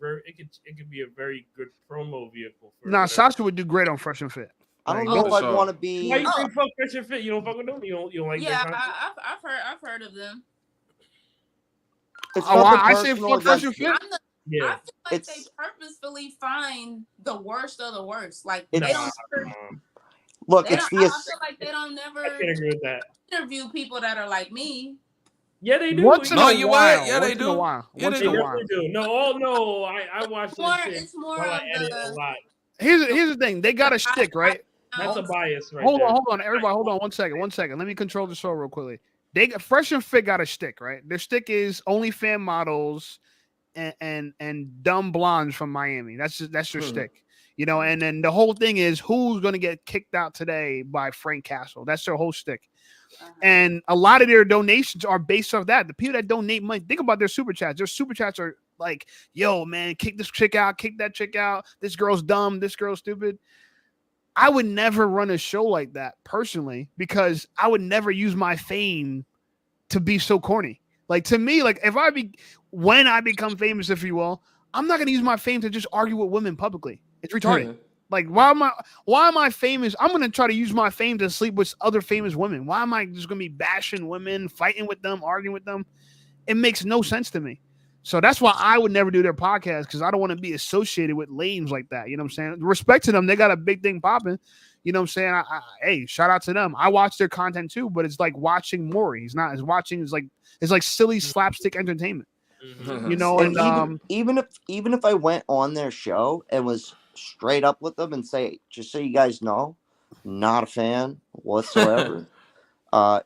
Speaker 4: very good promo vehicle.
Speaker 1: Sasha would do great on Fresh and Fit.
Speaker 3: I don't know if I'd want to be.
Speaker 5: Why you think fuck Fresh and Fit? You don't fuck with them? You don't like?
Speaker 2: Yeah, I've heard of them.
Speaker 1: I say fuck Fresh and Fit.
Speaker 2: I feel like they purposefully find the worst of the worst. Like they don't.
Speaker 3: Look,
Speaker 2: I feel like they don't never interview people that are like me.
Speaker 5: Yeah, they do.
Speaker 1: Once in a while.
Speaker 4: Yeah, they do.
Speaker 1: Yeah, they
Speaker 5: do. No, I watch this.
Speaker 2: It's more of
Speaker 5: a lot.
Speaker 1: Here's the thing. They got a shtick, right?
Speaker 5: That's a bias, right?
Speaker 1: Hold on, everybody. Hold on, one second. Let me control the show real quickly. Fresh and Fit got a shtick, right? Their shtick is OnlyFans models and dumb blondes from Miami. That's their shtick. You know, and then the whole thing is who's going to get kicked out today by Frank Castle. That's their whole shtick. And a lot of their donations are based off that. The people that donate money, think about their super chats. Their super chats are like, yo, man, kick this chick out, kick that chick out. This girl's dumb. This girl's stupid. I would never run a show like that personally because I would never use my fame to be so corny. Like, to me, like, when I become famous, if you will, I'm not going to use my fame to just argue with women publicly. It's retarded. Like, why am I famous? I'm gonna try to use my fame to sleep with other famous women. Why am I just gonna be bashing women, fighting with them, arguing with them? It makes no sense to me. So that's why I would never do their podcast because I don't want to be associated with lames like that. You know what I'm saying? Respect to them, they got a big thing popping. You know what I'm saying? Hey, shout out to them. I watch their content too, but it's like watching Maury. It's like silly slapstick entertainment. You know,
Speaker 3: and even if I went on their show and was straight up with them and say, just so you guys know, not a fan whatsoever.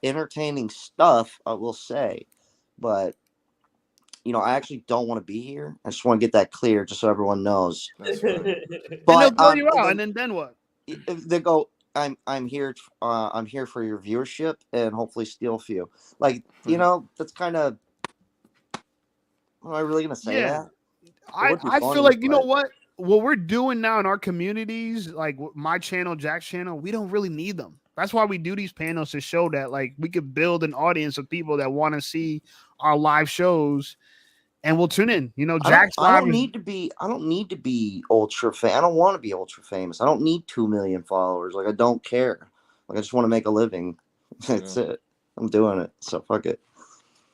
Speaker 3: Entertaining stuff, I will say, but I actually don't want to be here. I just want to get that clear, just so everyone knows.
Speaker 4: That's right.
Speaker 1: And
Speaker 3: But
Speaker 1: they'll blow you out, and then what?
Speaker 3: if they go, I'm here for your viewership and hopefully steal a few. Like, that's kind of. Am I really gonna say that?
Speaker 1: I feel like, you know what we're doing now in our communities, like my channel, Jack's channel, we don't really need them. That's why we do these panels, to show that like we could build an audience of people that want to see our live shows, and we'll tune in. Jack's
Speaker 3: I
Speaker 1: live.
Speaker 3: don't need to be ultra famous. I don't want to be ultra famous. I don't need 2 million followers. Like, I don't care. Like, I just want to make a living. That's it. I'm doing it. So fuck it.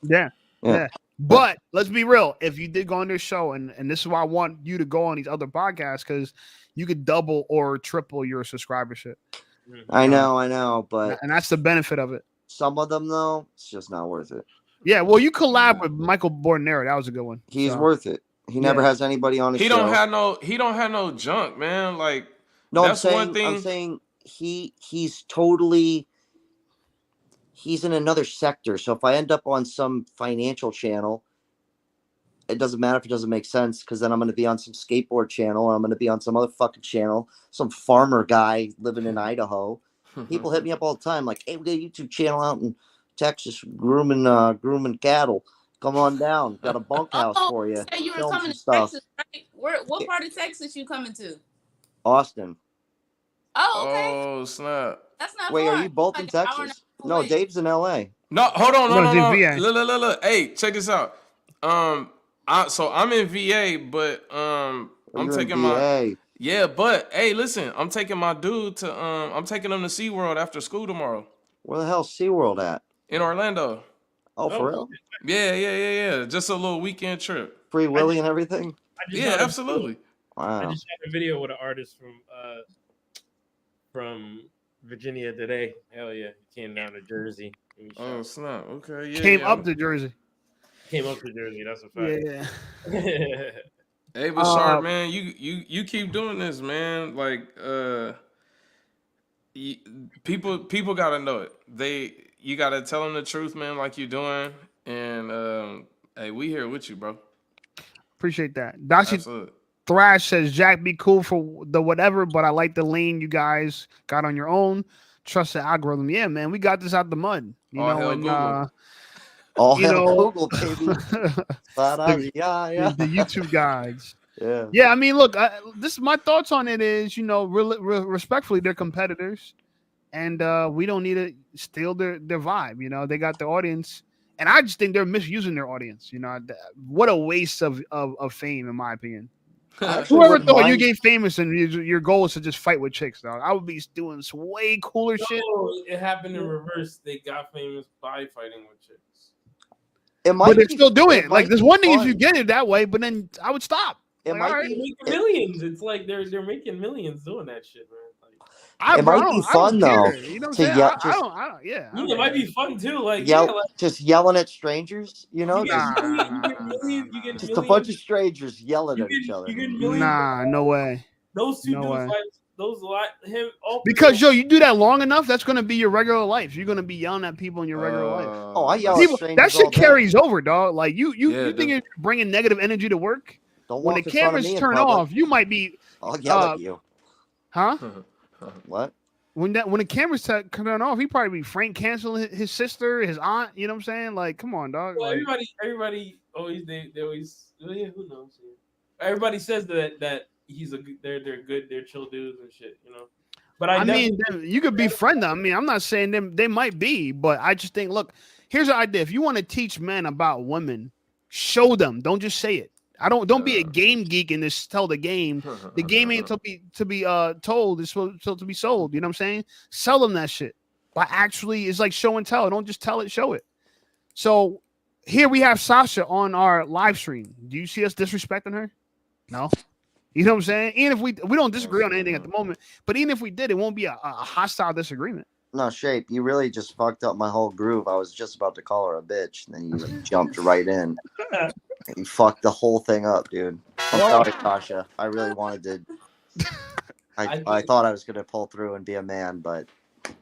Speaker 1: Yeah. But let's be real. If you did go on this show, and this is why I want you to go on these other podcasts, because you could double or triple your subscribership.
Speaker 3: I know, but
Speaker 1: and that's the benefit of it.
Speaker 3: Some of them, though, it's just not worth it.
Speaker 1: Yeah, well, you collab with Michael Bornero. That was a good one.
Speaker 3: He's worth it. He never has anybody on his show.
Speaker 4: He don't have no junk, man. Like,
Speaker 3: no,
Speaker 4: that's one thing.
Speaker 3: I'm saying he's totally. He's in another sector. So if I end up on some financial channel, it doesn't matter if it doesn't make sense, because then I'm going to be on some skateboard channel, or I'm going to be on some other fucking channel, some farmer guy living in Idaho. People hit me up all the time like, hey, we got a YouTube channel out in Texas grooming cattle. Come on down. Got a bunkhouse for you.
Speaker 2: So you were coming to Texas, right? What part of Texas you coming to?
Speaker 3: Austin.
Speaker 2: Oh, okay.
Speaker 4: Oh, snap.
Speaker 2: That's not
Speaker 3: Wait,
Speaker 2: far.
Speaker 3: are you both in Texas? No, Dave's in LA.
Speaker 4: No, hold on. No.
Speaker 1: VA.
Speaker 4: Look. Hey, check this out. So I'm in VA, but I'm taking my but hey, listen, I'm taking my dude to I'm taking him to SeaWorld after school tomorrow.
Speaker 3: Where the hell's SeaWorld at?
Speaker 4: In Orlando.
Speaker 3: Oh, for real?
Speaker 4: Yeah. Just a little weekend trip.
Speaker 3: Free Willy and everything?
Speaker 4: Yeah, absolutely.
Speaker 3: Wow.
Speaker 5: I just had a video with an artist from Virginia today. Hell yeah. He came down to Jersey.
Speaker 4: Oh, snap. Okay. Yeah.
Speaker 1: Came up to Jersey.
Speaker 5: Came up to Jersey. That's a fact.
Speaker 1: Yeah.
Speaker 4: Hey, but Sharp, man, you keep doing this, man. Like, people gotta know it. You gotta tell them the truth, man, like you're doing. And hey, we here with you, bro.
Speaker 1: Appreciate that. Dashi Thrash says, Jack, be cool for the whatever, but I like the lane you guys got on your own. Trust the algorithm. Yeah, man, we got this out the mud.
Speaker 4: Google.
Speaker 3: Google, baby.
Speaker 1: The YouTube guys.
Speaker 3: Yeah.
Speaker 1: I mean, look, this is my thoughts on it is, respectfully, they're competitors, and we don't need to steal their vibe. They got the audience, and I just think they're misusing their audience. What a waste of fame, in my opinion. Whoever thought you get famous and your goal is to just fight with chicks, dog? I would be doing some way cooler shit.
Speaker 5: It happened in reverse. They got famous by fighting with chicks.
Speaker 1: But they're still doing it. Like, there's one thing if you get it that way, but then I would stop.
Speaker 3: It might be
Speaker 5: making millions. It's like they're making millions doing that shit, man.
Speaker 3: It might be fun though.
Speaker 1: You know what I'm saying?
Speaker 5: It might be fun too. Like,
Speaker 3: just yelling at strangers.
Speaker 5: You get millions.
Speaker 3: Just a bunch of strangers yelling at each other.
Speaker 1: Nah, no way.
Speaker 5: Those two dudes,
Speaker 1: because you do that long enough, that's gonna be your regular life. You're gonna be yelling at people in your regular life.
Speaker 3: Oh, I yell at strangers.
Speaker 1: That shit carries over, dog. Like you think you're bringing negative energy to work? When the cameras turn off, you might be.
Speaker 3: I'll yell at you.
Speaker 1: Huh?
Speaker 3: What?
Speaker 1: When the cameras turn off, he probably be Frank canceling his sister, his aunt. You know what I'm saying? Like, come on, dog.
Speaker 5: Well, everybody always they always who knows? Everybody says that they're good, they're chill dudes and shit, But I mean,
Speaker 1: you could befriend them. I mean, I'm not saying they might be, but I just think, look, here's the idea: if you want to teach men about women, show them. Don't just say it. Don't be a game geek and just tell the game. The game ain't to be told. It's supposed to be sold. You know what I'm saying? Sell them that shit. But actually, it's like show and tell. Don't just tell it, show it. So here we have Sasha on our live stream. Do you see us disrespecting her? No. You know what I'm saying? Even if we don't disagree on anything at the moment, but even if we did, it won't be a hostile disagreement.
Speaker 3: No, Shape, you really just fucked up my whole groove. I was just about to call her a bitch, and then you jumped right in. You fucked the whole thing up, dude. I'm sorry, Sasha. I really wanted to I thought I was gonna pull through and be a man, but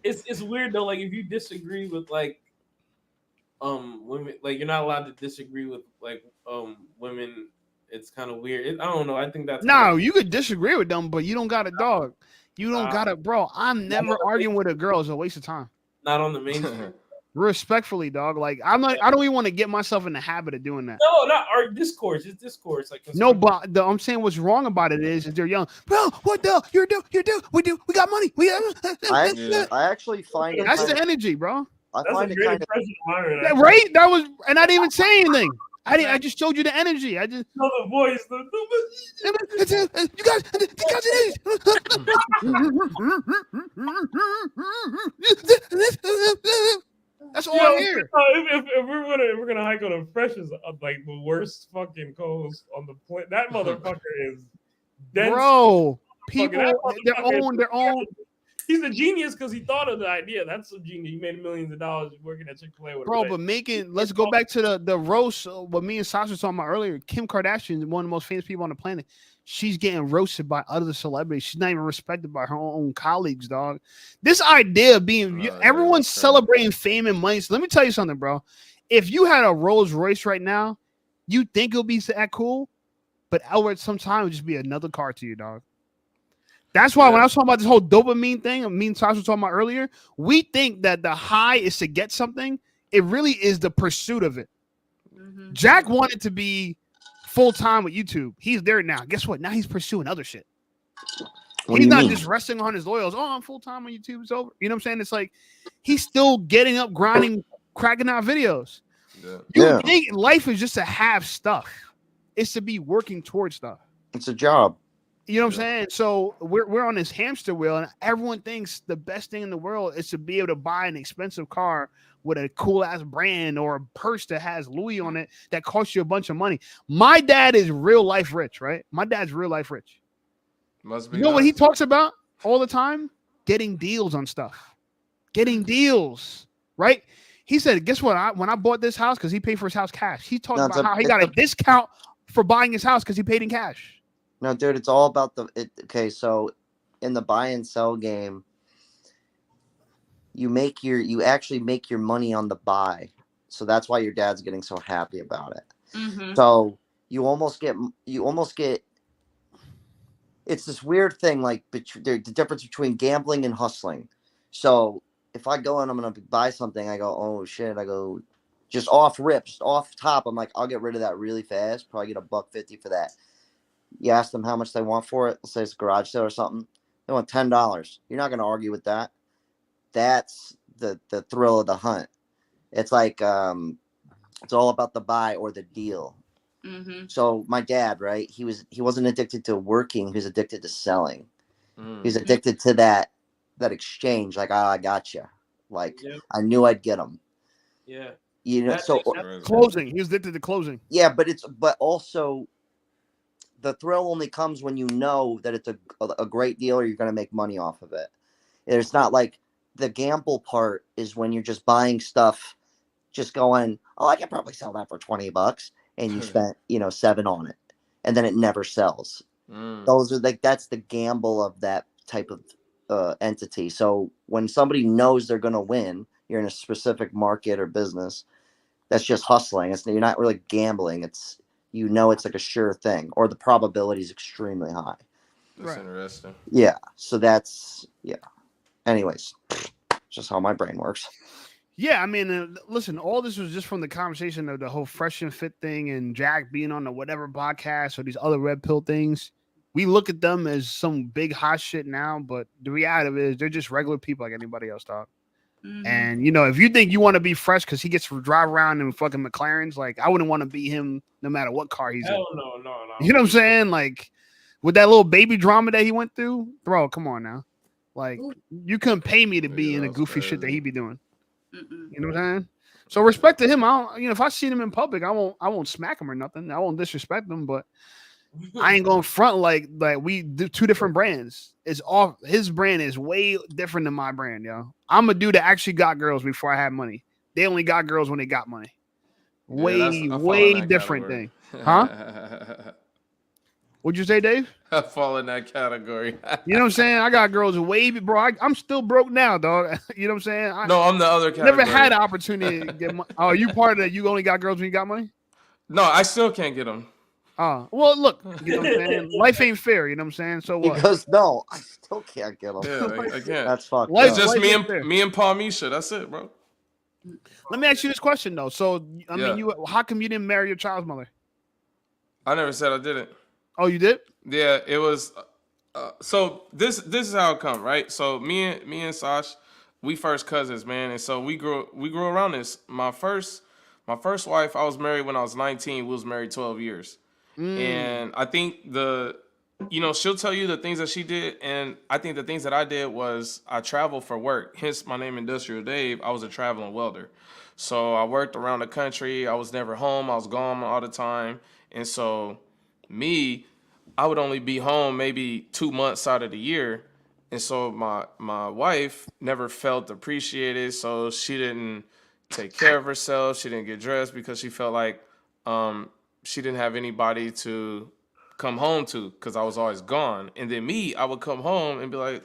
Speaker 5: it's weird though. Like if you disagree with like women, like you're not allowed to disagree with like women. It's kind of weird. I don't know. I think that's
Speaker 1: No, you could disagree with them, but you don't got a dog. You don't got a bro. I'm
Speaker 5: Not
Speaker 1: never
Speaker 5: on the
Speaker 1: arguing with a girl. It's a waste of time.
Speaker 5: not on the mainstream.
Speaker 1: Respectfully, dog. Like I'm not. I don't even want to get myself in the habit of doing that.
Speaker 5: No, not our discourse. It's discourse. Like
Speaker 1: No, but I'm saying what's wrong about it is they're young. Bro, what the? You do. We got money.
Speaker 3: I actually find it.
Speaker 1: That's
Speaker 3: kind
Speaker 1: the
Speaker 3: of,
Speaker 1: energy, bro.
Speaker 3: I
Speaker 5: that's a
Speaker 3: find it
Speaker 5: great
Speaker 3: kind of.
Speaker 5: impression of mine.
Speaker 1: Yeah, right? That was, and I didn't even say anything. I just showed you the energy. I just.
Speaker 5: No, the voice.
Speaker 1: You guys, that's all I hear.
Speaker 5: If we're gonna hike on a fresh is like the worst fucking co-host on the planet. That motherfucker is dense.
Speaker 1: Bro, people,
Speaker 5: That
Speaker 1: their own.
Speaker 5: He's a genius because he thought of the idea. That's so genius. He made millions of dollars working at Chick-fil-A with
Speaker 1: Bro, but let's go back to the roast. What me and Sasha were talking about earlier. Kim Kardashian is one of the most famous people on the planet. She's getting roasted by other celebrities. She's not even respected by her own colleagues, dog. This idea of being everyone's celebrating fame and money. So let me tell you something, bro. If you had a Rolls Royce right now, you think it'll be that cool, but Albert sometime would just be another car to you, dog. That's why when I was talking about this whole dopamine thing, me and Sasha were talking about earlier, we think that the high is to get something. It really is the pursuit of it. Mm-hmm. Jack wanted to be full-time with YouTube. He's there now. Guess what? Now he's pursuing other shit. He's not just resting on his laurels. Oh, I'm full-time on YouTube. It's over. You know what I'm saying? It's like he's still getting up, grinding, cracking out videos. You think life is just to have stuff. It's to be working towards stuff.
Speaker 3: It's a job.
Speaker 1: You know what I'm saying? So we're on this hamster wheel, and everyone thinks the best thing in the world is to be able to buy an expensive car with a cool ass brand or a purse that has Louis on it that costs you a bunch of money. My dad is real life rich, right? My dad's real life rich.
Speaker 4: Must be.
Speaker 1: You know what he talks about all the time? Getting deals on stuff. Getting deals, right? He said, guess what? When I bought this house, because he paid for his house cash, he talked about how he got a discount for buying his house because he paid in cash.
Speaker 3: No, dude, it's all about okay, so in the buy and sell game, you actually make your money on the buy. So that's why your dad's getting so happy about it. Mm-hmm. So you almost get it's this weird thing, like the difference between gambling and hustling. So if I go and I'm gonna buy something, I go, oh shit, I go just off top, I'm like, I'll get rid of that really fast, probably get $1.50 for that. You ask them how much they want for it. Let's say it's a garage sale or something. They want $10. You're not going to argue with that. That's the thrill of the hunt. It's like it's all about the buy or the deal. Mm-hmm. So my dad, right? He wasn't addicted to working. He was addicted to selling. Mm. He was addicted to that exchange. Like, I got you. Like, I knew I'd get them.
Speaker 5: Yeah.
Speaker 3: You know,
Speaker 1: closing. He was addicted to closing.
Speaker 3: Yeah, but also. The thrill only comes when you know that it's a great deal or you're going to make money off of it. It's not like the gamble part is when you're just buying stuff, just going, oh, I can probably sell that for $20, and you spent, $7 on it, and then it never sells. Those are that's the gamble of that type of entity. So when somebody knows they're going to win, you're in a specific market or business. That's just hustling. You're not really gambling. It's like a sure thing, or the probability is extremely high.
Speaker 4: That's interesting.
Speaker 3: Yeah. So that's, anyways, just how my brain works.
Speaker 1: Yeah. I mean, listen, all this was just from the conversation of the whole Fresh and Fit thing and Jack being on the whatever podcast or these other red pill things. We look at them as some big hot shit now, but the reality is they're just regular people like anybody else, dog. Mm-hmm. And, if you think you want to be fresh because he gets to drive around in fucking McLarens, like, I wouldn't want to be him no matter what car he's in.
Speaker 5: No.
Speaker 1: You know what I'm saying? Like, with that little baby drama that he went through, bro, come on now. Like, you couldn't pay me to be in the goofy shit that he be doing. Mm-mm. You know what I'm saying? So respect to him. If I see him in public, I won't smack him or nothing. I won't disrespect him, but I ain't going front like we do two different brands. It's all his brand is way different than my brand, yo. I'm a dude that actually got girls before I had money. They only got girls when they got money. Way different thing. Huh? What'd you say, Dave?
Speaker 4: I fall in that category.
Speaker 1: You know what I'm saying? I got girls way, bro. I'm still broke now, dog. You know what I'm saying? I
Speaker 4: No, I'm the other category.
Speaker 1: never had an opportunity to get money. Oh, you part of that? You only got girls when you got money?
Speaker 4: No, I still can't get them.
Speaker 1: Well, look, you know what I'm saying? Life ain't fair, you know what I'm saying? So
Speaker 3: He
Speaker 1: what?
Speaker 3: goes, no, I still can't get them.
Speaker 4: Yeah, I can't.
Speaker 3: That's fucked
Speaker 1: Life-
Speaker 4: It's
Speaker 3: up.
Speaker 4: just
Speaker 1: ain't fair.
Speaker 4: me and Paul Misha. That's it, bro.
Speaker 1: Let me ask you this question though. So, I
Speaker 4: Yeah.
Speaker 1: mean, how come you didn't marry your child's mother?
Speaker 4: I never said I didn't.
Speaker 1: Oh, you did?
Speaker 4: Yeah, it was. So this is how it come, right? So me and Sash, we first cousins, man, and so we grew around this. My first wife, I was married when I was 19. We was married 12 years, and I think she'll tell you the things that she did, and I think the things that I did was I traveled for work. Hence my name, Industrial Dave. I was a traveling welder, so I worked around the country. I was never home. I was gone all the time, and so I would only be home maybe 2 months out of the year. And so my wife never felt appreciated. So she didn't take care of herself. She didn't get dressed because she felt like she didn't have anybody to come home to because I was always gone. And then I would come home and be like,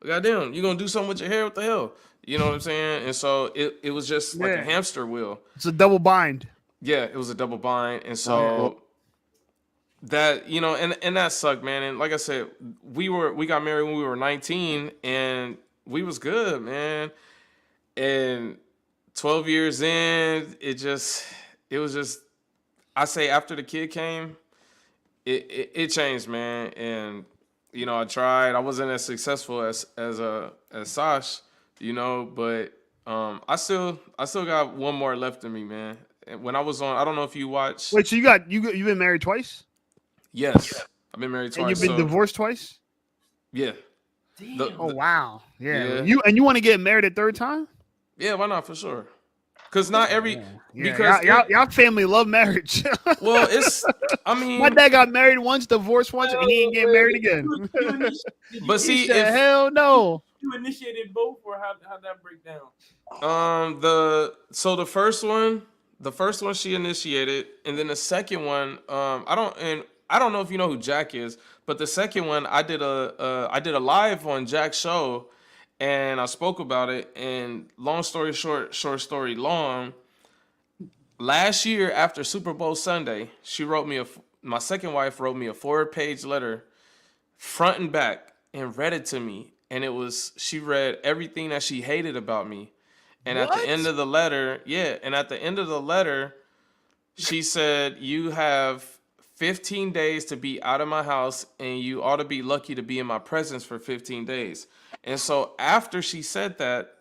Speaker 4: goddamn, you gonna do something with your hair? What the hell? You know what I'm saying? And so it was just like a hamster wheel.
Speaker 1: It's a double bind.
Speaker 4: Yeah, it was a double bind. And so that, and that sucked, man. And like I said, we got married when we were 19 and we was good, man. And 12 years in, it was just, I say after the kid came, it changed, man. And I tried. I wasn't as successful as Sash, but I still got one more left in me, man. And when I was on, I don't know if you watched.
Speaker 1: Wait, so you've been married twice?
Speaker 4: Yes, I've been married twice.
Speaker 1: And you've been divorced twice?
Speaker 4: Yeah.
Speaker 1: Oh wow. Yeah.
Speaker 4: Yeah.
Speaker 1: You want to get married a third time?
Speaker 4: Yeah, why not? For sure. Because not every
Speaker 1: Yeah,
Speaker 4: because
Speaker 1: y'all family love marriage.
Speaker 4: well, I mean,
Speaker 1: my dad got married once, divorced once, and he ain't getting married again.
Speaker 4: But see,
Speaker 1: hell no.
Speaker 5: You initiated both, or how'd that break down?
Speaker 4: The first one she initiated, and then the second one, I don't know if you know who Jack is, but the second one I did a live on Jack's show, and I spoke about it. And long story short story long. Last year after Super Bowl Sunday, my second wife wrote me a 4-page letter, front and back, and read it to me. And she read everything that she hated about me. And at the end of the letter, she said, you have 15 days to be out of my house, and you ought to be lucky to be in my presence for 15 days. And so after she said that,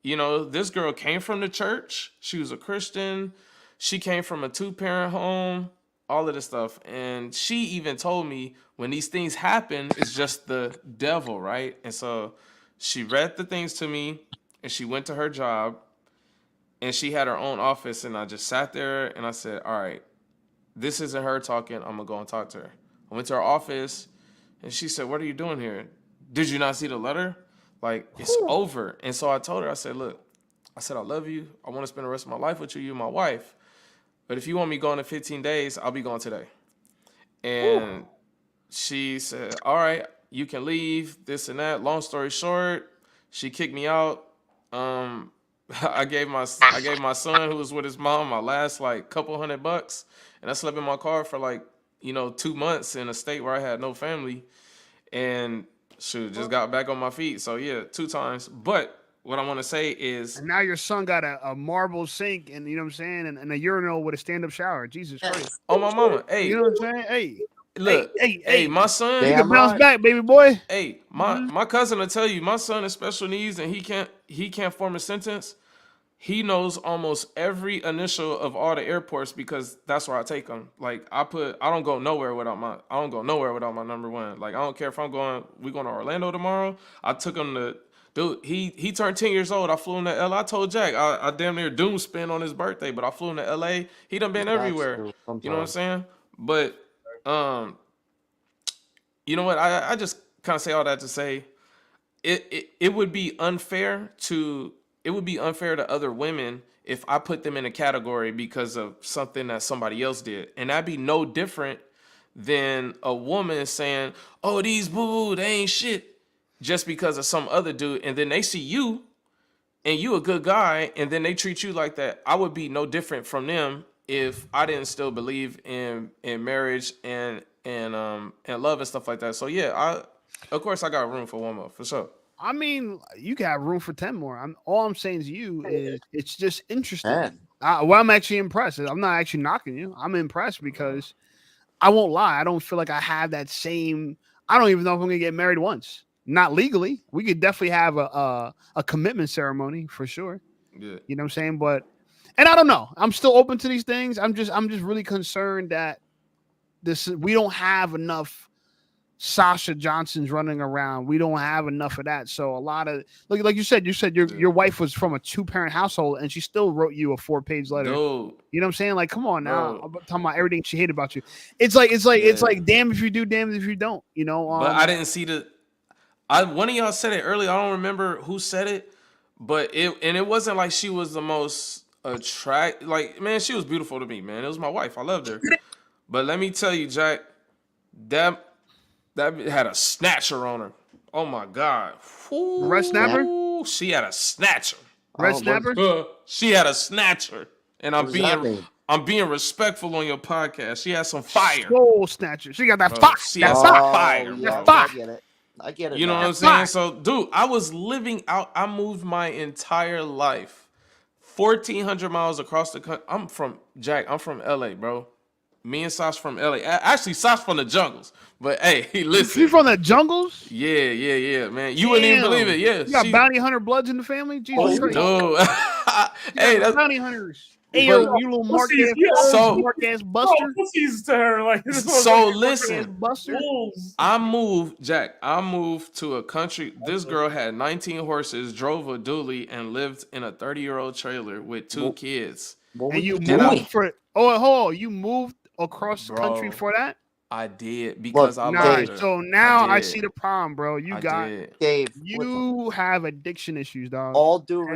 Speaker 4: this girl came from the church. She was a Christian. She came from a 2-parent home, all of this stuff. And she even told me when these things happen, it's just the devil, right? And so she read the things to me, and she went to her job, and she had her own office. And I just sat there and I said, all right, this isn't her talking. I'm going to go and talk to her. I went to her office, and she said, what are you doing here? Did you not see the letter? Like, it's over. And so I told her, I said, look, I love you. I want to spend the rest of my life with you. You're my wife. But if you want me going in 15 days, I'll be going today. And she said, all right, you can leave, this and that. Long story short, she kicked me out. I gave my son, who was with his mom, my last couple $100, and I slept in my car for 2 months in a state where I had no family, and just got back on my feet. So yeah, 2 times. But what I want to say is,
Speaker 1: and now your son got a marble sink, and you know what I'm saying, and a urinal with a stand-up shower. Jesus Christ!
Speaker 4: Oh my mama, hey,
Speaker 1: you know what I'm saying? Hey,
Speaker 4: look, hey, my son,
Speaker 1: you can bounce back, baby boy.
Speaker 4: Hey, my cousin will tell you, my son has special needs, and he can't form a sentence. He knows almost every initial of all the airports because that's where I take him. I don't go nowhere without my number one. I don't care if we going to Orlando tomorrow. I took him to, dude, he turned 10 years old. I flew him to LA. I told Jack, I damn near doom spin on his birthday, but I flew him to LA. He done been everywhere. You know what I'm saying? But, you know what? I just kind of say all that to say it would be unfair to other women if I put them in a category because of something that somebody else did. And that'd be no different than a woman saying, "Oh, these boo, they ain't shit," just because of some other dude, and then they see you and you a good guy, and then they treat you like that. I would be no different from them if I didn't still believe in marriage and love and stuff like that. So yeah, of course I got room for one more for sure.
Speaker 1: I mean, you got room for 10 more. All I'm saying to you is it's just interesting.
Speaker 3: Man.
Speaker 1: Well, I'm actually impressed. I'm not actually knocking you. I'm impressed because I won't lie. I don't feel like I have that same. I don't even know if I'm gonna get married once. Not legally. We could definitely have a commitment ceremony for sure.
Speaker 4: Yeah.
Speaker 1: You know what I'm saying? But and I don't know. I'm still open to these things. I'm just really concerned that we don't have enough Sasha Johnsons running around. We don't have enough of that. So a lot of like you said your wife was from a 2-parent household and she still wrote you a 4-page letter.
Speaker 4: Dude.
Speaker 1: You know what I'm saying? Like, come on now.
Speaker 4: Bro.
Speaker 1: I'm talking about everything she hated about you. It's like damn if you do, damn if you don't. You know.
Speaker 4: But I didn't see one of y'all said it earlier. I don't remember who said it, but it wasn't like she was the most like, man, she was beautiful to me, man. It was my wife. I loved her. But let me tell you, Jack, that had a snatcher on her. Oh my God.
Speaker 1: Red snapper?
Speaker 4: She had a snatcher.
Speaker 1: Red snapper?
Speaker 4: She had a snatcher. And
Speaker 3: What does that mean?
Speaker 4: I'm being respectful on your podcast. She had some fire.
Speaker 1: Soul snatcher. She got that
Speaker 4: Bro,
Speaker 1: fire.
Speaker 4: she
Speaker 1: That
Speaker 4: has
Speaker 1: fire.
Speaker 4: some fire,
Speaker 3: Yeah,
Speaker 4: bro.
Speaker 3: I get it. I get it.
Speaker 4: You know what
Speaker 3: now.
Speaker 4: I'm saying? So, dude, I was living out. I moved my entire life 1,400 miles across the country. I'm from LA, bro. Me and Sasha from LA. Actually, Sasha from the jungles. But hey, listen.
Speaker 1: She from the jungles?
Speaker 4: Yeah, man. You wouldn't even believe it. Yeah.
Speaker 1: You got bounty hunter bloods in the family? Jesus Christ.
Speaker 4: Dude. Hey, that's
Speaker 1: bounty hunters. Hey, you little Mark ass buster.
Speaker 5: Pussies to her like
Speaker 4: So listen,
Speaker 1: Buster.
Speaker 4: I moved to a country. This girl had 19 horses, drove a dually, and lived in a 30-year-old trailer with 2 kids.
Speaker 3: What
Speaker 1: And
Speaker 3: were
Speaker 1: you
Speaker 3: doing?
Speaker 1: moved for hold on, you moved across the country
Speaker 4: Bro.
Speaker 1: for that?
Speaker 4: I did because I loved
Speaker 1: Nice.
Speaker 4: her.
Speaker 1: So now I
Speaker 4: did.
Speaker 1: see the problem, bro. You
Speaker 4: I
Speaker 1: got
Speaker 4: did.
Speaker 3: Dave, with
Speaker 1: you have addiction issues, dog.
Speaker 3: all due
Speaker 1: Hell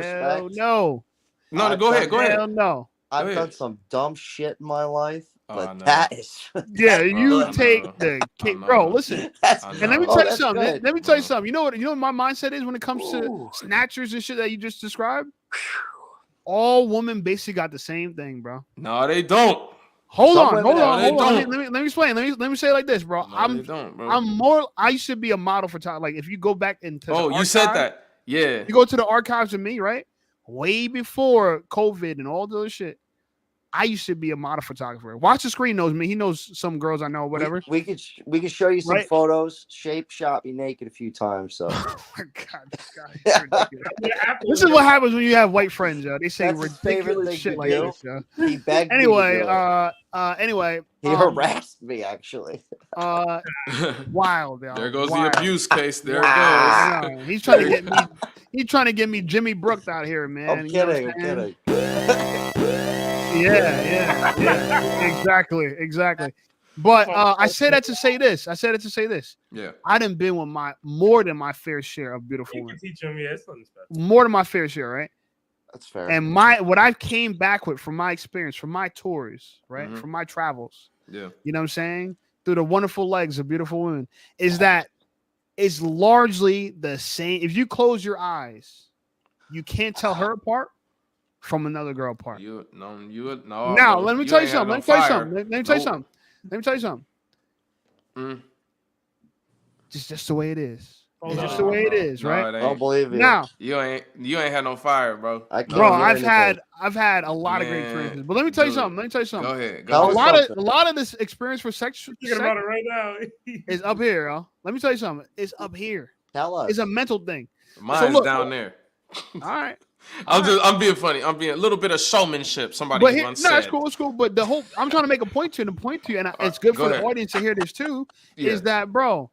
Speaker 3: respect,
Speaker 1: no.
Speaker 4: No, go ahead.
Speaker 1: Hell no.
Speaker 3: I've
Speaker 4: ahead.
Speaker 3: done some dumb shit in my life,
Speaker 4: Oh,
Speaker 3: but
Speaker 4: I know.
Speaker 3: that is
Speaker 1: Yeah,
Speaker 3: that's
Speaker 1: you
Speaker 3: good.
Speaker 4: I
Speaker 1: take
Speaker 4: know.
Speaker 1: the cake,
Speaker 4: know.
Speaker 1: bro. Listen,
Speaker 3: That's
Speaker 4: I
Speaker 1: and let me
Speaker 4: know.
Speaker 1: tell you
Speaker 3: that's
Speaker 1: something.
Speaker 3: good.
Speaker 1: Let me tell you something. You know what my mindset is when it comes to
Speaker 3: Ooh.
Speaker 1: snatchers and shit that you just described. All women basically got the same thing, bro.
Speaker 4: No, they don't.
Speaker 1: Hold
Speaker 3: Some
Speaker 1: on.
Speaker 3: women
Speaker 1: Let
Speaker 4: don't.
Speaker 1: me explain. Let me say it like this, bro.
Speaker 4: No, they don't, bro.
Speaker 1: I used to be a model for time. Like if you go back into the
Speaker 4: You said
Speaker 1: archive-
Speaker 4: that. Yeah.
Speaker 1: You go to the archives of me, right? Way before COVID and all the other shit. I used to be a model photographer. Watch the Screen knows me. He knows some girls I know, whatever.
Speaker 3: We could show you some
Speaker 1: Right?
Speaker 3: photos. Shape shot me naked a few times. So
Speaker 1: Oh my God, this guy is ridiculous. This is what happens when you have white friends, yo. They say
Speaker 3: That's his favorite
Speaker 1: ridiculous
Speaker 3: thing
Speaker 1: shit
Speaker 3: to
Speaker 1: like
Speaker 3: do.
Speaker 1: this, yo.
Speaker 3: he begged
Speaker 1: Anyway,
Speaker 3: me to do it.
Speaker 1: anyway,
Speaker 3: He harassed me actually.
Speaker 1: wild, yo.
Speaker 4: There goes
Speaker 1: wild.
Speaker 4: the abuse case. There it
Speaker 3: Wow.
Speaker 4: goes.
Speaker 1: I know. He's trying to get me. He's trying to get me Jimmy Brooks out here, man.
Speaker 3: I'm
Speaker 1: You know what
Speaker 3: kidding. I'm
Speaker 1: saying?
Speaker 3: kidding.
Speaker 1: Yeah. Exactly. But I say that to say this.
Speaker 4: Yeah.
Speaker 1: I done been with more than my fair share of beautiful
Speaker 5: You
Speaker 1: women.
Speaker 5: can teach him, yeah, it's nothing special.
Speaker 1: More than my fair share, right?
Speaker 3: That's fair.
Speaker 1: And what I came back with from my experience, from my tours, right,
Speaker 4: Mhm.
Speaker 1: from my travels,
Speaker 4: Yeah.
Speaker 1: you know what I'm saying, through the wonderful legs of beautiful women, is that it's largely the same. If you close your eyes, you can't tell her apart from another girl apart.
Speaker 4: No.
Speaker 1: Now, let me tell you something. Let me tell you something.
Speaker 4: Mm.
Speaker 1: Just the way it is. It's
Speaker 5: No,
Speaker 1: just the way it is,
Speaker 4: No,
Speaker 1: right?
Speaker 4: it
Speaker 3: I don't
Speaker 4: ain't.
Speaker 3: bro.
Speaker 1: Now,
Speaker 4: You ain't had no fire, bro.
Speaker 3: I can't
Speaker 1: bro,
Speaker 3: hear
Speaker 1: I've
Speaker 3: anything.
Speaker 1: had a lot of great
Speaker 4: Man,
Speaker 1: experiences. But let me tell you
Speaker 4: dude,
Speaker 1: something.
Speaker 4: Go ahead.
Speaker 3: Tell
Speaker 1: A
Speaker 3: us
Speaker 1: lot of this experience for sex
Speaker 5: Thinking about it right now.
Speaker 1: is up here, yo. Let me tell you something. It's up here.
Speaker 3: Tell us.
Speaker 1: It's a mental thing.
Speaker 4: Mine's
Speaker 1: look-
Speaker 4: down there.
Speaker 1: All right.
Speaker 4: I'm being funny. I'm being a little bit of showmanship. Somebody
Speaker 1: But
Speaker 4: once said.
Speaker 1: it's cool. But I'm trying to make a point to you, and it's good
Speaker 4: go
Speaker 1: for
Speaker 4: ahead.
Speaker 1: the audience to hear this too.
Speaker 4: Yeah.
Speaker 1: Is that, bro?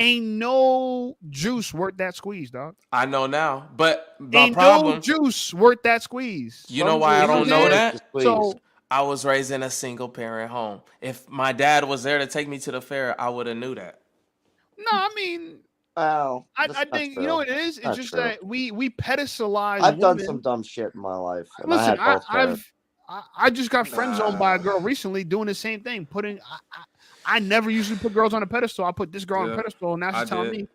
Speaker 1: Ain't no juice worth that squeeze, dog.
Speaker 4: I know now, but my
Speaker 1: Ain't
Speaker 4: problem.
Speaker 1: no juice worth that squeeze.
Speaker 4: You know why I don't know that?
Speaker 1: So
Speaker 4: I was raised in a single parent home. If my dad was there to take me to the fair, I would have knew that.
Speaker 1: no, I mean,
Speaker 3: Well,
Speaker 1: I
Speaker 3: that's not
Speaker 1: think
Speaker 3: true.
Speaker 1: you know what it is. It's
Speaker 3: Not
Speaker 1: just
Speaker 3: true.
Speaker 1: that we pedestalize.
Speaker 3: I've done
Speaker 1: women.
Speaker 3: some dumb shit in my life. And
Speaker 1: Listen,
Speaker 3: I had both parents.
Speaker 1: I just got friend zoned by a girl recently doing the same thing. I never usually put girls on a pedestal. I put this girl on a
Speaker 4: Yeah,
Speaker 1: pedestal, and now
Speaker 4: I
Speaker 1: she's telling
Speaker 4: did.
Speaker 1: me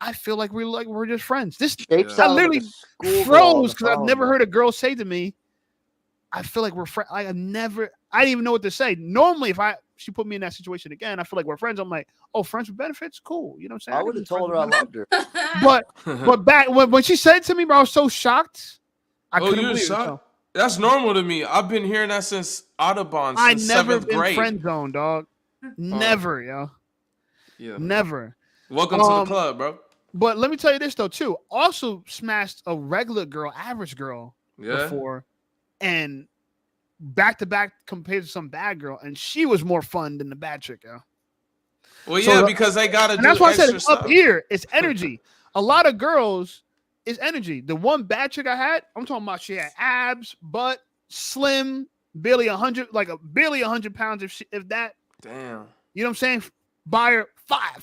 Speaker 1: I feel like we're just friends. This
Speaker 3: Shape
Speaker 4: Yeah.
Speaker 1: I
Speaker 3: sounded like a
Speaker 1: literally
Speaker 3: schoolgirl on
Speaker 1: froze
Speaker 3: the
Speaker 1: because I've
Speaker 3: phone,
Speaker 1: never
Speaker 3: but-
Speaker 1: heard a girl say to me, "I feel like we're friends." I didn't even know what to say. Normally, if she put me in that situation again, I feel like we're friends. I'm like, "Oh, friends with benefits, cool." You know what I'm saying?
Speaker 3: I
Speaker 1: can
Speaker 3: would
Speaker 1: be
Speaker 3: have
Speaker 1: friends
Speaker 3: told her
Speaker 1: with
Speaker 3: I
Speaker 1: benefits.
Speaker 3: loved her.
Speaker 1: But back when she said it to me, bro, I was so shocked. I
Speaker 4: Oh,
Speaker 1: couldn't
Speaker 4: you're
Speaker 1: believe it.
Speaker 4: shocked?
Speaker 1: So,
Speaker 4: That's normal to me. I've been hearing that since Audubon,
Speaker 1: I
Speaker 4: since
Speaker 1: never
Speaker 4: 7th
Speaker 1: been
Speaker 4: grade.
Speaker 1: friend zone, dog. Never, yo.
Speaker 4: Yeah.
Speaker 1: Never.
Speaker 4: Welcome to the club, bro.
Speaker 1: But let me tell you this though, too. Also smashed a regular girl, average girl before, and back to back compared to some bad girl, and she was more fun than the bad chick, yo.
Speaker 4: Well,
Speaker 1: So
Speaker 4: yeah, because they gotta
Speaker 1: and
Speaker 4: do
Speaker 1: that's why I said
Speaker 4: extra
Speaker 1: it's
Speaker 4: stuff.
Speaker 1: up here. It's energy. A lot of girls is energy. The one bad chick I had, I'm talking about she had abs, butt, slim, barely 100, barely 100 pounds if that.
Speaker 4: Damn.
Speaker 1: You know what I'm saying? Buy her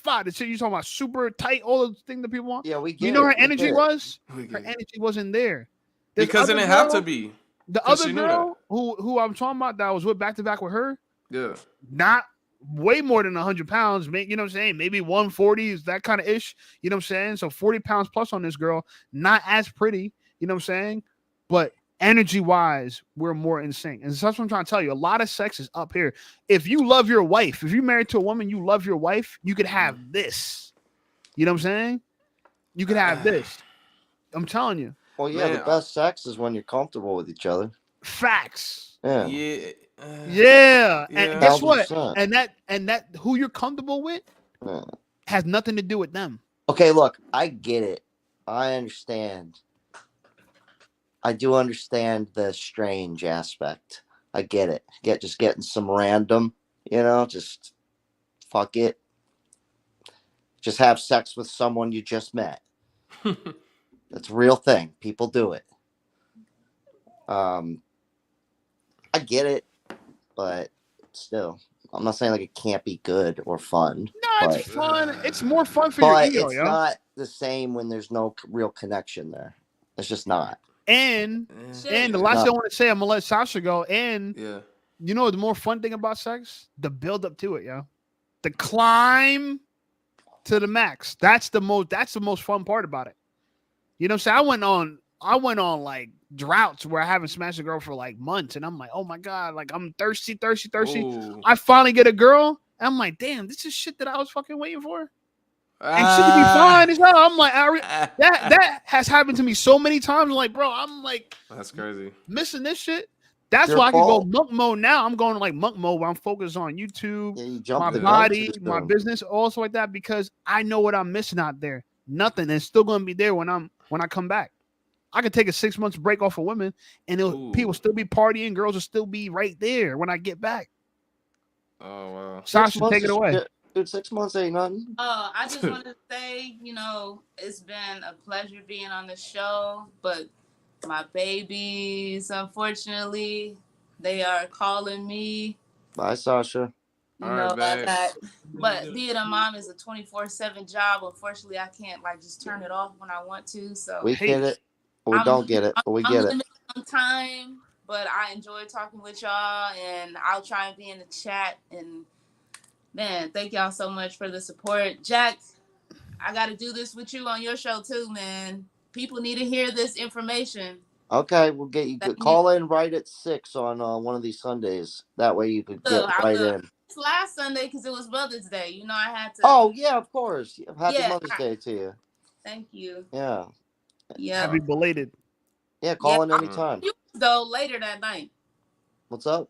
Speaker 1: five. The shit you talking about super tight, all those things that people want.
Speaker 3: Yeah, we
Speaker 1: You
Speaker 3: get
Speaker 1: know
Speaker 3: it.
Speaker 1: her
Speaker 3: We
Speaker 1: energy
Speaker 3: get it.
Speaker 1: was?
Speaker 4: We
Speaker 1: Her
Speaker 4: get it.
Speaker 1: energy wasn't there. This
Speaker 4: Because it
Speaker 1: other
Speaker 4: didn't have to
Speaker 1: girl-
Speaker 4: be.
Speaker 1: The
Speaker 4: 'Cause
Speaker 1: other
Speaker 4: she knew
Speaker 1: girl who I'm talking about that was with back to back with her,
Speaker 4: Yeah.
Speaker 1: not way more than 100 pounds. You know what I'm saying? Maybe 140 is that kind of ish. You know what I'm saying? So 40 pounds plus on this girl, not as pretty. You know what I'm saying? But energy wise, we're more in sync. And so that's what I'm trying to tell you. A lot of sex is up here. If you love your wife, if you're married to a woman, you love your wife, you could have this. You know what I'm saying? You could have this. I'm telling you.
Speaker 3: Well, yeah,
Speaker 4: Man,
Speaker 3: the best sex is when you're comfortable with each other.
Speaker 1: Facts.
Speaker 3: Yeah.
Speaker 4: Yeah.
Speaker 1: Yeah. And
Speaker 4: Yeah.
Speaker 1: guess what?
Speaker 3: 1000%.
Speaker 1: And that who you're comfortable with
Speaker 3: Yeah.
Speaker 1: has nothing to do with them.
Speaker 3: Okay, look, I get it. I understand. I do understand the strange aspect. I get it. Just getting some random, just fuck it. Just have sex with someone you just met. That's a real thing. People do it. I get it, but still, I'm not saying like it can't be good or fun.
Speaker 1: No, it's
Speaker 3: but,
Speaker 1: fun. It's more fun for your
Speaker 3: but
Speaker 1: ego,
Speaker 3: it's
Speaker 1: yo.
Speaker 3: not the same when there's no real connection there. It's just not.
Speaker 1: And
Speaker 2: Shit.
Speaker 1: the last thing I want to say, I'm gonna let Sasha go. And
Speaker 4: Yeah.
Speaker 1: you know the more fun thing about sex? The build up to it, yo. The climb to the max. That's the most fun part about it. You know what I'm saying? I went on like droughts where I haven't smashed a girl for like months, and I'm like, oh my God, like I'm thirsty.
Speaker 4: Ooh.
Speaker 1: I finally get a girl, and I'm like, damn, this is shit that I was fucking waiting for. And she could be fine as hell. I'm like, that has happened to me so many times. I'm like, bro, I'm like,
Speaker 4: That's crazy.
Speaker 1: missing this shit. That's
Speaker 3: Your
Speaker 1: why I can go
Speaker 3: fault.
Speaker 1: monk mode now. I'm going like monk mode where I'm focused on YouTube,
Speaker 3: Yeah, you jump
Speaker 1: my
Speaker 3: the gun
Speaker 1: body,
Speaker 3: too
Speaker 1: my
Speaker 3: soon.
Speaker 1: business, also like that, because I know what I'm missing out there. Nothing. It's still going to be there when I come back. I could take a 6 months break off of women, and people still be partying. Girls will still be right there when I get back.
Speaker 4: Oh wow.
Speaker 1: Sasha, take it away.
Speaker 3: Dude, 6 months ain't nothing.
Speaker 2: I just wanted to say, it's been a pleasure being on the show, but my babies, unfortunately, they are calling me.
Speaker 3: Bye, Sasha.
Speaker 2: You
Speaker 4: All
Speaker 2: know,
Speaker 4: right, babes.
Speaker 2: but being a mom is a 24/7 job. Unfortunately, I can't just turn it off when I want to. So
Speaker 3: We get it. We
Speaker 2: I'm-
Speaker 3: don't get it, but we
Speaker 2: I'm
Speaker 3: get it.
Speaker 2: limited on time, but I enjoy talking with y'all, and I'll try and be in the chat. And man, thank y'all so much for the support. Jack, I got to do this with you on your show too, man. People need to hear this information.
Speaker 3: Okay, we'll get you. Call in right at 6 on one of these Sundays. That way you could get right in.
Speaker 2: It's last Sunday because it was Mother's Day. I had to.
Speaker 3: Oh yeah, of course. Happy
Speaker 2: Yeah,
Speaker 3: Mother's Day to you.
Speaker 2: Thank you.
Speaker 3: Yeah.
Speaker 2: Yeah.
Speaker 1: Happy belated.
Speaker 3: Yeah, call in anytime.
Speaker 2: Though later that night.
Speaker 3: What's up?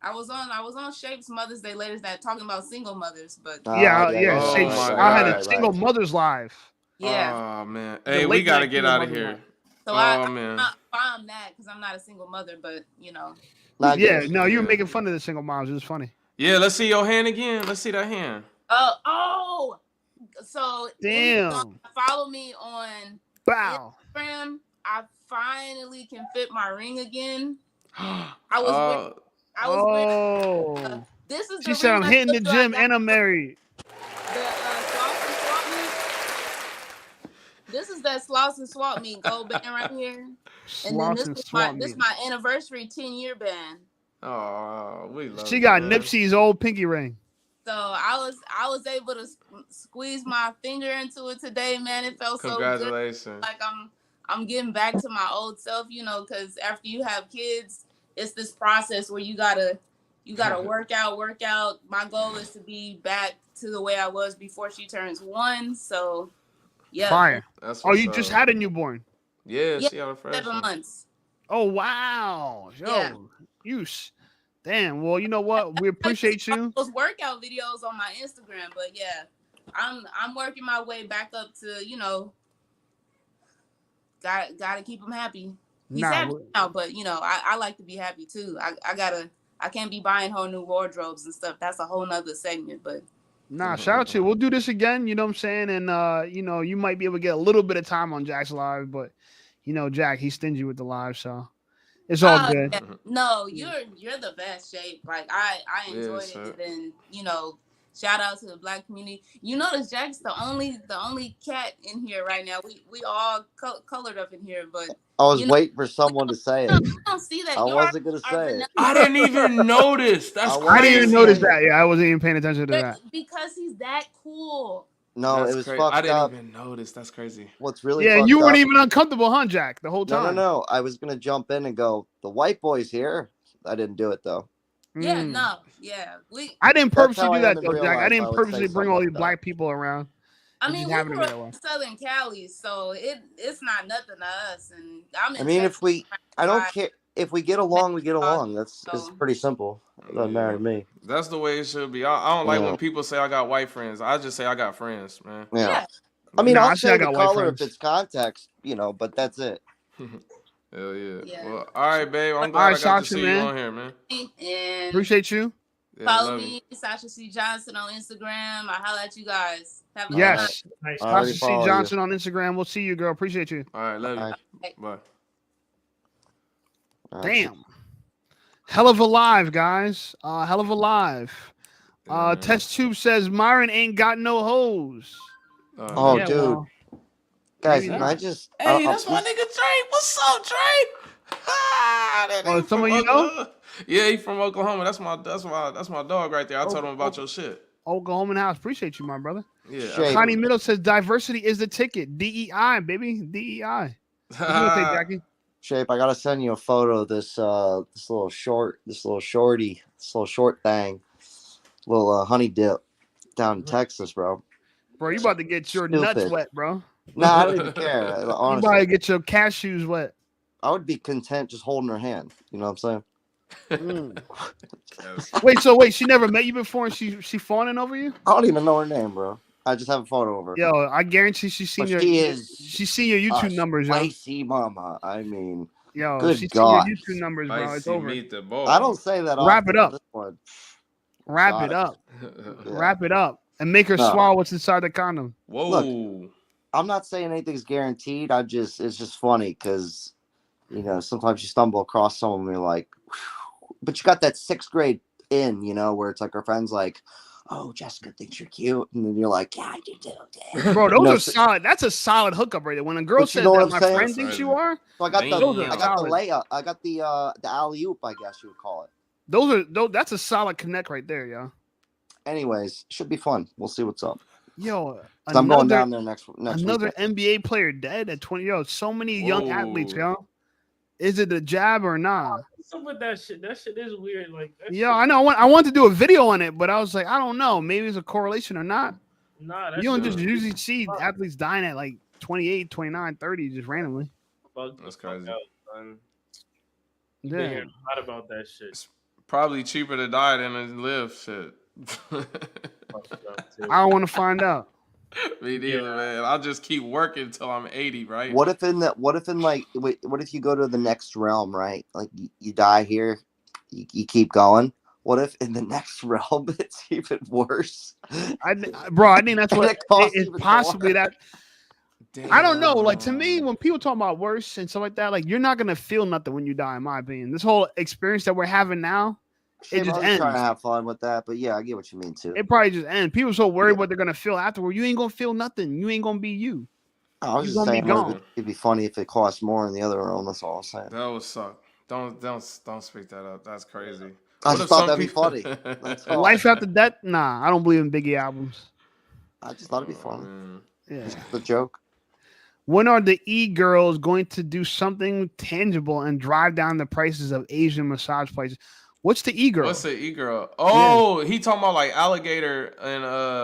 Speaker 2: I was on Shape's Mother's Day later that talking about single mothers, but
Speaker 1: Yeah.
Speaker 4: Oh, my
Speaker 1: I had a
Speaker 4: God.
Speaker 1: single mothers live.
Speaker 2: yeah.
Speaker 4: Oh man.
Speaker 1: The
Speaker 4: Hey, we
Speaker 1: late
Speaker 4: gotta
Speaker 1: night
Speaker 4: get
Speaker 1: single
Speaker 4: out of
Speaker 1: mother
Speaker 4: here.
Speaker 1: live.
Speaker 2: So
Speaker 4: Man.
Speaker 2: I found that because I'm not a single mother, but
Speaker 1: Yeah, no, you were
Speaker 4: Yeah.
Speaker 1: making fun of the single moms. It was funny.
Speaker 4: Yeah, let's see your hand again. Let's see that hand.
Speaker 2: So
Speaker 1: Damn.
Speaker 2: follow me on
Speaker 1: Bow.
Speaker 2: Instagram. I finally can fit my ring again. I was wearing, this is
Speaker 1: she
Speaker 2: the
Speaker 1: said
Speaker 2: ring
Speaker 1: I'm
Speaker 2: I
Speaker 1: hitting the
Speaker 2: told you I
Speaker 1: gym
Speaker 2: got
Speaker 1: and I'm married.
Speaker 2: This is that Sloss and Swap Meet gold band right here. And then
Speaker 1: Sloss and swap
Speaker 2: this
Speaker 1: meet.
Speaker 2: my anniversary 10-year band.
Speaker 4: Oh, we love
Speaker 1: She got
Speaker 4: that.
Speaker 1: Nipsey's old pinky ring.
Speaker 2: So I was able to squeeze my finger into it today, man. It felt so good.
Speaker 4: Congratulations.
Speaker 2: Like I'm getting back to my old self, you know, because after you have kids, it's this process where you gotta work out. My goal is to be back to the way I was before she turns 1. So yeah,
Speaker 1: Fire.
Speaker 4: That's
Speaker 1: Oh,
Speaker 4: what's
Speaker 1: you just
Speaker 4: up.
Speaker 1: had a newborn.
Speaker 4: Yeah,
Speaker 2: yeah,
Speaker 4: she had a fresh
Speaker 2: 7
Speaker 4: one.
Speaker 2: months.
Speaker 1: Oh wow,
Speaker 2: Yeah.
Speaker 1: yo, damn. Well, you know what? We appreciate you.
Speaker 2: Those workout videos on my Instagram, but yeah, I'm working my way back up to, you know, gotta keep him happy. He's
Speaker 1: Nah,
Speaker 2: happy now, but you know, I like to be happy too. I can't be buying whole new wardrobes and stuff. That's a whole nother segment, but
Speaker 1: nah. Shout out to you. We'll do this again. You know what I'm saying? And you know, you might be able to get a little bit of time on Jack's live, but you know, Jack, he's stingy with the live, so it's all good.
Speaker 2: yeah. No, you're the best, Shape. Like I
Speaker 4: Yeah,
Speaker 2: enjoyed
Speaker 4: sir.
Speaker 2: it, and you know, shout out to the Black community. You notice Jack's the only cat in here right now. We all colored up in here, but
Speaker 3: I was
Speaker 2: you know,
Speaker 3: waiting for someone to say it.
Speaker 2: you don't see that.
Speaker 3: I
Speaker 2: You're
Speaker 3: wasn't gonna
Speaker 2: our
Speaker 3: say
Speaker 2: vanilla
Speaker 3: it.
Speaker 4: I didn't even notice. That's
Speaker 3: I
Speaker 1: I didn't even
Speaker 3: wasn't
Speaker 1: notice
Speaker 3: saying
Speaker 4: crazy.
Speaker 1: that. Yeah, I wasn't even paying attention to that.
Speaker 2: because he's that cool.
Speaker 3: No,
Speaker 4: That's
Speaker 3: it was
Speaker 4: crazy. I
Speaker 3: fucked
Speaker 4: didn't
Speaker 3: up.
Speaker 4: even notice. That's crazy.
Speaker 3: What's really
Speaker 1: Yeah, and
Speaker 3: fucked
Speaker 1: you weren't
Speaker 3: up?
Speaker 1: even uncomfortable, huh, Jack, the whole
Speaker 3: No,
Speaker 1: time.
Speaker 3: no. I was gonna jump in and go, the white boy's here. I didn't do it though.
Speaker 2: Yeah,
Speaker 1: Mm.
Speaker 2: no, yeah.
Speaker 1: I didn't
Speaker 3: That's
Speaker 1: purposely
Speaker 3: how
Speaker 1: do
Speaker 3: I
Speaker 1: that
Speaker 3: am in
Speaker 1: though,
Speaker 3: real
Speaker 1: Jack. I
Speaker 3: life. I
Speaker 1: didn't
Speaker 3: would say
Speaker 1: purposely bring
Speaker 3: something
Speaker 1: all
Speaker 3: like
Speaker 1: these
Speaker 3: that.
Speaker 1: black people around.
Speaker 2: I
Speaker 1: It
Speaker 2: mean,
Speaker 1: just
Speaker 2: we
Speaker 1: happened to
Speaker 2: grew
Speaker 1: be that
Speaker 2: up
Speaker 1: way.
Speaker 2: in Southern Cali, so it's not nothing to us. And I'm
Speaker 3: I
Speaker 2: in
Speaker 3: mean,
Speaker 2: Texas.
Speaker 3: I don't care if we get along, we get along. It's
Speaker 2: So
Speaker 3: pretty simple. It doesn't matter to me.
Speaker 4: That's the way it should be. I don't like
Speaker 3: Yeah.
Speaker 4: when people say I got white friends. I just say I got friends, man.
Speaker 3: Yeah.
Speaker 2: yeah,
Speaker 3: I mean,
Speaker 1: Nah,
Speaker 3: I'll
Speaker 1: I say I
Speaker 3: say the
Speaker 1: got white
Speaker 3: color if
Speaker 1: friends.
Speaker 3: it's context, but that's it.
Speaker 4: Hell yeah.
Speaker 2: Yeah.
Speaker 4: Well, all right, babe. I'm
Speaker 1: All
Speaker 4: glad
Speaker 1: right,
Speaker 4: I got to
Speaker 1: Sasha,
Speaker 4: see you
Speaker 1: man.
Speaker 4: on here, man.
Speaker 2: and
Speaker 1: Appreciate you.
Speaker 4: Yeah,
Speaker 2: follow
Speaker 4: love you.
Speaker 2: me, Sasha C Johnson on Instagram. I holla at you guys. Have a good
Speaker 3: All
Speaker 2: night.
Speaker 1: Yes.
Speaker 5: Nice.
Speaker 3: I already
Speaker 1: Sasha C.
Speaker 3: follow you.
Speaker 1: Johnson on Instagram. We'll see you, girl. Appreciate you.
Speaker 4: All right, love you.
Speaker 3: Bye.
Speaker 4: Bye.
Speaker 1: Damn. Hell of a live, guys. Hell of a live.
Speaker 4: Yeah, man.
Speaker 1: Test Tube says Myron ain't got no hoes.
Speaker 3: Oh,
Speaker 5: Yeah,
Speaker 3: dude.
Speaker 1: well,
Speaker 3: Guys,
Speaker 1: maybe
Speaker 3: can
Speaker 1: not.
Speaker 3: I just?
Speaker 4: Hey, that's my nigga Trey. What's up, Trey? That
Speaker 1: Oh,
Speaker 4: nigga from
Speaker 1: someone you know?
Speaker 4: Oklahoma. Yeah, he from Oklahoma. That's my dog right there. I told him about your shit.
Speaker 1: Oklahoma House. Appreciate you, my brother.
Speaker 4: Yeah,
Speaker 3: Shake.
Speaker 1: Connie
Speaker 4: absolutely.
Speaker 1: Middle says diversity is the ticket. DEI, baby. DEI. What you gonna say, Jackie?
Speaker 3: Shape, I gotta send you a photo of this little short thing, little honey dip down in Texas, bro.
Speaker 1: Bro, you about to get your nuts
Speaker 3: Stupid.
Speaker 1: wet, bro.
Speaker 3: Nah, I don't even care.
Speaker 1: You about to
Speaker 3: Honestly,
Speaker 1: get your cashews wet.
Speaker 3: I would be content just holding her hand. You know what I'm saying?
Speaker 1: Wait, she never met you before and she fawning over you?
Speaker 3: I don't even know her name, bro. I just have a photo of her.
Speaker 1: Yo, I guarantee she's seen
Speaker 3: But
Speaker 1: your
Speaker 3: she's
Speaker 1: seen your YouTube numbers, yo.
Speaker 3: spicy mama. I mean,
Speaker 1: Yo,
Speaker 3: good
Speaker 1: she's
Speaker 3: God.
Speaker 1: seen your YouTube numbers, bro. It's
Speaker 4: Spicy
Speaker 1: over.
Speaker 4: meat the ball.
Speaker 3: I don't say that
Speaker 1: Wrap
Speaker 3: often.
Speaker 1: it up.
Speaker 3: This one,
Speaker 1: Wrap
Speaker 3: got
Speaker 1: it
Speaker 3: it.
Speaker 1: up.
Speaker 3: Yeah.
Speaker 1: Wrap it up. And make her
Speaker 3: No.
Speaker 1: swallow what's inside the condom.
Speaker 4: Whoa.
Speaker 3: I'm not saying anything's guaranteed. It's just funny because, sometimes you stumble across someone and you're like, whew. But you got that 6th grade in, where it's like her friend's like, oh, Jessica thinks you're cute. And then you're like, yeah, I do too.
Speaker 1: Bro, those are solid. That's a solid hookup right there. When a girl
Speaker 3: But you
Speaker 1: says
Speaker 3: know what
Speaker 1: that
Speaker 3: I'm
Speaker 1: my
Speaker 3: saying?
Speaker 1: friend thinks you are,
Speaker 3: So I got
Speaker 4: Damn.
Speaker 3: the
Speaker 1: Solid.
Speaker 3: layup. I got the alley-oop, I guess you would call it.
Speaker 1: that's a solid connect right there, yo.
Speaker 3: Anyways, should be fun. We'll see what's up.
Speaker 1: Yo,
Speaker 3: So I'm going down there next
Speaker 1: another
Speaker 3: weekend.
Speaker 1: NBA player dead at 20. Yo, so many young athletes,
Speaker 4: Whoa.
Speaker 1: yo. Is it a jab or not?
Speaker 5: What's up with that shit? That shit is weird. Like, that
Speaker 1: Yo,
Speaker 5: shit,
Speaker 1: I know. I want to do a video on it, but I was like, I don't know. Maybe it's a correlation or not.
Speaker 5: nah, that
Speaker 1: You don't
Speaker 5: shit
Speaker 1: just
Speaker 5: is
Speaker 1: usually see athletes dying at like 28, 29, 30 just randomly.
Speaker 5: bugged the
Speaker 4: That's
Speaker 5: fuck
Speaker 4: crazy.
Speaker 5: out, son. Been
Speaker 1: Yeah.
Speaker 5: hearing a lot about that shit.
Speaker 4: Probably cheaper to die than to live. Shit.
Speaker 5: Fucked up, too.
Speaker 1: I don't want to find out.
Speaker 4: Me neither, man. I'll just keep working until I'm 80, right?
Speaker 3: What if you go to the next realm, right? Like you die here, you keep going. What if in the next realm it's even worse?
Speaker 1: Bro, I think that's
Speaker 3: And
Speaker 1: what
Speaker 3: it costs
Speaker 1: it's
Speaker 3: even
Speaker 1: possibly
Speaker 3: more.
Speaker 1: that. I don't know. Like to me, when people talk about worse and stuff like that, like you're not gonna feel nothing when you die. In my opinion, this whole experience that we're having now,
Speaker 3: Shit,
Speaker 1: it just
Speaker 3: I was trying
Speaker 1: ends.
Speaker 3: to have fun with that, but yeah, I get what you mean too.
Speaker 1: It probably just ends. People so worried what they're gonna feel afterward. You ain't gonna feel nothing. You ain't gonna be you.
Speaker 3: I was
Speaker 1: You
Speaker 3: just
Speaker 1: gonna be
Speaker 3: saying
Speaker 1: gone.
Speaker 3: it'd be funny if it cost more in the other realm. That's all I'm saying.
Speaker 4: That would suck. Don't speak that up. That's crazy.
Speaker 3: I
Speaker 4: What
Speaker 3: just
Speaker 4: if
Speaker 3: thought
Speaker 4: some
Speaker 3: that'd be
Speaker 4: people?
Speaker 3: funny. That's all.
Speaker 1: Life after death? Nah, I don't believe in Biggie albums.
Speaker 3: I just thought it'd be
Speaker 4: Oh,
Speaker 3: funny.
Speaker 4: man.
Speaker 1: Yeah.
Speaker 3: Just the joke.
Speaker 1: When are the e-girls going to do something tangible and drive down the prices of Asian massage places? What's the e-girl?
Speaker 4: What's the e-girl? Oh, he talking about like alligator and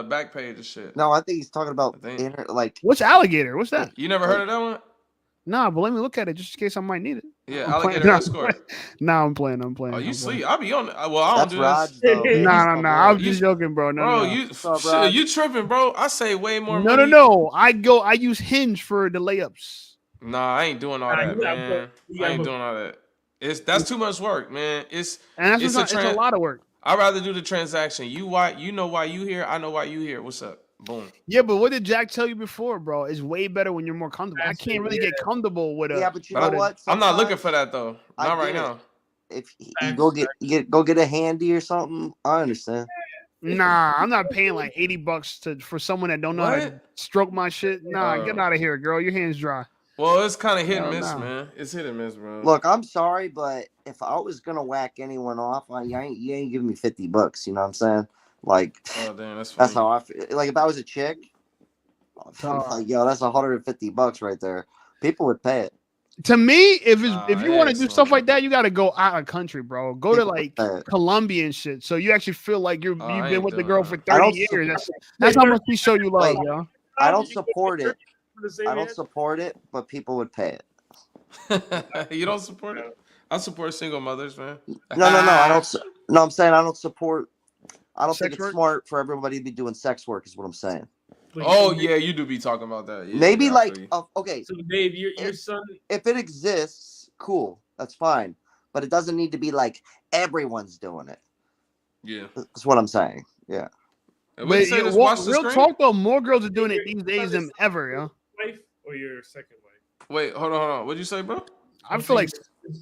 Speaker 4: Backpage and shit.
Speaker 3: No, I think he's talking about
Speaker 4: I think.
Speaker 3: like
Speaker 1: What's alligator? What's that?
Speaker 4: You never heard of that one?
Speaker 1: Nah, but let me look at it just in case I might need it.
Speaker 4: Yeah,
Speaker 1: I'm playing.
Speaker 4: alligator
Speaker 1: No,
Speaker 4: escort.
Speaker 1: nah, I'm playing. I'm playing.
Speaker 4: Oh, you
Speaker 1: I'm
Speaker 4: sleep?
Speaker 1: playing.
Speaker 4: I'll be on. Well, I don't
Speaker 3: that's
Speaker 4: do
Speaker 3: Raj
Speaker 4: this.
Speaker 3: though.
Speaker 1: Nah,
Speaker 3: He's my
Speaker 1: I'm
Speaker 3: boy.
Speaker 1: just joking, bro. No,
Speaker 4: Bro,
Speaker 1: no.
Speaker 4: you
Speaker 3: What's up,
Speaker 4: shit,
Speaker 3: Raj?
Speaker 4: you tripping, bro? I say way more
Speaker 1: No,
Speaker 4: money.
Speaker 1: no. I use Hinge for the layups.
Speaker 4: Nah, I ain't doing all
Speaker 5: Nah,
Speaker 4: that,
Speaker 5: you gotta
Speaker 4: man.
Speaker 5: put-
Speaker 4: I ain't doing all that. That's too much work, man. It's
Speaker 1: And that's
Speaker 4: it's
Speaker 1: what's
Speaker 4: a
Speaker 1: not, it's a lot of work.
Speaker 4: I'd rather do the transaction. You know why you here. I know why you here. What's up? Boom.
Speaker 1: Yeah, but what did Jack tell you before, bro? It's way better when you're more comfortable. I
Speaker 5: That's
Speaker 1: can't
Speaker 5: it,
Speaker 1: really get comfortable with a.
Speaker 3: Yeah, but you
Speaker 4: But
Speaker 3: know
Speaker 4: I-
Speaker 3: what?
Speaker 4: I'm not looking
Speaker 3: Sometimes
Speaker 4: for that though.
Speaker 3: I
Speaker 4: Not right
Speaker 3: get it.
Speaker 4: now.
Speaker 3: If you
Speaker 5: Facts,
Speaker 3: go get a handy or something, I understand.
Speaker 1: Nah, I'm not paying like $80 for someone that don't know how to
Speaker 4: What?
Speaker 1: stroke my shit. Nah, get out of here, girl. Your hands dry.
Speaker 4: Well, it's kind of hit and
Speaker 1: Hell
Speaker 4: miss,
Speaker 1: no.
Speaker 4: man. It's hit and miss, bro.
Speaker 3: Look, I'm sorry, but if I was gonna whack anyone off, you ain't giving me $50. You know what I'm saying? Like,
Speaker 4: Oh damn, that's
Speaker 3: that's
Speaker 4: funny.
Speaker 3: how I feel. Like if I was a chick, I'm like, yo, that's $150 right there. People would pay it.
Speaker 1: To me, if you want to do
Speaker 4: excellent.
Speaker 1: stuff like that, you got to go out of country, bro. Go to
Speaker 3: People
Speaker 1: like
Speaker 3: would pay it.
Speaker 1: Colombia and shit. So you actually feel like you've
Speaker 4: I
Speaker 1: been
Speaker 4: ain't
Speaker 1: with the
Speaker 4: doing
Speaker 1: girl
Speaker 4: that.
Speaker 1: for
Speaker 3: I
Speaker 1: 30
Speaker 3: don't
Speaker 1: years. That's how much we show you love,
Speaker 3: Wait.
Speaker 1: yo.
Speaker 3: I don't support it.
Speaker 5: For the same
Speaker 3: I don't
Speaker 5: answer?
Speaker 3: support it, but people would pay it.
Speaker 4: You don't support it? I support single mothers, man.
Speaker 3: No, I don't. No, I'm saying I don't support. I don't think
Speaker 1: Sex
Speaker 3: it's
Speaker 1: work?
Speaker 3: smart for everybody to be doing sex work. Is what I'm saying.
Speaker 5: Wait,
Speaker 4: Oh
Speaker 5: so-
Speaker 4: yeah, you do be talking about that. Yeah,
Speaker 3: Maybe
Speaker 4: yeah, I
Speaker 3: like
Speaker 4: feel you.
Speaker 3: okay,
Speaker 5: So Dave, your son.
Speaker 3: if it exists, cool, that's fine. But it doesn't need to be like everyone's doing it.
Speaker 4: Yeah.
Speaker 3: That's what I'm saying. Yeah.
Speaker 4: And what you say? Just watch the
Speaker 1: real
Speaker 4: screen.
Speaker 1: talk though, more girls are doing it these days than ever, yo.
Speaker 5: Wife or your second wife?
Speaker 4: Wait, hold on. What'd you say, bro?
Speaker 1: I feel like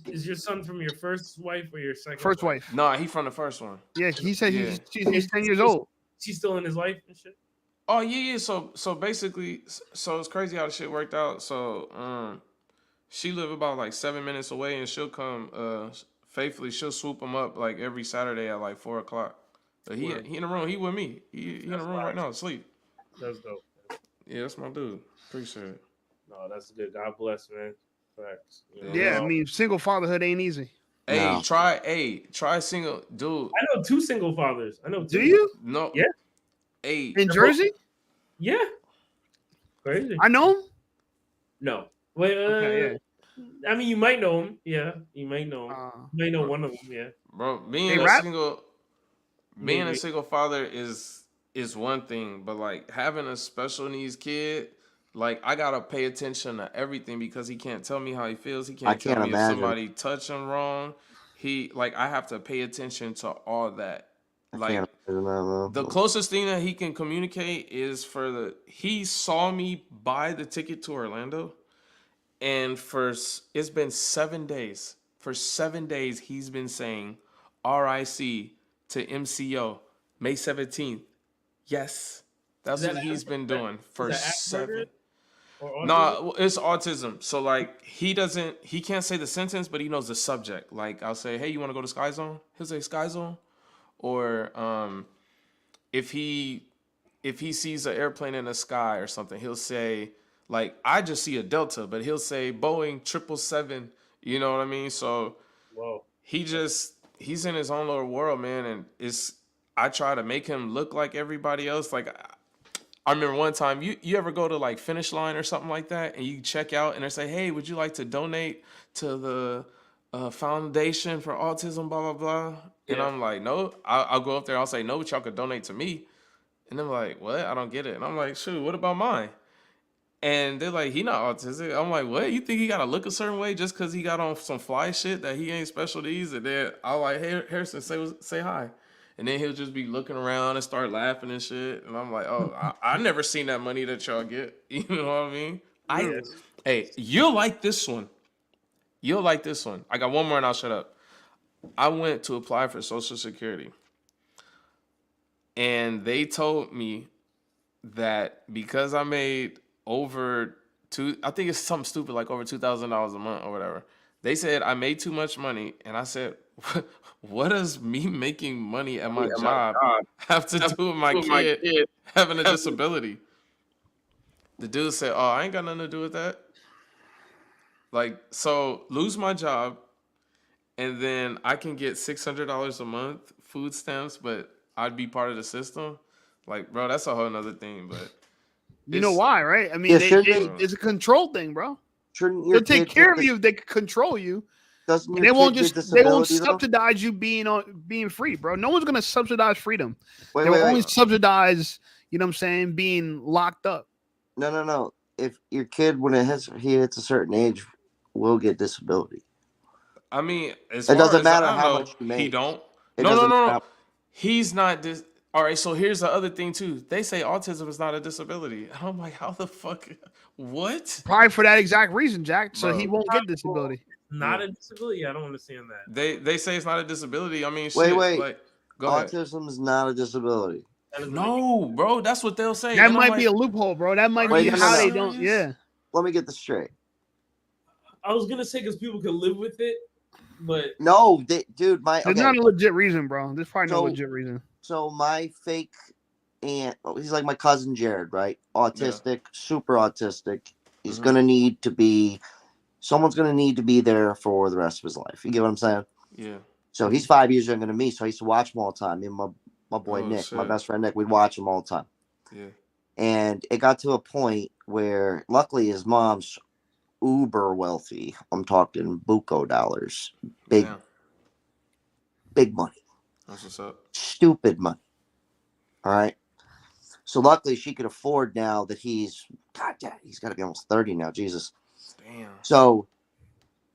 Speaker 5: Is your son from your first wife or your second?
Speaker 1: first wife.
Speaker 4: Nah, he from the first one.
Speaker 1: Yeah, he said
Speaker 4: Yeah.
Speaker 1: he's 10 years old.
Speaker 5: She's still in his life and shit.
Speaker 4: Oh yeah. So basically, so it's crazy how the shit worked out. So she live about like 7 minutes away, and she'll come faithfully. She'll swoop him up like every Saturday at like 4:00. But he in the room. He with me. He in the room right now, asleep.
Speaker 5: That's dope.
Speaker 4: Yeah, that's my dude. Appreciate it.
Speaker 5: No, that's good. God bless, man. Facts. You know,
Speaker 1: Yeah, I mean, single fatherhood ain't easy.
Speaker 4: Hey,
Speaker 3: No.
Speaker 4: try single, dude.
Speaker 5: I know two single fathers. I know two.
Speaker 1: Do you?
Speaker 4: No.
Speaker 5: Yeah.
Speaker 4: Hey,
Speaker 1: In Jersey?
Speaker 5: Yeah. Crazy.
Speaker 1: I know him.
Speaker 5: No. Wait.
Speaker 1: Okay,
Speaker 5: I mean, you might know him. Yeah, you might know him. You might know
Speaker 4: bro.
Speaker 5: one of them. Yeah.
Speaker 4: bro,
Speaker 1: They
Speaker 4: being a
Speaker 1: rap?
Speaker 4: single
Speaker 5: Maybe.
Speaker 4: father is one thing, but like having a special needs kid, like I gotta pay attention to everything because he can't tell me how he feels. He can't tell
Speaker 3: can't
Speaker 4: me
Speaker 3: imagine.
Speaker 4: if somebody touch him wrong. I have to pay attention to all that. Like
Speaker 3: Can't imagine that, man.
Speaker 4: the closest thing that he can communicate is he saw me buy the ticket to Orlando, and it's been 7 days. For 7 days, he's been saying RIC to MCO May 17th. Yes, that's what he's been doing for
Speaker 5: that
Speaker 4: 7.
Speaker 5: Asperger's or autism?
Speaker 4: No, it's autism. So like he can't say the sentence, but he knows the subject. Like I'll say, "Hey, you want to go to Sky Zone?" He'll say Sky Zone. Or if he sees an airplane in the sky or something, he'll say, like, I just see a Delta, but he'll say Boeing 777. You know what I mean? So
Speaker 5: Whoa.
Speaker 4: he's in his own little world, man, and I try to make him look like everybody else. Like I remember one time, you ever go to like Finish Line or something like that, and you check out and they say, "Hey, would you like to donate to the foundation for autism, blah blah blah?" And
Speaker 5: Yeah.
Speaker 4: I'm like, "No." I'll go up there. I'll say, "No, but y'all could donate to me." And they're like, "What? I don't get it." And I'm like, "Shoot, what about mine?" And they're like, "He not autistic." I'm like, "What? You think he gotta look a certain way just because he got on some fly shit that he ain't special needs?" And then I'm like, "Hey, Harrison, say hi." And then he'll just be looking around and start laughing and shit. And I'm like, "Oh, I never seen that money that y'all get." You know what I mean? Hey, you'll like this one. You'll like this one. I got one more and I'll shut up. I went to apply for Social Security. And they told me that because I made I think it's something stupid like over $2,000 a month or whatever. They said I made too much money. And I said, what does me making money at my job have to do with my kid having a disability? The dude said, "Oh, I ain't got nothing to do with that. Like, so lose my job, and then I can get $600 a month food stamps, but I'd be part of the system. Like, bro, that's a whole nother thing. But
Speaker 1: You know
Speaker 4: it's
Speaker 1: why, right? I mean,
Speaker 3: Yeah, shouldn't
Speaker 1: it's a control thing, bro.
Speaker 3: Shouldn't
Speaker 1: They'll
Speaker 3: your
Speaker 1: take
Speaker 3: kid
Speaker 1: care
Speaker 3: get
Speaker 1: of you if they can control you.
Speaker 3: Doesn't
Speaker 1: But
Speaker 3: your kid get
Speaker 1: they won't
Speaker 3: disability though?
Speaker 1: subsidize you being free, bro. No one's gonna subsidize freedom.
Speaker 3: Wait,
Speaker 1: They will
Speaker 3: wait,
Speaker 1: only
Speaker 3: wait.
Speaker 1: subsidize, you know what I'm saying, being locked up.
Speaker 3: No. If your kid, when he hits a certain age, will get disability.
Speaker 4: I mean, as
Speaker 3: It
Speaker 4: far
Speaker 3: doesn't
Speaker 4: as
Speaker 3: matter
Speaker 4: I
Speaker 3: how
Speaker 4: know,
Speaker 3: much you
Speaker 4: he
Speaker 3: make.
Speaker 4: don't.
Speaker 3: It
Speaker 4: No, no,
Speaker 3: doesn't
Speaker 4: no, no.
Speaker 3: matter.
Speaker 4: He's not this. All right, so here's the other thing too. They say autism is not a disability. And I'm like, how the fuck? What,
Speaker 1: Probably for that exact reason, Jack. So he
Speaker 4: bro?
Speaker 1: won't get disability.
Speaker 5: Not a disability. I don't understand that.
Speaker 4: They say it's not a disability. I mean,
Speaker 3: Wait,
Speaker 4: shit.
Speaker 3: wait.
Speaker 4: Like, go ahead.
Speaker 3: Autism is not a disability.
Speaker 5: That doesn't make
Speaker 4: No, bro, that's what they'll say.
Speaker 1: That
Speaker 4: And I'm
Speaker 1: might
Speaker 4: like,
Speaker 1: be a loophole, bro. That might
Speaker 4: are
Speaker 3: Wait,
Speaker 1: be
Speaker 4: you
Speaker 1: how they
Speaker 3: no.
Speaker 1: don't.
Speaker 4: serious?
Speaker 1: Yeah.
Speaker 3: Let me get this straight.
Speaker 5: I was gonna say because people can live with it, but
Speaker 3: No, dude,
Speaker 1: There's not a legit reason, bro. There's probably no
Speaker 3: So-
Speaker 1: legit reason.
Speaker 3: So my fake aunt, he's like my cousin Jared, right? Autistic, super autistic. He's
Speaker 4: Mhm.
Speaker 3: gonna need to be. Someone's gonna need to be there for the rest of his life. You get what I'm saying?
Speaker 4: Yeah.
Speaker 3: So he's 5 years younger than me. So I used to watch him all the time. Me and my boy
Speaker 4: Oh,
Speaker 3: Nick, my
Speaker 4: shit.
Speaker 3: best friend Nick, we'd watch him all the time.
Speaker 4: Yeah.
Speaker 3: And it got to a point where, luckily, his mom's uber wealthy. I'm talking buco dollars, big
Speaker 4: Damn.
Speaker 3: big money,
Speaker 4: That's what's up.
Speaker 3: stupid money. All right. So luckily, she could afford now that he's got to be almost 30 now. Jesus.
Speaker 4: Damn.
Speaker 3: So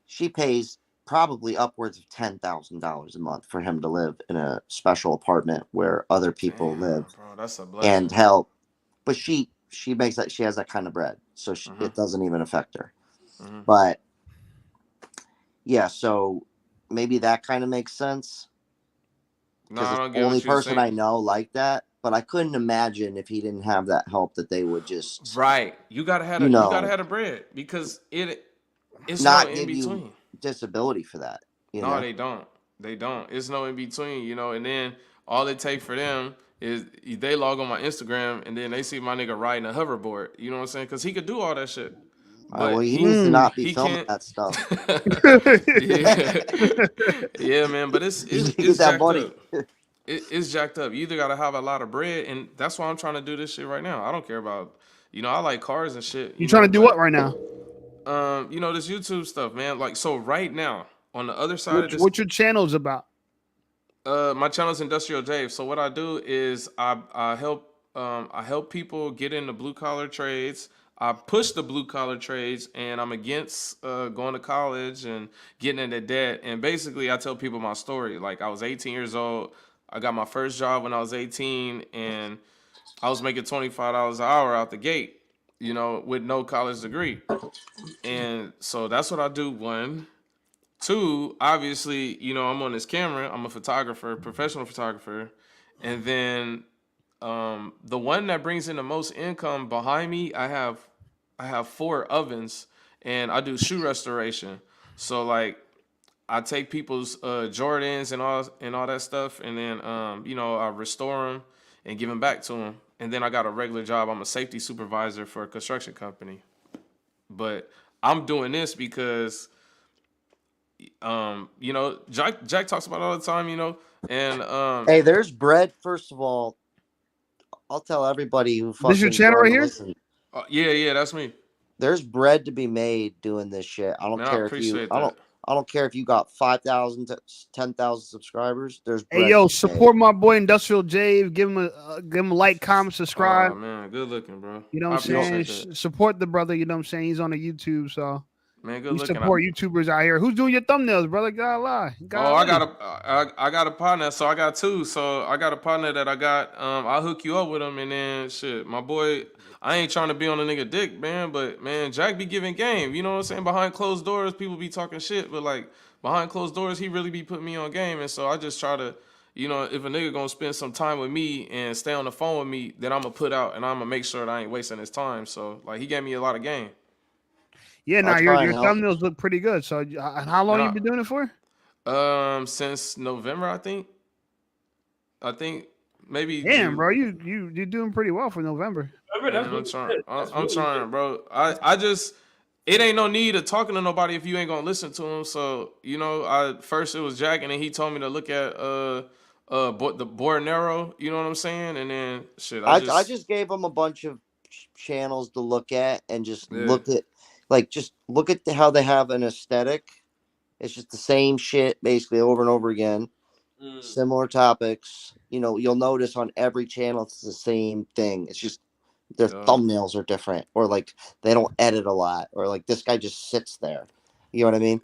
Speaker 3: she pays probably upwards of $10,000 a month for him to live in a special apartment where other people
Speaker 4: Damn,
Speaker 3: live
Speaker 4: bro, that's a blessing.
Speaker 3: and help. But she makes that, she has that kind of bread, so
Speaker 4: Mhm.
Speaker 3: it doesn't even affect her.
Speaker 4: Mhm.
Speaker 3: But yeah, so maybe that kind of makes sense
Speaker 4: No,
Speaker 3: because
Speaker 4: I
Speaker 3: it's
Speaker 4: don't
Speaker 3: the
Speaker 4: get
Speaker 3: only
Speaker 4: what you're
Speaker 3: person I
Speaker 4: saying.
Speaker 3: know like that. But I couldn't imagine if he didn't have that help that they would just
Speaker 4: Right. You gotta have
Speaker 3: You
Speaker 4: you
Speaker 3: know.
Speaker 4: gotta have the bread because it's
Speaker 3: not
Speaker 4: no in
Speaker 3: give you
Speaker 4: between.
Speaker 3: disability for that. You
Speaker 4: No,
Speaker 3: know,
Speaker 4: they don't. They don't. It's no in between, and then all it take for them is they log on my Instagram and then they see my nigga riding a hoverboard. You know what I'm saying? Because he could do all that shit.
Speaker 3: well,
Speaker 4: But
Speaker 3: he needs to not be
Speaker 4: he
Speaker 3: filming
Speaker 4: can't.
Speaker 3: that stuff.
Speaker 4: Yeah, man. But it's
Speaker 3: Get
Speaker 4: it's
Speaker 3: that
Speaker 4: jacked
Speaker 3: money.
Speaker 4: up. It's jacked up. You either gotta have a lot of bread, and that's why I'm trying to do this shit right now. I don't care about, I like cars and shit.
Speaker 1: You trying to do
Speaker 4: but,
Speaker 1: what right now?
Speaker 4: this YouTube stuff, man. Like, so right now, on the other side of this,
Speaker 1: What your channel's about?
Speaker 4: my channel's Industrial Dave. So what I do is I help people get into blue collar trades. I push the blue collar trades, and I'm against going to college and getting into debt. And basically, I tell people my story. Like, I was 18 years old. I got my first job when I was 18, and I was making $25 an hour out the gate, with no college degree. And so that's what I do. One. Two, obviously, I'm on this camera. I'm a photographer, professional photographer. And then the one that brings in the most income behind me, I have 4 ovens, and I do shoe restoration. So like, I take people's Jordans and all that stuff, and then I restore them and give them back to them. And then I got a regular job. I'm a safety supervisor for a construction company. But I'm doing this because Jack talks about it all the time, and
Speaker 3: Hey, there's bread. First of all, I'll tell everybody who
Speaker 1: This your
Speaker 3: fucking
Speaker 1: channel right
Speaker 3: joined to
Speaker 1: here?
Speaker 3: listen.
Speaker 4: yeah, that's me.
Speaker 3: There's bread to be made doing this shit. I don't
Speaker 4: Man, I
Speaker 3: care if you.
Speaker 4: appreciate that.
Speaker 3: I don't care if you got 5,000 to 10,000 subscribers. There's bread.
Speaker 1: Hey, yo,
Speaker 3: to be
Speaker 1: support my boy Industrial Dave. Give him a like, comment, subscribe.
Speaker 4: Oh man, good looking, bro.
Speaker 1: You know
Speaker 4: I
Speaker 1: what I'm saying?
Speaker 4: appreciate that.
Speaker 1: Support the brother. You know what I'm saying? He's on the YouTube, so
Speaker 4: Man, good
Speaker 1: we
Speaker 4: looking.
Speaker 1: support YouTubers out here. Who's doing your thumbnails, brother? Gotta lie.
Speaker 4: I got a partner, so I got 2. So I got a partner that I got. I'll hook you up with him, and then shit, my boy. I ain't trying to be on a nigga dick, man, but man, Jack be giving game. You know what I'm saying? Behind closed doors, people be talking shit, but like behind closed doors, he really be putting me on game, and so I just try to. If a nigga gonna spend some time with me and stay on the phone with me, then I'm gonna put out and I'm gonna make sure that I ain't wasting his time. So like, he gave me a lot of game.
Speaker 1: Yeah,
Speaker 3: I'll
Speaker 1: your
Speaker 3: try and help.
Speaker 1: thumbnails look pretty good. So how long
Speaker 4: And
Speaker 1: you been doing it for?
Speaker 4: Since November, I think. I think maybe
Speaker 1: Damn,
Speaker 4: June.
Speaker 1: bro, you're doing pretty well for November.
Speaker 5: Remember, that's
Speaker 4: Man, I'm
Speaker 5: really
Speaker 4: trying.
Speaker 5: good. That's
Speaker 4: I'm
Speaker 5: really
Speaker 4: trying,
Speaker 5: good.
Speaker 4: bro. I just it ain't no need of talking to nobody if you ain't gonna listen to him. So I first it was Jack, and then he told me to look at the Bornero. You know what I'm saying? And then shit, I
Speaker 3: I
Speaker 4: just
Speaker 3: just gave them a bunch of channels to look at and just
Speaker 4: yeah
Speaker 3: look at how they have an aesthetic. It's just the same shit basically over and over again.
Speaker 5: Mm.
Speaker 3: Similar topics. You'll notice on every channel it's the same thing. It's just their
Speaker 4: yeah
Speaker 3: thumbnails are different, or like they don't edit a lot, or like this guy just sits there. You know what I mean?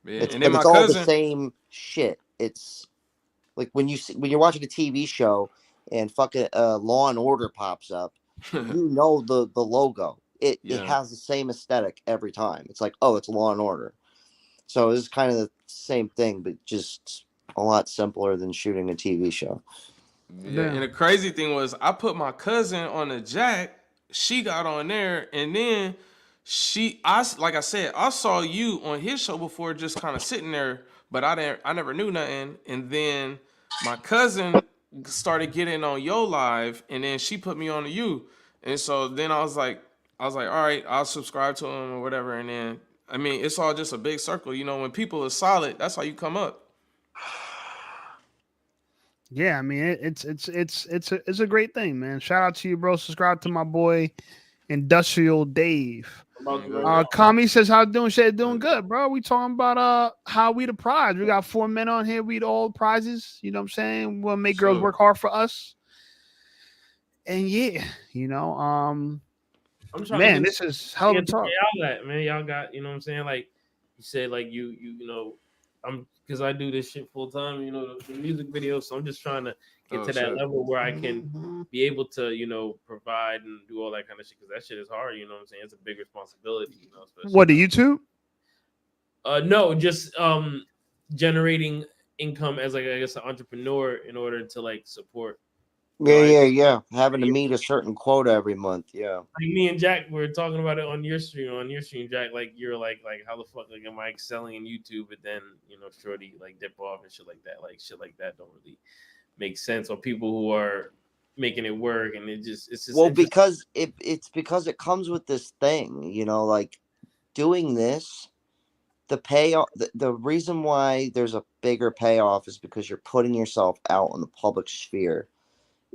Speaker 4: yeah.
Speaker 3: It's
Speaker 4: And then
Speaker 3: but
Speaker 4: my
Speaker 3: it's all the
Speaker 4: cousin.
Speaker 3: same shit. It's like when you're watching a TV show and fucking Law and Order pops up, the logo. It
Speaker 4: Yeah.
Speaker 3: has the same aesthetic every time. It's like, oh, it's Law and Order. So it's kind of the same thing, but just a lot simpler than shooting a TV show.
Speaker 4: Yeah,
Speaker 1: Yeah.
Speaker 4: and the crazy thing was I put my cousin on the Jack. She got on there, and then like I said, I saw you on his show before, just kind of sitting there, but I never knew nothing. And then my cousin started getting on your live, and then she put me on to you, and so then I was like, all right, I'll subscribe to him or whatever, and then I mean, it's all just a big circle, when people are solid, that's how you come up.
Speaker 1: Yeah, I mean it's a great thing, man. Shout out to you, bro. Subscribe to my boy Industrial Dave.
Speaker 5: I'm about to
Speaker 4: Go
Speaker 5: right
Speaker 4: ahead.
Speaker 5: now.
Speaker 1: Kami says how doing shit doing good, bro. We talking about how we the prize. We got 4 men on here, we the all prizes. You know what I'm saying? We'll make girls
Speaker 4: So
Speaker 1: work hard for us. And yeah, you know,
Speaker 5: I'm trying to
Speaker 1: man,
Speaker 5: get
Speaker 1: this is hell of a
Speaker 5: where
Speaker 1: talk.
Speaker 5: y'all at, man. Y'all got, you know what I'm saying? Like you said, like I'm because I do this shit full time, the music videos. So I'm just trying to get
Speaker 4: oh
Speaker 5: to that
Speaker 4: shit.
Speaker 5: level where I can be able to, provide and do all that kind of shit. Because that shit is hard, you know what I'm saying? It's a big responsibility, especially
Speaker 1: What the YouTube?
Speaker 5: no, just generating income as like I guess an entrepreneur in order to like support.
Speaker 3: Yeah. Having to meet a certain quota every month. Yeah.
Speaker 5: Like me and Jack were talking about it on your stream, Jack. Like you're like how the fuck like am I excelling in YouTube, but then Shorty like dip off and shit like that. Like shit like that don't really make sense. Or people who are making it work, and it's just
Speaker 3: Well,
Speaker 5: interesting.
Speaker 3: because it's because it comes with this thing, like doing this, the payoff, the reason why there's a bigger payoff is because you're putting yourself out in the public sphere.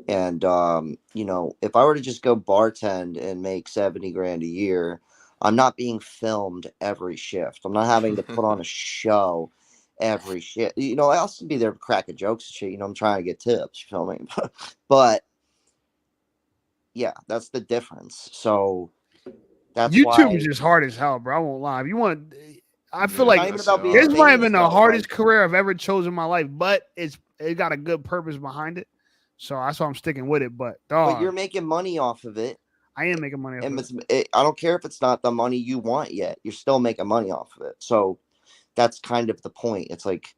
Speaker 3: And if I were to just go bartend and make 70 grand a year, I'm not being filmed every shift. I'm not having to put on a show every shift. I also be there cracking jokes and shit. I'm trying to get tips, you feel me? But yeah, that's the difference. So that's
Speaker 1: YouTube is
Speaker 3: why
Speaker 1: just hard as hell, bro. I won't lie. If you want, I feel
Speaker 4: Yeah,
Speaker 3: it's
Speaker 1: like
Speaker 3: not even
Speaker 4: that shit
Speaker 3: about being
Speaker 1: this
Speaker 4: hard.
Speaker 1: might have
Speaker 3: famous
Speaker 1: been the
Speaker 3: though.
Speaker 1: hardest
Speaker 3: Like,
Speaker 1: career I've ever chosen in my life, but it got a good purpose behind it. So that's why I'm sticking with it. But
Speaker 3: but you're
Speaker 1: dog,
Speaker 3: making money off of it.
Speaker 1: I am making money off
Speaker 3: And
Speaker 1: of it.
Speaker 3: I don't care if it's not the money you want yet. You're still making money off of it. So that's kind of the point. It's like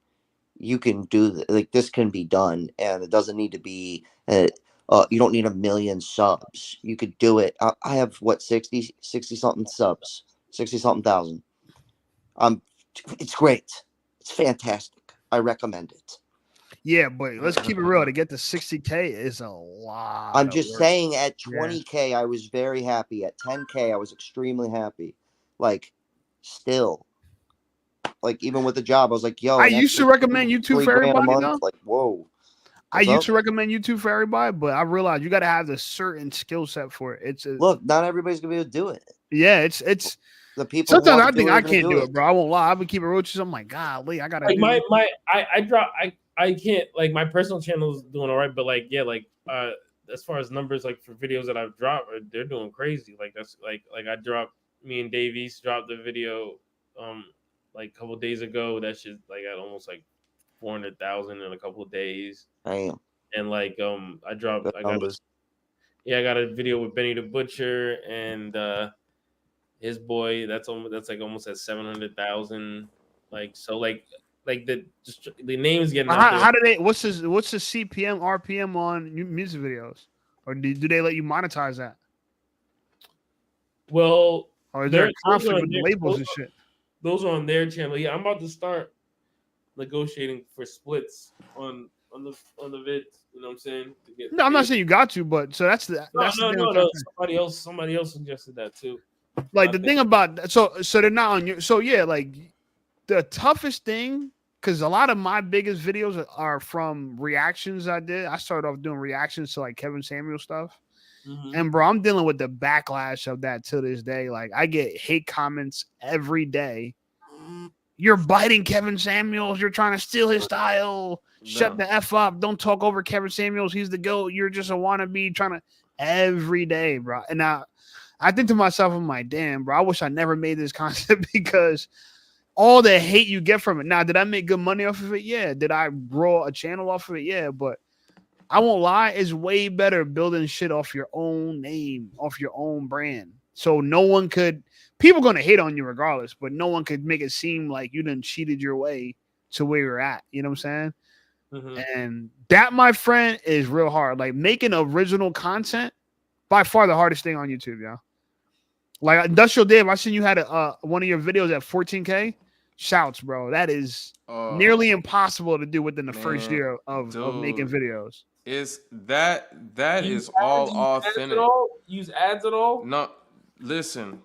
Speaker 3: you can do like this can be done, and it doesn't need to be. You don't need 1 million subs. You could do it. I have what 60 something subs, 60 something thousand. It's great. It's fantastic. I recommend it.
Speaker 1: Yeah, but let's keep it real. To get to 60K is a lot
Speaker 3: I'm
Speaker 1: of
Speaker 3: just
Speaker 1: work.
Speaker 3: saying at
Speaker 1: Yeah.
Speaker 3: 20K, I was very happy. At 10K, I was extremely happy. Like, still, like, even with the job, I was like, yo,
Speaker 1: I
Speaker 3: an
Speaker 1: used to
Speaker 3: extra
Speaker 1: recommend YouTube
Speaker 3: 3 grand a
Speaker 1: for everybody
Speaker 3: month.
Speaker 1: though.
Speaker 3: Like, whoa.
Speaker 1: I
Speaker 3: What's
Speaker 1: used
Speaker 3: up?
Speaker 1: to recommend YouTube for everybody, but I realized you got to have a certain skill set for it.
Speaker 3: Look, not everybody's going to be able to do it.
Speaker 1: Yeah, it's
Speaker 3: The people who
Speaker 1: sometimes
Speaker 3: want
Speaker 1: I
Speaker 3: to do
Speaker 1: think
Speaker 3: it are
Speaker 1: I
Speaker 3: going to
Speaker 1: can't
Speaker 3: do
Speaker 1: do
Speaker 3: it.
Speaker 1: it, bro. I won't lie. I've been keeping roaches. I'm like, golly, I gotta
Speaker 5: Like
Speaker 1: do.
Speaker 5: I can't like my personal channel is doing all right, but like yeah, like as far as numbers like for videos that I've dropped, they're doing crazy. Like that's like I dropped me and Dave East dropped the video like a couple of days ago. That shit like at almost like 400,000 in a couple of days.
Speaker 3: Damn.
Speaker 5: And like
Speaker 3: Good
Speaker 5: I
Speaker 3: numbers.
Speaker 5: got a video with Benny the Butcher and his boy. That's like almost at 700,000. Like so like the names getting out there.
Speaker 1: How do they? What's the CPM RPM on music videos, or do they let you monetize that,
Speaker 5: Well,
Speaker 1: or is there a
Speaker 5: those are
Speaker 1: conflict
Speaker 5: on
Speaker 1: with the labels and shit?
Speaker 5: those are on their channel. Yeah, I'm about to start negotiating for splits on the vids. You know what I'm saying? To get
Speaker 1: No, I'm not
Speaker 5: paid.
Speaker 1: saying you got to, but so that's the thing I'm trying to say.
Speaker 5: Somebody else suggested that too.
Speaker 1: Like
Speaker 5: I
Speaker 1: the
Speaker 5: think-
Speaker 1: thing about so they're not on your so yeah, like the toughest thing, because a lot of my biggest videos are from reactions I did. I started off doing reactions to like Kevin Samuel stuff.
Speaker 5: Mhm.
Speaker 1: And bro, I'm dealing with the backlash of that to this day. Like I get hate comments every day. You're biting Kevin Samuels. You're trying to steal his style. Shut the F up. Don't talk over Kevin Samuels. He's the GOAT. You're just a wannabe trying to every day, bro. And now I think to myself, I'm like, damn, bro, I wish I never made this concept because all the hate you get from it. Now, did I make good money off of it? Yeah. Did I grow a channel off of it? Yeah. But I won't lie, it's way better building shit off your own name, off your own brand. So no one could, people gonna hate on you regardless, but no one could make it seem like you done cheated your way to where you're at. You know what I'm saying?
Speaker 5: Mhm.
Speaker 1: And that, my friend, is real hard. Like making original content, by far the hardest thing on YouTube, y'all. Like Industrial Dave, I seen you had one of your videos at 14K. Shouts, bro. That is nearly impossible to do within the first year of making videos.
Speaker 4: Is that
Speaker 5: Use
Speaker 4: is all
Speaker 5: ads
Speaker 4: authentic?
Speaker 5: Use ads at all?
Speaker 4: No, listen,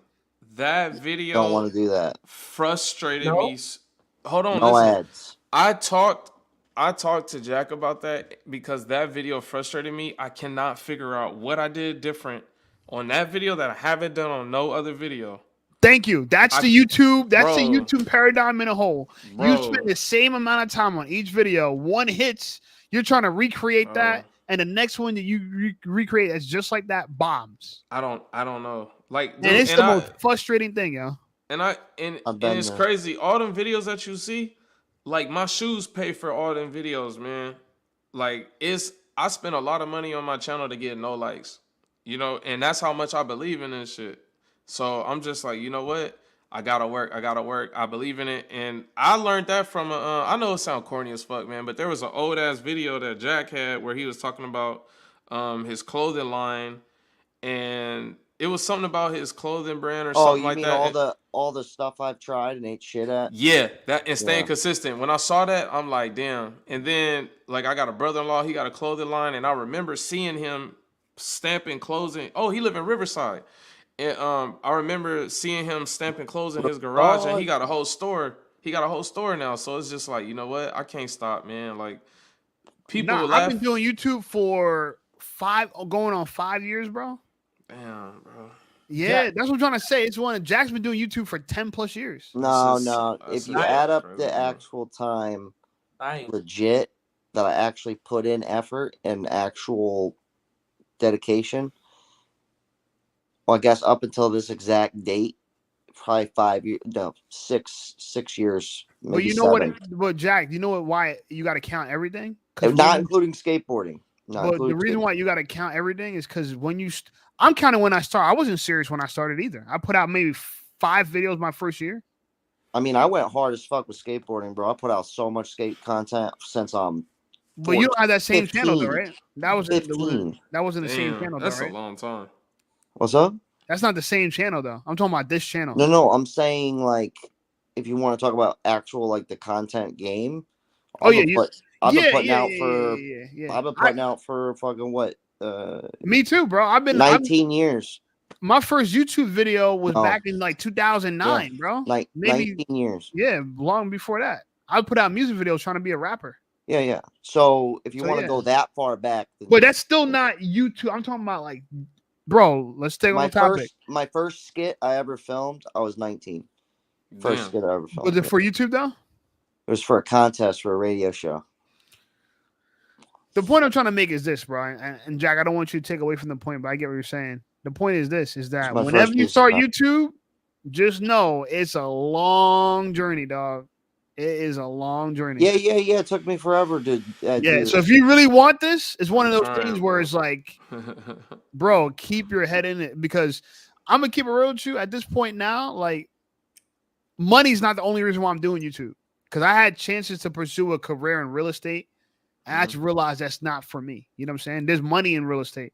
Speaker 4: that video
Speaker 3: Don't want to do that.
Speaker 4: frustrated
Speaker 5: No?
Speaker 4: me. Hold on,
Speaker 3: No
Speaker 4: listen.
Speaker 3: ads.
Speaker 4: I talked to Jack about that because that video frustrated me. I cannot figure out what I did different on that video that I haven't done on no other video.
Speaker 1: Thank you. That's the YouTube paradigm in a whole.
Speaker 4: Bro.
Speaker 1: You spend the same amount of time on each video. One hits, you're trying to recreate that, and the next one that you recreate that's just like that bombs.
Speaker 4: I don't know. Like, dude,
Speaker 1: And it's the most frustrating thing, yo.
Speaker 4: And
Speaker 3: I've been
Speaker 4: it's
Speaker 3: there.
Speaker 4: crazy. All them videos that you see, like my shoes pay for all them videos, man. Like I spent a lot of money on my channel to get no likes, you know, and that's how much I believe in this shit. So I'm just like, you know what? I gotta work. I believe in it, and I learned that from I know it sounds corny as fuck, man, but there was an old ass video that Jack had where he was talking about his clothing line, and it was something about his clothing brand or something like that.
Speaker 3: Oh, you mean all the stuff I've tried and ate shit at?
Speaker 4: Yeah, that and staying consistent. When I saw that, I'm like, damn. And then like I got a brother-in-law, he got a clothing line, and I remember seeing him stamping clothing. Oh, he live in Riverside. And I remember seeing him stamping clothes in his garage, and he got a whole store. He got a whole store now. So it's just like, you know what? I can't stop, man. Like people laugh.
Speaker 1: I've been doing YouTube for going on 5 years, bro.
Speaker 4: Damn, bro.
Speaker 1: Yeah, that's what I'm trying to say. It's one. Jack's been doing YouTube for 10 plus years.
Speaker 3: No. If you add up the actual time, legit, that I actually put in effort and actual dedication, well, I guess up until this exact date, probably 5 years, no, six years. Maybe
Speaker 1: But you know
Speaker 3: 7.
Speaker 1: what, Jack? You know what? Why you got to count everything?
Speaker 3: Not including skateboarding.
Speaker 1: But the reason why you got to count everything is because when I'm counting when I start. I wasn't serious when I started either. I put out maybe 5 videos my first year.
Speaker 3: I mean, I went hard as fuck with skateboarding, bro. I put out so much skate content since
Speaker 1: But you don't have that same channel though, right? That was
Speaker 3: 15.
Speaker 1: That wasn't the same channel.
Speaker 4: That's
Speaker 1: though, right?
Speaker 4: a long time.
Speaker 3: What's up?
Speaker 1: That's not the same channel though. I'm talking about this channel.
Speaker 3: No. I'm saying like, if you want to talk about actual like the content game.
Speaker 1: I've been
Speaker 3: putting out for fucking what?
Speaker 1: Me too, bro. I've been
Speaker 3: 19 years.
Speaker 1: My first YouTube video was back in like 2009, bro.
Speaker 3: Like maybe 19 years.
Speaker 1: Yeah, long before that. I put out music videos trying to be a rapper.
Speaker 3: Yeah. So if you want to go that far back,
Speaker 1: but that's still not YouTube. I'm talking about like, bro. Let's stay on the topic.
Speaker 3: My first skit I ever filmed, I was 19. First skit I ever filmed.
Speaker 1: Was it for YouTube though?
Speaker 3: It was for a contest for a radio show.
Speaker 1: The point I'm trying to make is this, bro. And Jack, I don't want you to take away from the point, but I get what you're saying. The point is this: is that whenever you start YouTube, just know it's a long journey, dog. It is a long journey.
Speaker 3: Yeah. It took me forever to.
Speaker 1: So if you really want this, it's one of those things where it's like, bro, keep your head in it, because I'm gonna keep it real with you. At this point now, like, money's not the only reason why I'm doing YouTube, because I had chances to pursue a career in real estate. And I just realized that's not for me. You know what I'm saying? There's money in real estate,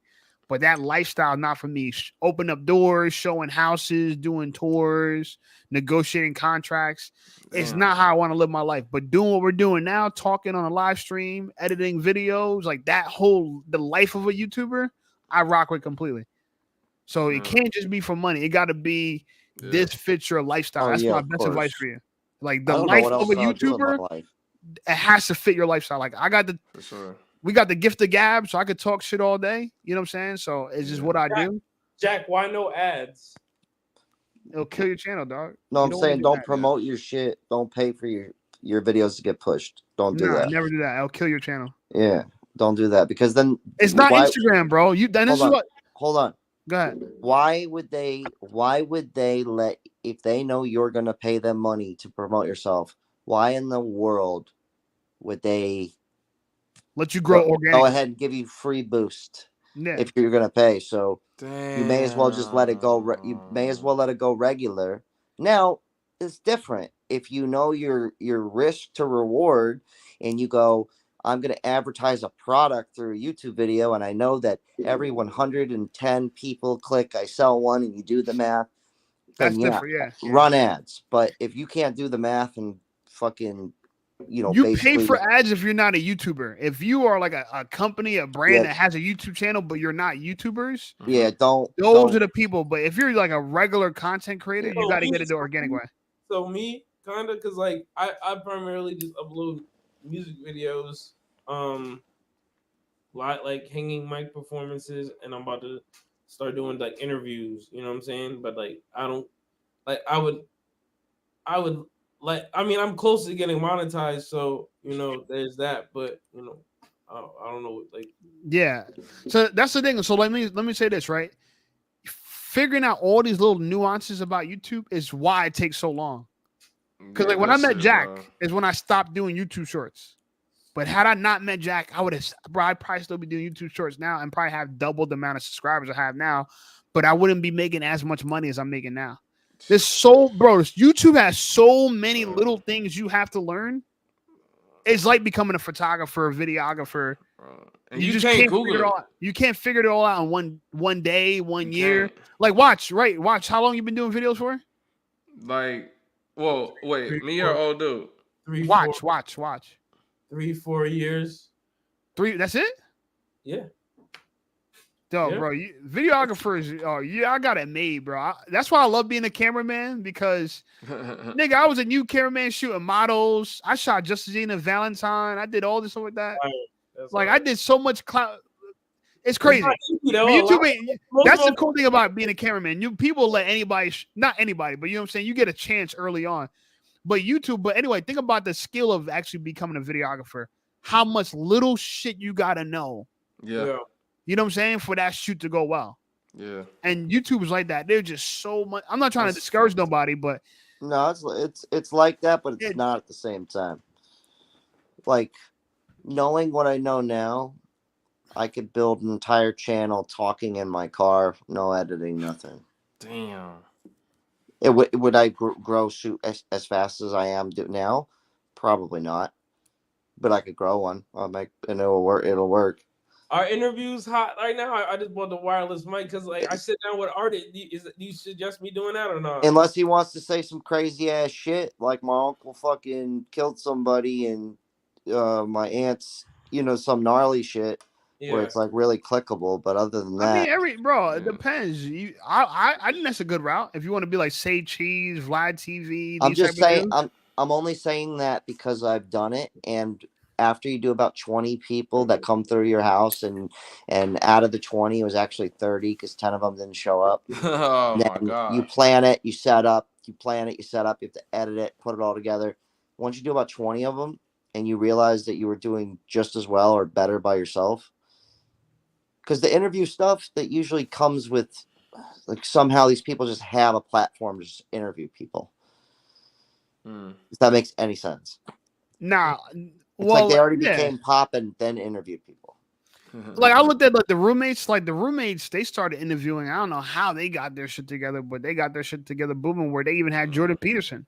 Speaker 1: But that lifestyle not for me. Open up doors, showing houses, doing tours, negotiating contracts. It's
Speaker 4: Damn.
Speaker 1: not how I want to live my life. But doing what we're doing now, talking on a live stream, editing videos, like that whole the life of a YouTuber, I rock with completely. So it can't just be for money. It got to be this fits your lifestyle.
Speaker 3: Oh
Speaker 1: That's
Speaker 3: yeah,
Speaker 1: my
Speaker 3: of
Speaker 1: best advice
Speaker 3: course.
Speaker 1: for you. Like
Speaker 3: I
Speaker 1: the
Speaker 3: don't know
Speaker 1: life
Speaker 3: what
Speaker 1: of
Speaker 3: else
Speaker 1: a
Speaker 3: I'll do in my
Speaker 1: YouTuber,
Speaker 3: life.
Speaker 1: it has to fit your lifestyle. Like I got the
Speaker 4: For sure.
Speaker 1: we got the gift of gab, so I could talk shit all day. You know what I'm saying? So it's just what I do.
Speaker 5: Jack, why no ads?
Speaker 1: It'll kill your channel, dog.
Speaker 3: No,
Speaker 1: You
Speaker 3: I'm
Speaker 1: don't wanna
Speaker 3: saying
Speaker 1: do
Speaker 3: don't
Speaker 1: that.
Speaker 3: promote your shit. Don't pay for your videos to get pushed. Don't do
Speaker 1: Nah,
Speaker 3: that.
Speaker 1: never do that. It'll kill your channel.
Speaker 3: Yeah, don't do that because then
Speaker 1: It's not Instagram, bro. You then this is what.
Speaker 3: Hold on.
Speaker 1: Go ahead.
Speaker 3: Why would they let, if they know you're gonna pay them money to promote yourself? Why in the world would they
Speaker 1: Let you grow
Speaker 3: go
Speaker 1: organically.
Speaker 3: ahead and give you free boost
Speaker 1: Yeah.
Speaker 3: if you're gonna pay? So
Speaker 4: Damn.
Speaker 3: you may as well just let it go. You may as well let it go regular. Now it's different if you know your risk to reward, and you go, I'm going to advertise a product through a YouTube video, and I know that every 110 people click, I sell one, and you do the math. Then
Speaker 1: That's different. Yeah.
Speaker 3: run ads. But if you can't do the math and fucking,
Speaker 1: You pay
Speaker 3: basically
Speaker 1: for ads if you're not a YouTuber. If you are like a company, a brand that has a YouTube channel, but you're not YouTubers, those are the people. But if you're like a regular content creator, you got to get it the organic way.
Speaker 5: So me, kind of, because like I primarily just upload music videos, like hanging mic performances, and I'm about to start doing like interviews. You know what I'm saying? But like I don't like I would like, I mean, I'm close to getting monetized, so there's that. But I don't know, like,
Speaker 1: yeah. So that's the thing. So let me say this, right? Figuring out all these little nuances about YouTube is why it takes so long. Because like when I met Jack is when I stopped doing YouTube shorts. But had I not met Jack, I'd probably still be doing YouTube shorts now and probably have double the amount of subscribers I have now. But I wouldn't be making as much money as I'm making now. YouTube has so many little things you have to learn. It's like becoming a photographer, a videographer.
Speaker 4: And you just can't Google
Speaker 1: figure it all out. You can't figure it all out in one day, 1 year. Like watch. How long you been doing videos for?
Speaker 4: Like, well, wait, me or old dude?
Speaker 1: Watch.
Speaker 5: 3-4 years.
Speaker 1: 3. That's it.
Speaker 5: Yeah.
Speaker 1: Bro, videographers, I got it made, bro. That's why I love being a cameraman because, nigga, I was a new cameraman shooting models. I shot Justina Valentine. I did all this stuff like that. I did so much clout. It's crazy. YouTube, that's the cool thing about being a cameraman. People let anybody, not anybody, but you know what I'm saying? You get a chance early on. But anyway, think about the skill of actually becoming a videographer. How much little shit you got to know.
Speaker 4: Yeah.
Speaker 1: You know what I'm saying? For that shoot to go well.
Speaker 4: Yeah.
Speaker 1: And YouTube is like that. They're just so much. I'm not trying to discourage nobody, but
Speaker 3: no, it's like that, but it's not at the same time. Like knowing what I know now, I could build an entire channel talking in my car, no editing, nothing.
Speaker 4: Damn.
Speaker 3: Would I grow shoot as fast as I am now? Probably not. But I could grow one. And it'll work. It'll work.
Speaker 5: Our interviews hot right now. I just bought the wireless mic because like I sit down with artists. Do you suggest me doing that or not?
Speaker 3: Unless he wants to say some crazy ass shit, like my uncle fucking killed somebody and my aunt's, some gnarly shit where it's like really clickable. But other than that,
Speaker 1: I mean, it depends. I think that's a good route. If you want to be like Say Cheese, Vlad TV,
Speaker 3: I'm just saying. I'm only saying that because I've done it, and after you do about 20 people that come through your house, and out of the 20, it was actually 30 because 10 of them didn't show up.
Speaker 4: Oh my God.
Speaker 3: You plan it, you set up, you have to edit it, put it all together. Once you do about 20 of them and you realize that you were doing just as well or better by yourself, because the interview stuff that usually comes with, like, somehow these people just have a platform to just interview people. If that makes any sense.
Speaker 1: Nah.
Speaker 3: It's like they already became pop and then interviewed people.
Speaker 1: Like I looked at the roommates. Like the roommates, they started interviewing. I don't know how they got their shit together, but they got their shit together booming. Where they even had Jordan Peterson.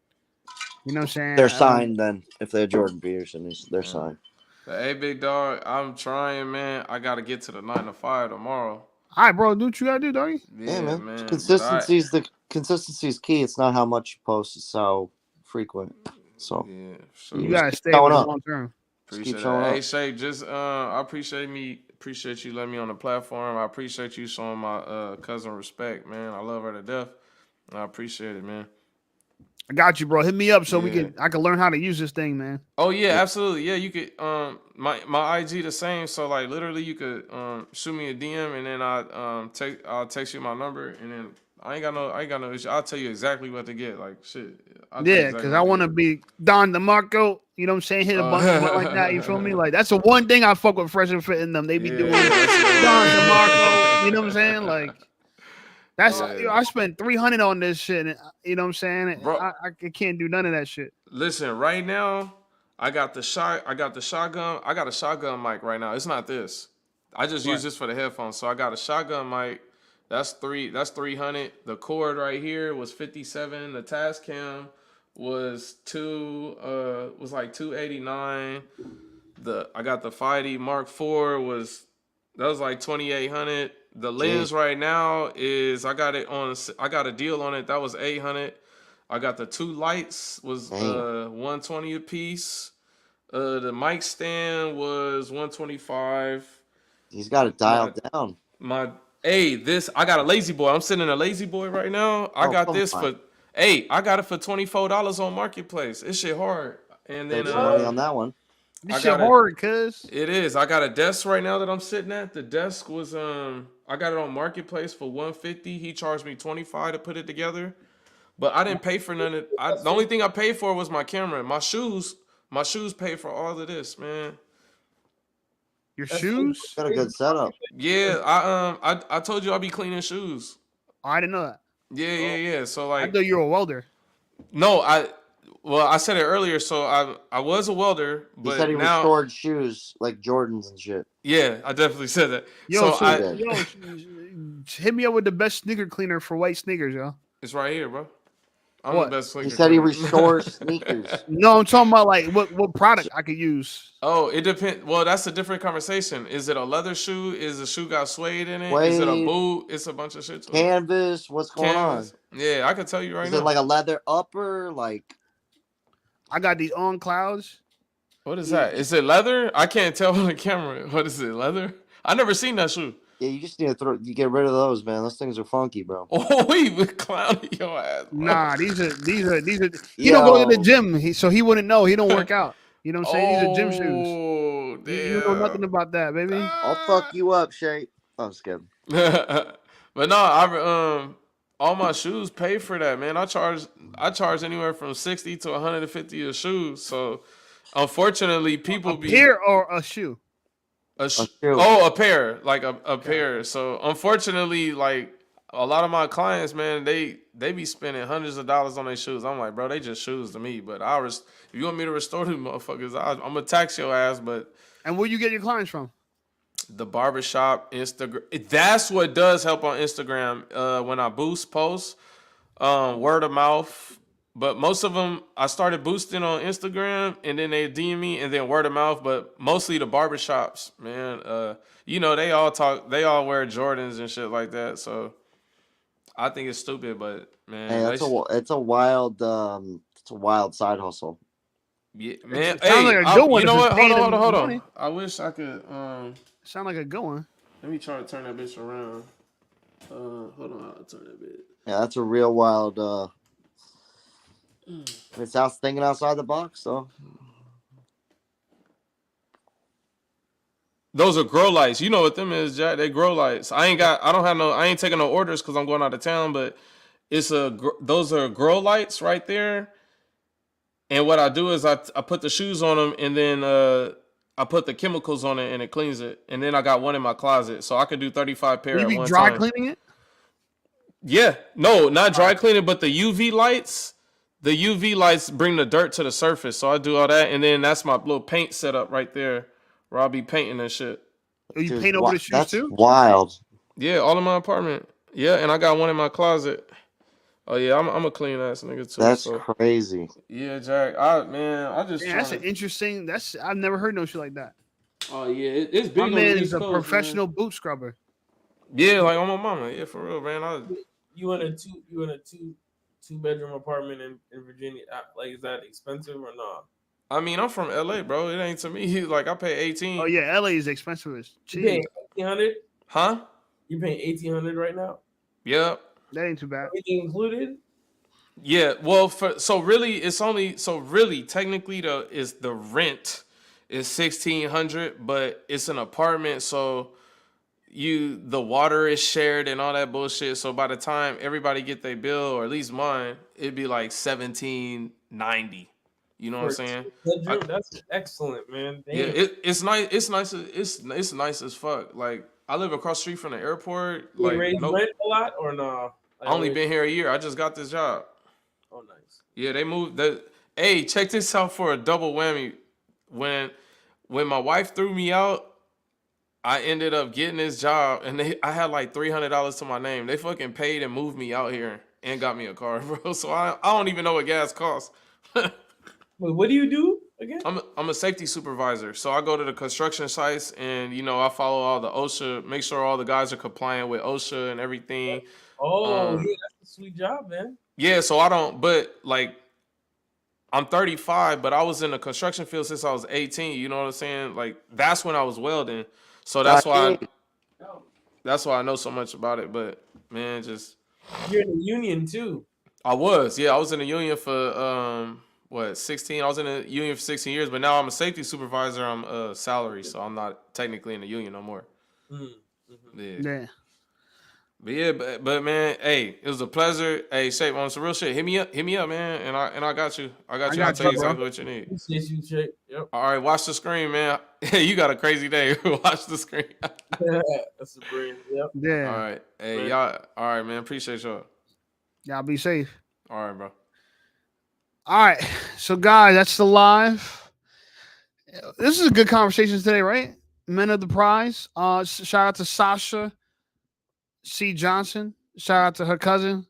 Speaker 1: You know what I'm saying?
Speaker 3: They're signed then. If they're Jordan Peterson, they're signed.
Speaker 4: Hey, big dog, I'm trying, man. I gotta get to the 9 to 5 tomorrow.
Speaker 1: All right, bro. Do what you gotta do, doggy.
Speaker 3: Yeah, man.
Speaker 4: man.
Speaker 3: Consistency is key. It's not how much you post; it's how frequent. So
Speaker 4: Yeah,
Speaker 1: You
Speaker 3: you
Speaker 4: sure.
Speaker 3: just
Speaker 1: gotta
Speaker 3: keep
Speaker 1: stay
Speaker 3: showing
Speaker 1: with it
Speaker 3: up.
Speaker 1: long term.
Speaker 3: Just keep
Speaker 4: Appreciate
Speaker 3: showing
Speaker 4: that. Hey
Speaker 3: up.
Speaker 4: Shay, just I appreciate you letting me on the platform. I appreciate you showing my cousin respect, man. I love her to death. I appreciate it, man.
Speaker 1: I got you, bro. Hit me up so
Speaker 4: Yeah.
Speaker 1: I can learn how to use this thing, man.
Speaker 4: Oh yeah, absolutely. Yeah, you could my IG the same. So like literally you could shoot me a DM and then I'll text you my number and then I ain't got no issue. I'll tell you exactly what to get. Like shit. I'll tell you
Speaker 1: Yeah,
Speaker 4: exactly
Speaker 1: because
Speaker 4: what
Speaker 1: I
Speaker 4: to
Speaker 1: want to
Speaker 4: get.
Speaker 1: be Don DeMarco. You know what I'm saying? Hit a button like that. You feel me? Like that's the one thing I fuck with Fresh and Fit in them. They be
Speaker 4: Yeah,
Speaker 1: doing Don DeMarco. You know what I'm
Speaker 4: that's
Speaker 1: saying? Like that's
Speaker 4: yeah.
Speaker 1: I spent 300 on this shit. And, you know what I'm saying?
Speaker 4: Bro,
Speaker 1: I can't do none of that shit.
Speaker 4: listen, right now, I got the shotgun. I got a shotgun mic right now. It's not this. I just use
Speaker 1: Right.
Speaker 4: this for the headphones. So I got a shotgun mic. That's 300. The cord right here was 57. The Tascam was like 289. I got the 5D Mark IV that was like 2800. The lens right now is I got a deal on it. That was 800. I got the two lights was 120 a piece. The mic stand was 125.
Speaker 3: He's got it dialed down.
Speaker 4: I got a Lazy Boy. I'm sitting in a Lazy Boy right now. I got this for I got it for $24 on Marketplace. This shit hard. And then
Speaker 3: Save some money on that one.
Speaker 1: This
Speaker 4: I
Speaker 1: shit
Speaker 4: got it.
Speaker 1: hard, cuz.
Speaker 4: It is. I got a desk right now that I'm sitting at. The desk was I got it on Marketplace for $150. He charged me $25 to put it together. But I didn't pay for none of the only thing I paid for was my camera. My shoes paid for all of this, man.
Speaker 1: Your shoes?
Speaker 3: Got a good setup.
Speaker 4: Yeah, I told you I'll be cleaning shoes.
Speaker 1: Oh, I didn't know that.
Speaker 4: Yeah. So
Speaker 1: I
Speaker 4: like
Speaker 1: thought you were a welder.
Speaker 4: no, I said it earlier, so I was a welder, but
Speaker 3: He said he
Speaker 4: now
Speaker 3: restored shoes like Jordans and shit.
Speaker 4: yeah, I definitely said that.
Speaker 1: Yo,
Speaker 4: So
Speaker 1: hit me up with the best sneaker cleaner for white sneakers, yo.
Speaker 4: it's right here, bro. I'm
Speaker 1: What?
Speaker 4: the best
Speaker 3: He
Speaker 4: sneaker
Speaker 3: said he
Speaker 4: cleaner.
Speaker 3: restores sneakers.
Speaker 1: No, I'm talking about like what product I could use.
Speaker 4: Oh, it depends. Well, that's a different conversation. Is it a leather shoe? Is the shoe got suede in it? Is it a
Speaker 3: Suede,
Speaker 4: boot? It's a bunch of shit to it.
Speaker 3: Canvas. What's going
Speaker 4: Canvas.
Speaker 3: on?
Speaker 4: Yeah, I can tell you right
Speaker 3: Is
Speaker 4: now.
Speaker 3: it like a leather upper? Like
Speaker 1: I got these on clouds.
Speaker 4: What is that? Is it leather? I can't tell on the camera. What is it? Leather? I never seen that shoe.
Speaker 3: yeah, you just need to get rid of those, man. Those things are funky, bro.
Speaker 4: Oh, we been clowning your ass, bro.
Speaker 1: Nah, these are. He don't go to the gym, so he wouldn't know. He don't work out. You know what I'm saying? These are gym shoes.
Speaker 4: Oh, damn.
Speaker 1: You know nothing about that, baby.
Speaker 3: I'll fuck you up, Shay. I'm just kidding.
Speaker 4: But no, all my shoes pay for that, man. I charge anywhere from 60 to 150 a shoe. So unfortunately, people
Speaker 1: A pair or a shoe?
Speaker 4: a
Speaker 3: shoe.
Speaker 4: a pair, like a pair. So unfortunately, like a lot of my clients, man, they be spending hundreds of dollars on their shoes. I'm like, bro, they just shoes to me. But if you want me to restore them motherfuckers, I'm gonna tax your ass. But
Speaker 1: And where you get your clients from?
Speaker 4: the barbershop, Instagram. That's what does help on Instagram. When I boost posts, word of mouth. But most of them, I started boosting on Instagram, and then they DM me, and then word of mouth. But mostly the barbershops, man. They all wear Jordans and shit like that. So I think it's stupid, but man,
Speaker 3: Hey, it's a wild side hustle.
Speaker 4: Yeah, man.
Speaker 1: It sounds like a good one.
Speaker 4: You know
Speaker 1: if
Speaker 4: what?
Speaker 1: it's paying
Speaker 4: Hold
Speaker 1: them
Speaker 4: on.
Speaker 1: money.
Speaker 4: I wish I could.
Speaker 1: Sound like a good one.
Speaker 4: Let me try to turn that bitch around. Hold on, I'll turn that bitch.
Speaker 3: Yeah, that's a real wild. It's thinking outside the box, though.
Speaker 4: Those are grow lights. You know what them is, Jack? They grow lights. I ain't taking no orders because I'm going out of town. But those are grow lights right there. And what I do is I put the shoes on them, and then I put the chemicals on it, and it cleans it. And then I got one in my closet, so I could do 35 pair
Speaker 1: Will you
Speaker 4: at
Speaker 1: be
Speaker 4: one
Speaker 1: dry
Speaker 4: time.
Speaker 1: cleaning it?
Speaker 4: Yeah, no, not dry cleaning, but the UV lights. The UV lights bring the dirt to the surface, so I do all that, and then that's my little paint setup right there, where I'll be painting and shit.
Speaker 1: Or you paint over the shoes
Speaker 3: that's
Speaker 1: too?
Speaker 3: wild.
Speaker 4: Yeah, all in my apartment. Yeah, and I got one in my closet. Oh yeah, I'm a clean ass nigga too.
Speaker 3: That's crazy.
Speaker 4: Yeah, Jack.
Speaker 1: That's an interesting. I've never heard no shit like that.
Speaker 4: Oh yeah, it's big.
Speaker 1: My
Speaker 4: on
Speaker 1: man
Speaker 4: the
Speaker 1: is
Speaker 4: East
Speaker 1: a
Speaker 4: Coast,
Speaker 1: professional boot scrubber.
Speaker 4: Yeah, like on my mama. Yeah, for real, man.
Speaker 5: You in a two bedroom apartment in Virginia? Like, is that expensive or not?
Speaker 4: I mean, I'm from LA, bro. It ain't to me. Like I pay
Speaker 1: Oh
Speaker 4: 18.
Speaker 1: yeah, LA is expensive as
Speaker 5: You paying
Speaker 1: cheese.
Speaker 5: 1,800?
Speaker 4: Huh?
Speaker 5: You paying 1,800 right now?
Speaker 4: Yep.
Speaker 1: That ain't too bad.
Speaker 5: Everything included?
Speaker 4: Yeah. Well, so really, it's only so really technically the rent is 1,600, but it's an apartment, so the water is shared and all that bullshit. So by the time everybody get their bill, or at least mine, it'd be like 1,790. You know what I'm
Speaker 5: For a
Speaker 4: saying?
Speaker 5: two-bedroom? That's excellent, man.
Speaker 4: Yeah,
Speaker 5: Damn.
Speaker 4: it's nice. It's nice as fuck. Like I live across the street from the airport.
Speaker 5: You
Speaker 4: Like
Speaker 5: raise
Speaker 4: nope.
Speaker 5: rent a lot or no?
Speaker 4: I only been here a year. I just got this job.
Speaker 5: Oh, nice.
Speaker 4: Yeah, they moved. Hey, check this out for a double whammy. When when my wife threw me out, I ended up getting this job, and I had like $300 to my name. They fucking paid and moved me out here and got me a car, bro. So I don't even know what gas costs.
Speaker 5: Wait, what do you do again?
Speaker 4: I'm a safety supervisor, so I go to the construction sites and I follow all the OSHA, make sure all the guys are compliant with OSHA and everything.
Speaker 5: Oh, yeah, that's a sweet job, man.
Speaker 4: Yeah, so I don't, but like I'm 35, but I was in the construction field since I was 18. You know what I'm saying? Like that's when I was welding, so that's why I know so much about it. But man, just
Speaker 5: You're in the union too.
Speaker 4: I was in the union for 16. I was in the union for 16 years, but now I'm a safety supervisor. I'm salary, so I'm not technically in the union no more.
Speaker 5: Mm-hmm.
Speaker 4: Yeah. But yeah, but man, hey, it was a pleasure. Hey, Shape, on some real shit. Hit me up, man, and I got you. I'll tell you exactly what you need.
Speaker 5: Appreciate you, Shape. Yep.
Speaker 4: All right, watch the screen, man. You got a crazy day. Watch the screen.
Speaker 5: That's a brain. Yep.
Speaker 1: Yeah.
Speaker 4: All right, hey y'all. All right, man. Appreciate y'all.
Speaker 1: Y'all be safe.
Speaker 4: All right, bro.
Speaker 1: All right, so guys, that's the live. This is a good conversation today, right? Men of the prize. Shout out to Sasha C. Johnson. Shout out to her cousin.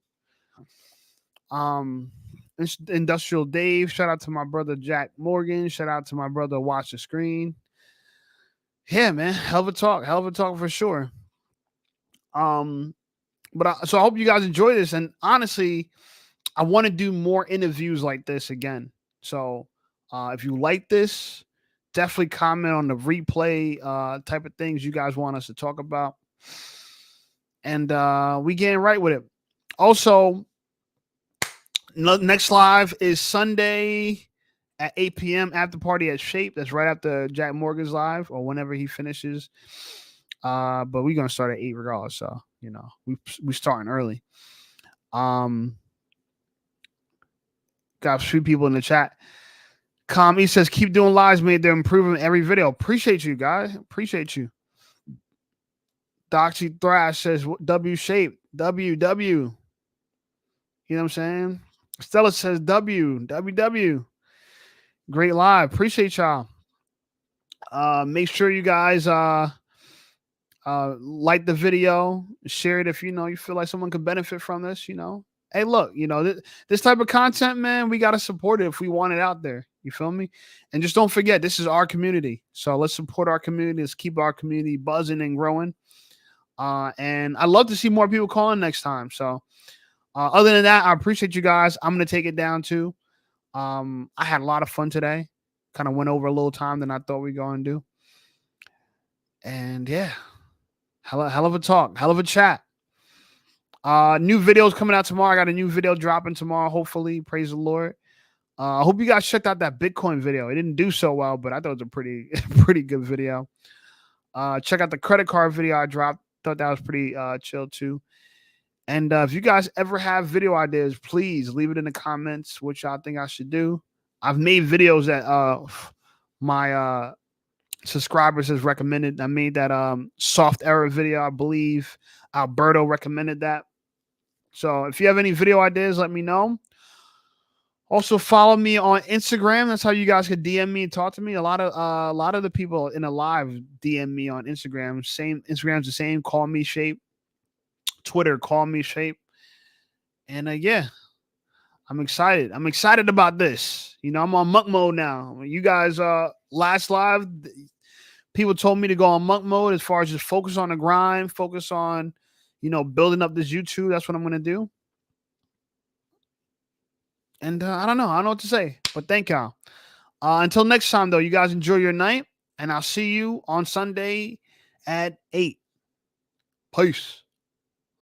Speaker 1: Industrial Dave. Shout out to my brother Jack Morgan. Shout out to my brother Watch the Screen. Yeah, man, hell of a talk for sure. So I hope you guys enjoy this. And honestly, I want to do more interviews like this again. So if you like this, definitely comment on the replay type of things you guys want us to talk about. And we getting right with it. Also, next live is Sunday at 8 p.m. after party at Shape. That's right after Jack Morgan's live or whenever he finishes. But we're gonna start at 8 regardless. So we starting early. Got a few people in the chat. He says, keep doing lives, mate. They're improving every video. Appreciate you, guys. Appreciate you. Doxy Thrash says, W Shape. W. You know what I'm saying? Stella says, W. Great live. Appreciate y'all. Make sure you guys like the video. Share it if you feel like someone could benefit from this, Hey, look, this type of content, man, we got to support it if we want it out there. You feel me? And just don't forget, this is our community. So let's support our community. Let's keep our community buzzing and growing. And I'd love to see more people calling next time. So other than that, I appreciate you guys. I'm going to take it down too. I had a lot of fun today. Kind of went over a little time than I thought we were going to do. And yeah, hell of a talk, hell of a chat. New videos coming out tomorrow. I got a new video dropping tomorrow, hopefully. Praise the Lord. I hope you guys checked out that Bitcoin video. It didn't do so well, but I thought it was a pretty good video. Check out the credit card video I dropped. Thought that was pretty chill too. And if you guys ever have video ideas, please leave it in the comments what y'all think I should do. I've made videos that my subscribers has recommended. I made that soft error video. I believe Alberto recommended that. So if you have any video ideas, let me know. Also follow me on Instagram. That's how you guys can DM me and talk to me. A lot of the people in the live DM me on Instagram. Instagram's the same. Call me Shape. Twitter, call me Shape. And yeah, I'm excited. I'm excited about this. I'm on muck mode now. You guys, last live, People told me to go on monk mode as far as just focus on the grind, focus on, building up this YouTube. That's what I'm going to do. And I don't know. I don't know what to say, but thank y'all. Until next time, though, you guys enjoy your night, and I'll see you on Sunday at 8. Peace.